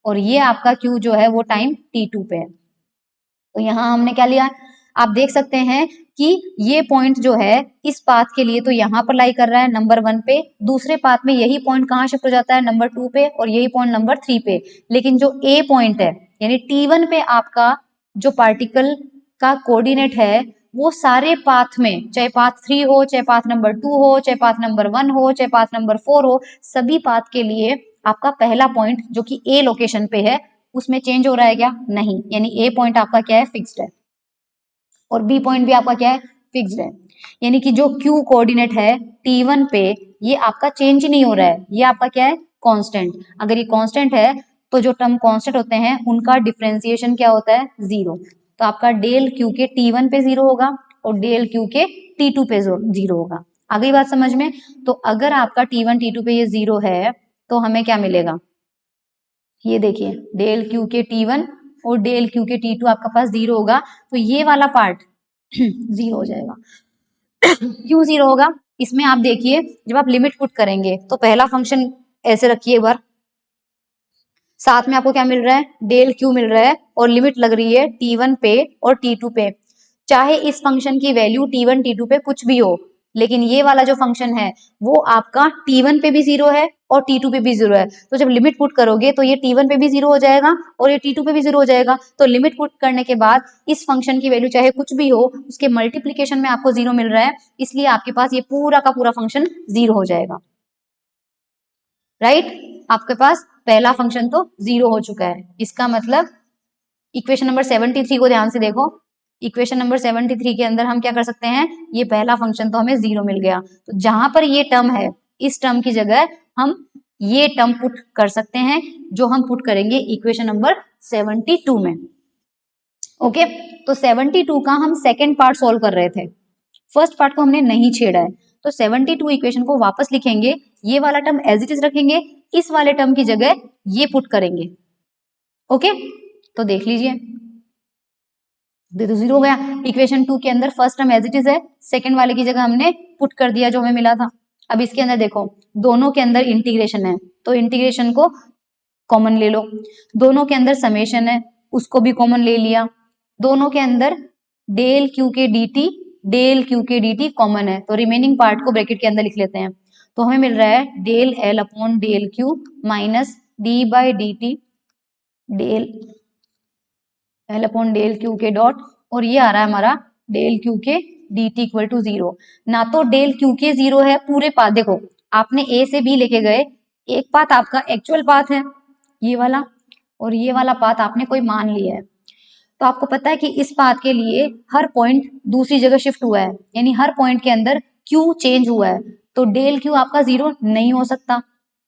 और ये आपका Q जो है वो टाइम t2 पे है। तो यहाँ हमने क्या लिया, आप देख सकते हैं कि ये पॉइंट जो है इस पाथ के लिए तो यहाँ पर लाई कर रहा है नंबर 1 पे, दूसरे पाथ में यही पॉइंट कहाँ शिफ्ट हो जाता है, नंबर 2 पे, और यही पॉइंट नंबर 3 पे। लेकिन जो ए पॉइंट है यानी t1 पे आपका जो पार्टिकल का कोऑर्डिनेट है वो सारे पाथ में, चाहे पाथ 3 हो, चाहे पाथ नंबर 2 हो, चाहे पाथ नंबर 1 हो, चाहे पाथ नंबर 4 हो, सभी पाथ के लिए आपका पहला पॉइंट जो कि ए लोकेशन पे है उसमें चेंज हो रहा है क्या, नहीं, यानी ए पॉइंट आपका क्या है, फिक्स्ड है, और बी पॉइंट भी आपका क्या है, फिक्स्ड है। यानी कि जो क्यू कोऑर्डिनेट है t1 पे ये आपका चेंज नहीं हो रहा है, ये आपका क्या है, कांस्टेंट। अगर ये कांस्टेंट है तो जो टर्म कांस्टेंट होते हैं उनका डिफरेंशिएशन क्या होता है, 0। तो आपका डेल क्यू के t1 पे 0 होगा और डेल क्यू के t2 पे 0 होगा। आ गई बात समझ में। तो अगर आपका t1 t2 पे ये 0 है तो हमें क्या मिलेगा, ये देखिए डेल क्यू के t1 और डेल क्यू के t2 आपका पास 0 होगा, तो ये वाला पार्ट 0 हो जाएगा। क्यों 0 होगा, इसमें आप देखिए जब आप लिमिट पुट करेंगे तो पहला फंक्शन ऐसे रखिए एक बार, साथ में आपको क्या मिल रहा है, डेल क्यू मिल रहा है, और लिमिट लग रही है t1 पे और t2 पे। चाहे इस फंक्शन की वैल्यू t1 t2 पे कुछ भी हो, लेकिन ये वाला जो फंक्शन है वो आपका t1 पे भी 0 है और t2 पे भी 0 है। तो जब लिमिट पुट करोगे तो ये t1 पे भी 0 हो जाएगा और ये t2 पे भी 0 हो जाएगा। तो लिमिट पुट करने के बाद इस फंक्शन की वैल्यू चाहे कुछ भी हो उसके मल्टीप्लीकेशन में आपको 0 मिल रहा है, इसलिए आपके पास ये पूरा का पूरा फंक्शन 0 हो जाएगा। राइट, आपके पास पहला फंक्शन तो 0 हो चुका है। इसका मतलब इक्वेशन नंबर 73 को ध्यान से देखो, इक्वेशन नंबर 73 के अंदर हम क्या कर सकते हैं, ये पहला फंक्शन तो हमें 0 मिल गया, तो जहां पर ये टर्म है इस टर्म की जगह हम ये टर्म पुट कर सकते हैं, जो हम पुट करेंगे इक्वेशन नंबर 72 में। ओके, तो 72 का हम सेकेंड पार्ट सोल्व कर रहे थे, फर्स्ट पार्ट को हमने नहीं छेड़ा है। तो 72 इक्वेशन को वापस लिखेंगे, ये वाला टर्म एज इट इज रखेंगे, इस वाले टर्म की जगह ये पुट करेंगे। ओके, तो देख लीजिए, तो 0 हो गया। इक्वेशन 2 के अंदर first term as it is है, सेकंड वाले की जगह हमने पुट कर दिया जो हमें मिला था। अब इसके अंदर देखो दोनों के अंदर इंटीग्रेशन है, तो इंटीग्रेशन को कॉमन ले लो, दोनों के अंदर समेशन है उसको भी कॉमन ले लिया, दोनों के अंदर डेल क्यू के dt कॉमन है, तो रिमेनिंग पार्ट को ब्रैकेट के अंदर लिख लेते हैं। तो हमें मिल रहा है del L upon del q minus d by D T del L upon del Q के डॉट, और ये आ रहा है हमारा डेल क्यू के डी टी इक्वल टू 0। ना तो डेल क्यू के 0 है पूरे पाथ, देखो आपने ए से बी लेके गए, एक पाथ आपका एक्चुअल पाथ है ये वाला, और ये वाला पाथ आपने कोई मान लिया है। तो आपको पता है कि इस पाथ के लिए हर पॉइंट दूसरी जगह शिफ्ट हुआ है, यानी हर पॉइंट के अंदर क्यू चेंज हुआ है, तो डेल क्यू आपका 0 नहीं हो सकता।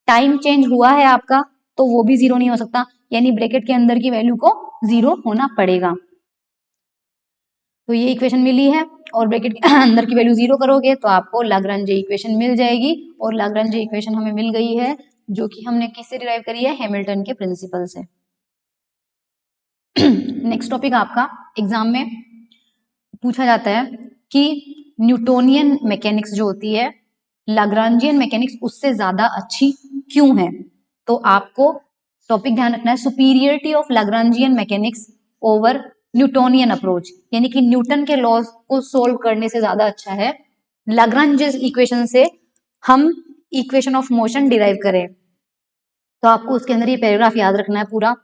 टाइम चेंज हुआ है आपका, तो वो भी 0 नहीं हो सकता, यानी ब्रैकेट के अंदर की वैल्यू को 0 होना पड़ेगा। तो ये इक्वेशन मिली है, और ब्रैकेट के अंदर की वैल्यू 0 करोगे तो आपको लाग्रांज इक्वेशन मिल जाएगी, और लाग्रांज इक्वेशन हमें मिल गई है, जो कि हमने किससे डिराइव करी है, हैमिल्टन के प्रिंसिपल से। नेक्स्ट टॉपिक आपका एग्जाम में पूछा जाता है कि न्यूटोनियन मैकेनिक्स जो होती है, लाग्रांजियन मैकेनिक्स उससे ज्यादा अच्छी क्यों है। तो आपको टॉपिक ध्यान रखना है, superiority of Lagrangian mechanics over Newtonian approach, यानी कि न्यूटन के लॉज को सोल्व करने से ज्यादा अच्छा है लाग्रांज इक्वेशन से हम इक्वेशन ऑफ मोशन डिराइव करें। तो आपको उसके अंदर ये पैराग्राफ याद रखना है पूरा।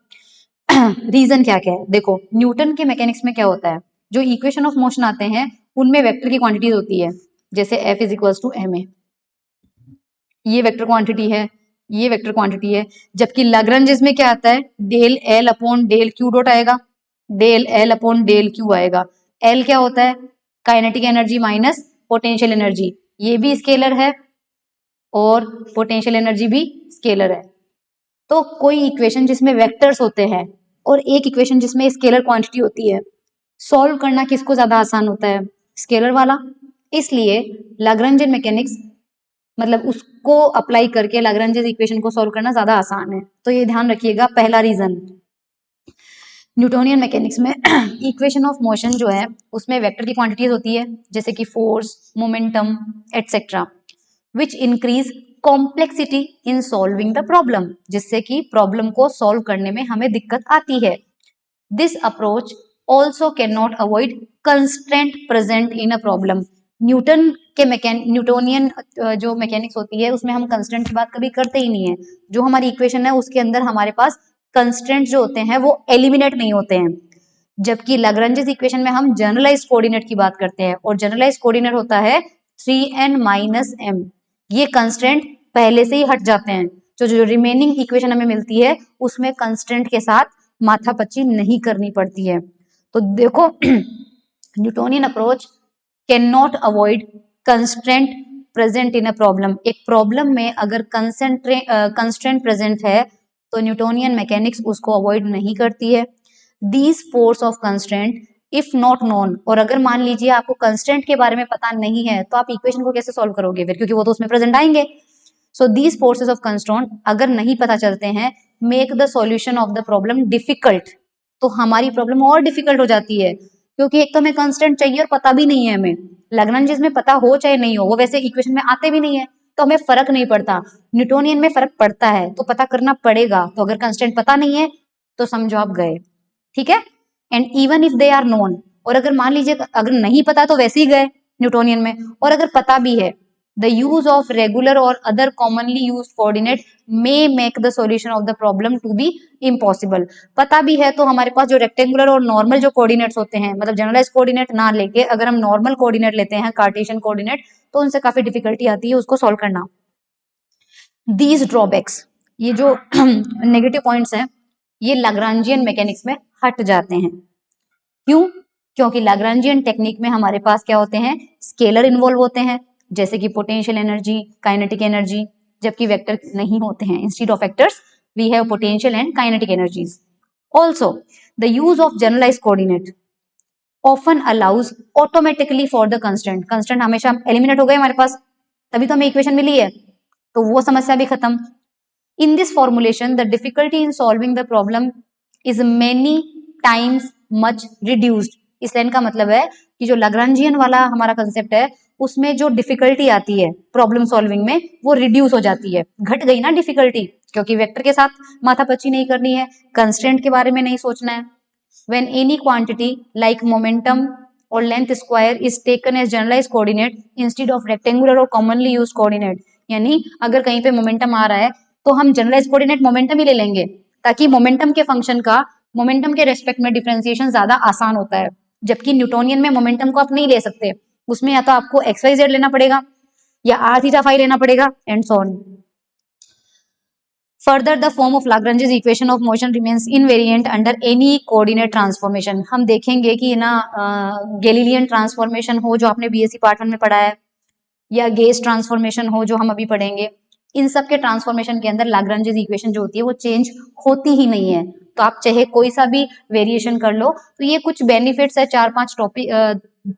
रीजन क्या क्या है, देखो न्यूटन के मैकेनिक्स में क्या होता है, जो इक्वेशन ऑफ मोशन आते हैं उनमें वेक्टर की क्वांटिटीज होती है, जैसे F is equals to ma, ये वेक्टर क्वांटिटी है, ये वेक्टर क्वांटिटी है। जबकि लाग्रांजेस में क्या आता है, del L upon del Q dot आएगा, del L upon del q आएगा। L क्या होता है, kinetic energy minus potential energy, ये भी स्केलर है और पोटेंशियल एनर्जी भी स्केलर है। तो कोई इक्वेशन जिसमें वेक्टर्स होते हैं और एक इक्वेशन जिसमें स्केलर क्वांटिटी होती है, सॉल्व करना किसको ज्यादा आसान होता है, स्केलर वाला। इसलिए लाग्रांजियन मैकेनिक्स मतलब उसको अप्लाई करके लाग्रांजियन इक्वेशन को सॉल्व करना ज्यादा आसान है। तो ये ध्यान रखिएगा, पहला रीजन। न्यूटोनियन मैकेनिक्स में इक्वेशन ऑफ मोशन जो है उसमें वेक्टर की क्वांटिटीज होती है, जैसे कि force, momentum etcetera, which increase complexity in solving the problem, जिससे कि प्रॉब्लम को सॉल्व करने में हमें दिक्कत आती है। This approach also can not avoid constraint present in a problem. Newtonian जो मैकेनिक्स होती है उसमें हम कंस्ट्रेंट की बात कभी करते ही नहीं है। जो हमारी इक्वेशन है उसके अंदर हमारे पास कंस्ट्रेंट जो होते हैं वो एलिमिनेट नहीं होते हैं, जबकि लाग्रांजेस इक्वेशन में हम जनरलाइज कोऑर्डिनेट की बात करते हैं, और जनरलाइज कोऑर्डिनेट होता है 3n माइनस m। ये कंस्ट्रेंट पहले से ही हट जाते हैं, जो रिमेनिंग इक्वेशन हमें मिलती है उसमें कंस्ट्रेंट के साथ माथापच्ची नहीं करनी पड़ती है। तो देखो Newtonian approach can not avoid constraint present in a problem. एक प्रॉब्लम में अगर कंस्ट्रेंट प्रेजेंट है तो न्यूटोनियन मैकेनिक्स उसको अवॉइड नहीं करती है। These force of constraint if not known, और अगर मान लीजिए आपको कंस्ट्रेंट के बारे में पता नहीं है तो आप इक्वेशन को कैसे सॉल्व करोगे फिर, क्योंकि वो तो उसमें प्रेजेंट आएंगे। So these forces of constraint अगर नहीं पता चलते हैं, make the solution of the problem difficult, तो हमारी प्रॉब्लम और डिफिकल्ट हो जाती है, क्योंकि एक तो हमें कंस्टेंट चाहिए और पता भी नहीं है हमें। लाग्रांजेस में पता हो चाहे नहीं हो, वो वैसे इक्वेशन में आते भी नहीं है, तो हमें फर्क नहीं पड़ता। न्यूटोनियन में फर्क पड़ता है, तो पता करना पड़ेगा। तो अगर कंस्टेंट पता नहीं है तो समझो आप गए, ठीक है। And even if they are known, और अगर मान लीजिए अगर नहीं पता तो वैसे ही गए न्यूटोनियन में, और अगर पता भी है, द यूज ऑफ रेगुलर और other commonly use coordinate may make the solution of the problem to be impossible. पता भी है तो हमारे पास जो रेक्टेंगुलर और नॉर्मल जो कोऑर्डिनेट्स होते हैं, मतलब जनरलाइज कोऑर्डिनेट ना लेके अगर हम नॉर्मल कोऑर्डिनेट लेते हैं, कार्टेशियन कोऑर्डिनेट, तो उनसे काफी डिफिकल्टी आती है उसको सॉल्व करना। दीज ड्रॉबैक्स, ये जो नेगेटिव पॉइंट्स हैं, ये लाग्रांजियन मैकेनिक्स में हट जाते हैं। क्यों? क्योंकि लाग्रांजियन टेक्निक में हमारे पास क्या होते हैं, स्केलर इन्वॉल्व होते हैं, जैसे कि पोटेंशियल एनर्जी, काइनेटिक एनर्जी, जबकि वेक्टर नहीं होते हैं। Instead of vectors we have potential and kinetic energies. Also the use of generalize coordinate often allows automatically for the constant. Constant हमेशा एलिमिनेट हो गए हमारे पास, तभी तो हमें इक्वेशन मिली है, तो वो समस्या भी खत्म। In this formulation the difficulty in solving the problem is many times much reduced. इस लाइन का मतलब है कि जो लाग्रांजियन वाला हमारा कंसेप्ट है उसमें जो डिफिकल्टी आती है प्रॉब्लम सॉल्विंग में वो रिड्यूस हो जाती है, घट गई ना डिफिकल्टी, क्योंकि वेक्टर के साथ माथापच्ची नहीं करनी है, कंस्ट्रेंट के बारे में नहीं सोचना है। When any quantity like momentum or length square is taken as generalized coordinate instead of rectangular or commonly used coordinate, यानी अगर कहीं पे मोमेंटम आ रहा है तो हम जनरलाइज कोऑर्डिनेट मोमेंटम ही ले लेंगे, ताकि मोमेंटम के फंक्शन का मोमेंटम के रेस्पेक्ट में डिफरेंशिएशन ज्यादा आसान होता है। जबकि न्यूटोनियन में मोमेंटम को आप नहीं ले सकते, उसमें या तो आपको एक्स वाई जेड लेना पड़ेगा या आर थीटा फाई लेना पड़ेगा and so on. Further, the form of Lagrange's equation of motion remains invariant under any coordinate transformation. हम देखेंगे कि ना गैलीलियन ट्रांसफॉर्मेशन हो जो आपने बीएससी पार्ट 1 में पढ़ा है, या गेज ट्रांसफॉर्मेशन हो जो हम अभी पढ़ेंगे, इन सब के ट्रांसफॉर्मेशन के अंदर लाग्रांजेस इक्वेशन जो होती है वो चेंज होती ही नहीं है. तो आप चाहे कोई सा भी वेरिएशन कर लो. तो ये कुछ बेनिफिट्स है, 4-5 टॉपिक,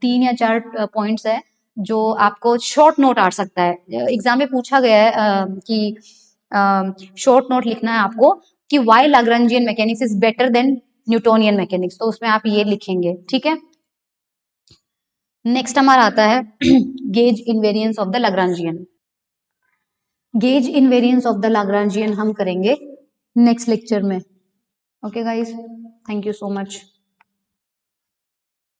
3 या 4 पॉइंट्स है जो आपको शॉर्ट नोट आ सकता है. एग्जाम में पूछा गया है कि शॉर्ट नोट लिखना है आपको कि why Lagrangian mechanics is better than Newtonian mechanics, तो उसमें आप ये लिखेंगे. ठीक है. नेक्स्ट हमारा आता है gauge invariance of the Lagrangian. Gauge invariance of the Lagrangian हम करेंगे नेक्स्ट लेक्चर में. Okay guys, thank you so much.